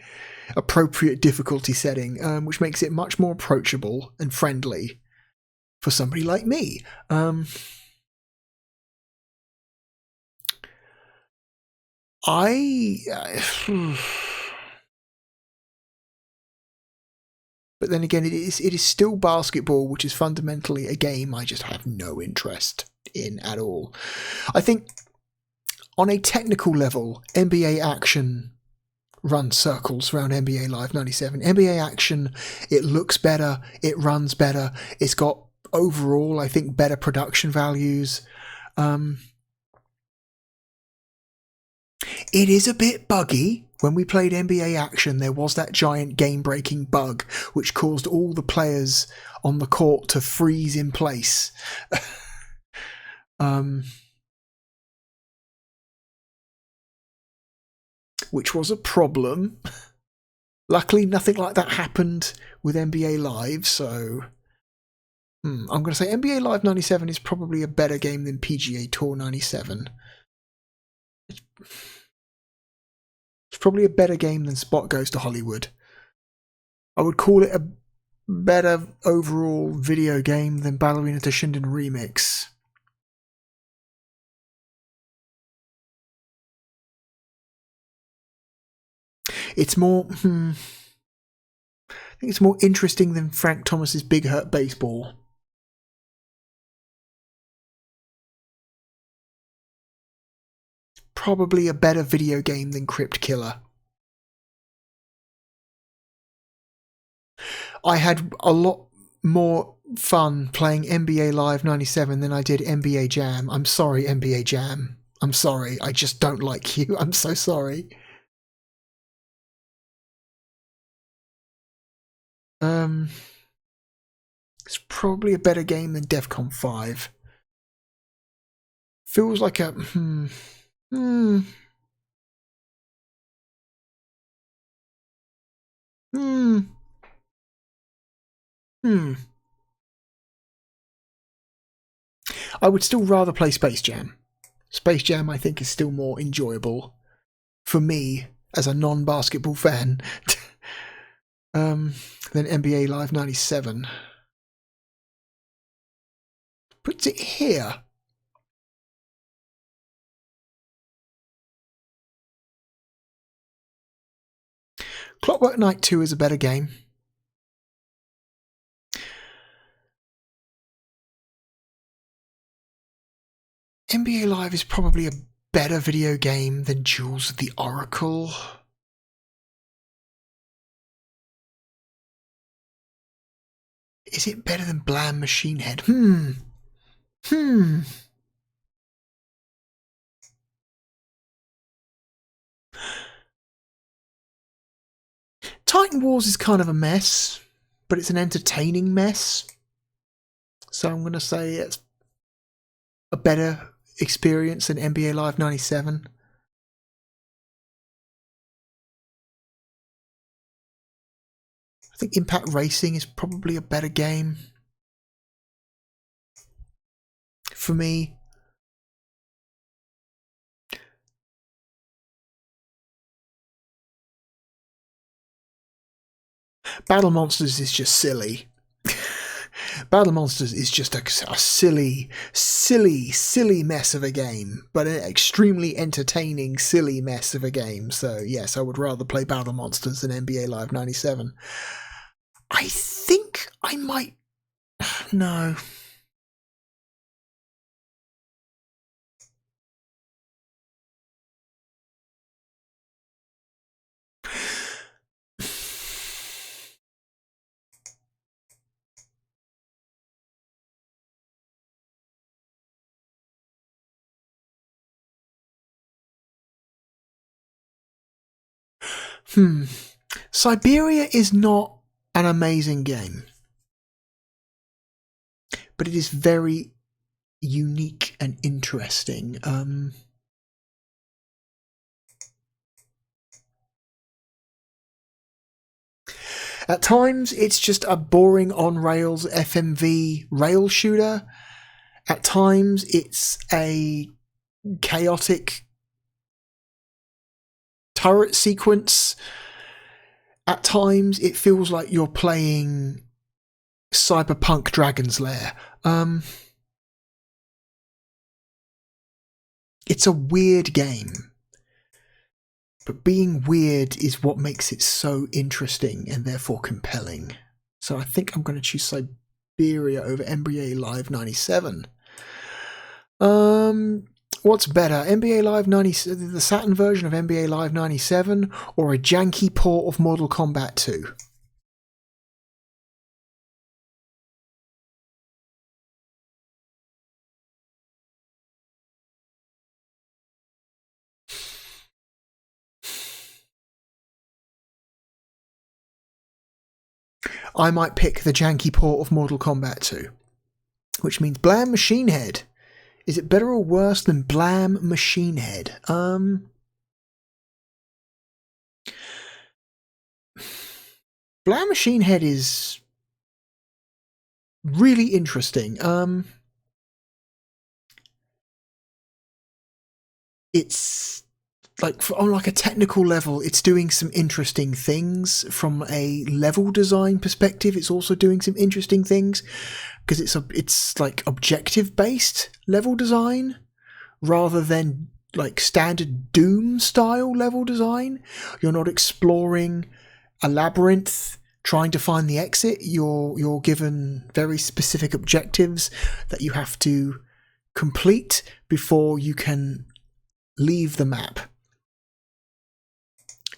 appropriate difficulty setting, which makes it much more approachable and friendly for somebody like me. But then again, it is still basketball, which is fundamentally a game I just have no interest in at all. I think on a technical level, NBA Action runs circles around NBA Live 97. NBA Action, it looks better, it runs better, it's got overall, I think, better production values. It is a bit buggy when we played NBA Action, there was that giant game-breaking bug which caused all the players on the court to freeze in place. Which was a problem. Luckily, nothing like that happened with NBA Live, so I'm going to say NBA Live 97 is probably a better game than PGA Tour 97. It's probably a better game than Spot Goes to Hollywood. I would call it a better overall video game than Ballerina to Shinden Remix. It's more, I think it's more interesting than Frank Thomas's Big Hurt Baseball. Probably a better video game than Crypt Killer. I had a lot more fun playing NBA Live 97 than I did NBA Jam. I'm sorry, NBA Jam. I'm sorry. I just don't like you. I'm so sorry. It's probably a better game than DEFCON 5. Feels like a I would still rather play Space Jam. Space Jam, I think, is still more enjoyable for me as a non-basketball fan than NBA Live 97. Puts it here. Clockwork Knight 2 is a better game. NBA Live is probably a better video game than Jewels of the Oracle. Is it better than Blam Machine Head? Titan Wars is kind of a mess, but it's an entertaining mess. So I'm going to say it's a better experience than NBA Live 97. I think Impact Racing is probably a better game for me. Battle Monsters is just silly. Battle Monsters is just a silly mess of a game, but an extremely entertaining, silly mess of a game. So yes, I would rather play Battle Monsters than NBA Live 97. I think I might... No. Siberia is not an amazing game, but it is very unique and interesting. At times, it's just a boring on-rails FMV rail shooter. At times, it's a chaotic turret sequence. At times, it feels like you're playing Cyberpunk Dragon's Lair. It's a weird game. But being weird is what makes it so interesting and therefore compelling. So I think I'm going to choose Siberia over NBA Live 97. What's better, NBA Live 97, the Saturn version of NBA Live 97, or a janky port of Mortal Kombat 2? I might pick the janky port of Mortal Kombat 2. Which means Blam Machine Head. Is it better or worse than Blam Machine Head? Blam Machine Head is really interesting. It's like on like a technical level, it's doing some interesting things. From a level design perspective, it's also doing some interesting things because it's like objective based level design rather than like standard Doom style level design. You're not exploring a labyrinth trying to find the exit. You're given very specific objectives that you have to complete before you can leave the map,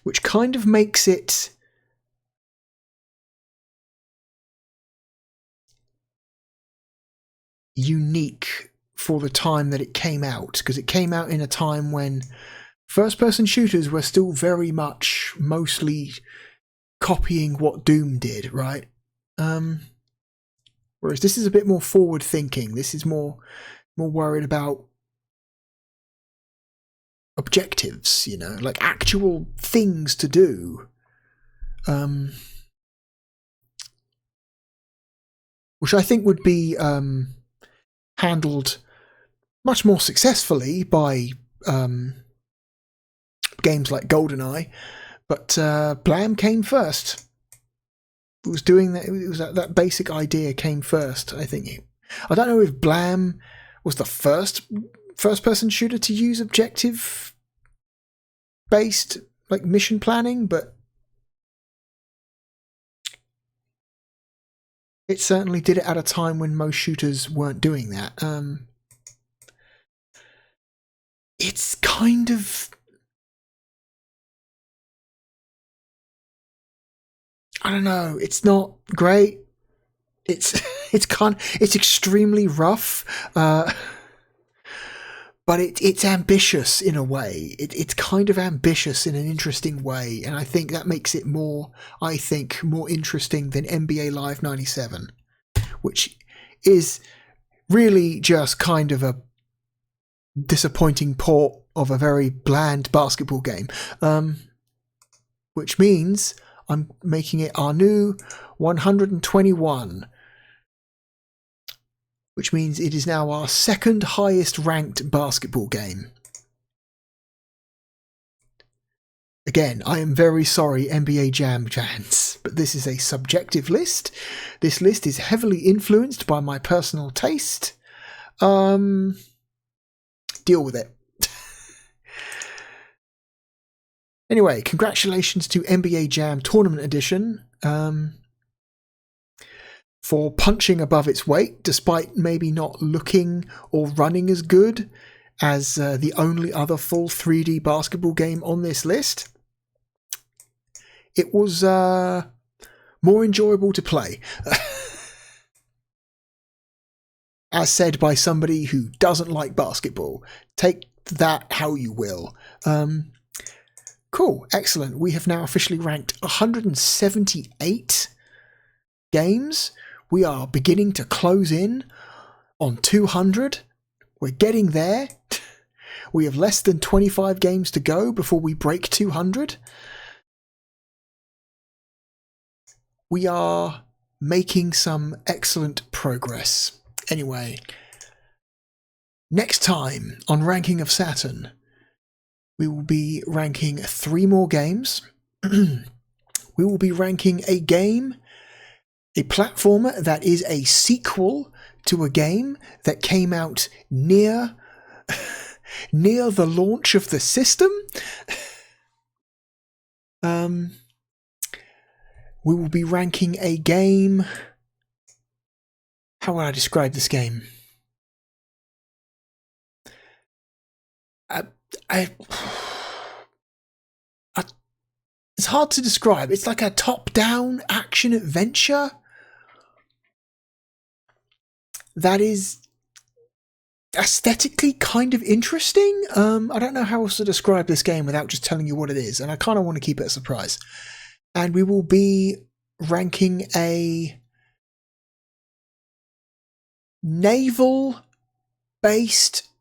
which kind of makes it unique for the time that it came out, because it came out in a time when first-person shooters were still very much mostly copying what Doom did, right? Whereas this is a bit more forward-thinking. This is more worried about objectives, you know, like actual things to do. Which I think would be handled much more successfully by games like GoldenEye, but Blam came first. It was doing that. It was that basic idea came first. I think. I don't know if Blam was the first-person shooter to use objective-based like mission planning, but it certainly did it at a time when most shooters weren't doing that. It's kind of, I don't know, it's not great. It's extremely rough, but it's ambitious in a way. It's kind of ambitious in an interesting way, and I think that makes it more interesting than NBA Live 97, which is really just kind of a disappointing port of a very bland basketball game. Which means I'm making it our new 121. Which means it is now our second highest ranked basketball game. Again, I am very sorry, NBA Jam fans, but this is a subjective list. This list is heavily influenced by my personal taste. Deal with it. Anyway, congratulations to NBA Jam Tournament Edition. For punching above its weight, despite maybe not looking or running as good as the only other full 3D basketball game on this list. It was more enjoyable to play. As said by somebody who doesn't like basketball. Take that how you will. Cool, excellent. We have now officially ranked 178 games. We are beginning to close in on 200. We're getting there. We have less than 25 games to go before we break 200. We are making some excellent progress. Anyway, next time on Ranking of Saturn, we will be ranking 3 more games. We will be ranking a game, a platformer that is a sequel to a game that came out near the launch of the system. We will be ranking a game. How would I describe this game? It's hard to describe. It's like a top-down action adventure that is aesthetically kind of interesting. I don't know how else to describe this game without just telling you what it is, and I kind of want to keep it a surprise. And we will be ranking a naval-based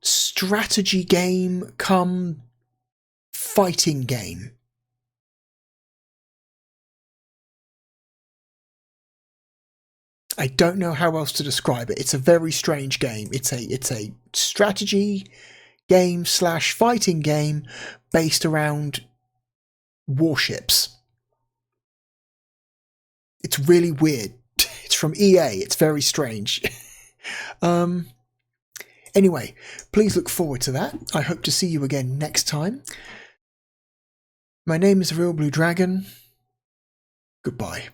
strategy game come fighting game. I don't know how else to describe it. It's a very strange game. It's a strategy game / fighting game based around warships. It's really weird. It's from EA. It's very strange. Anyway, please look forward to that. I hope to see you again next time. My name is TheRealBlueDragon. Goodbye.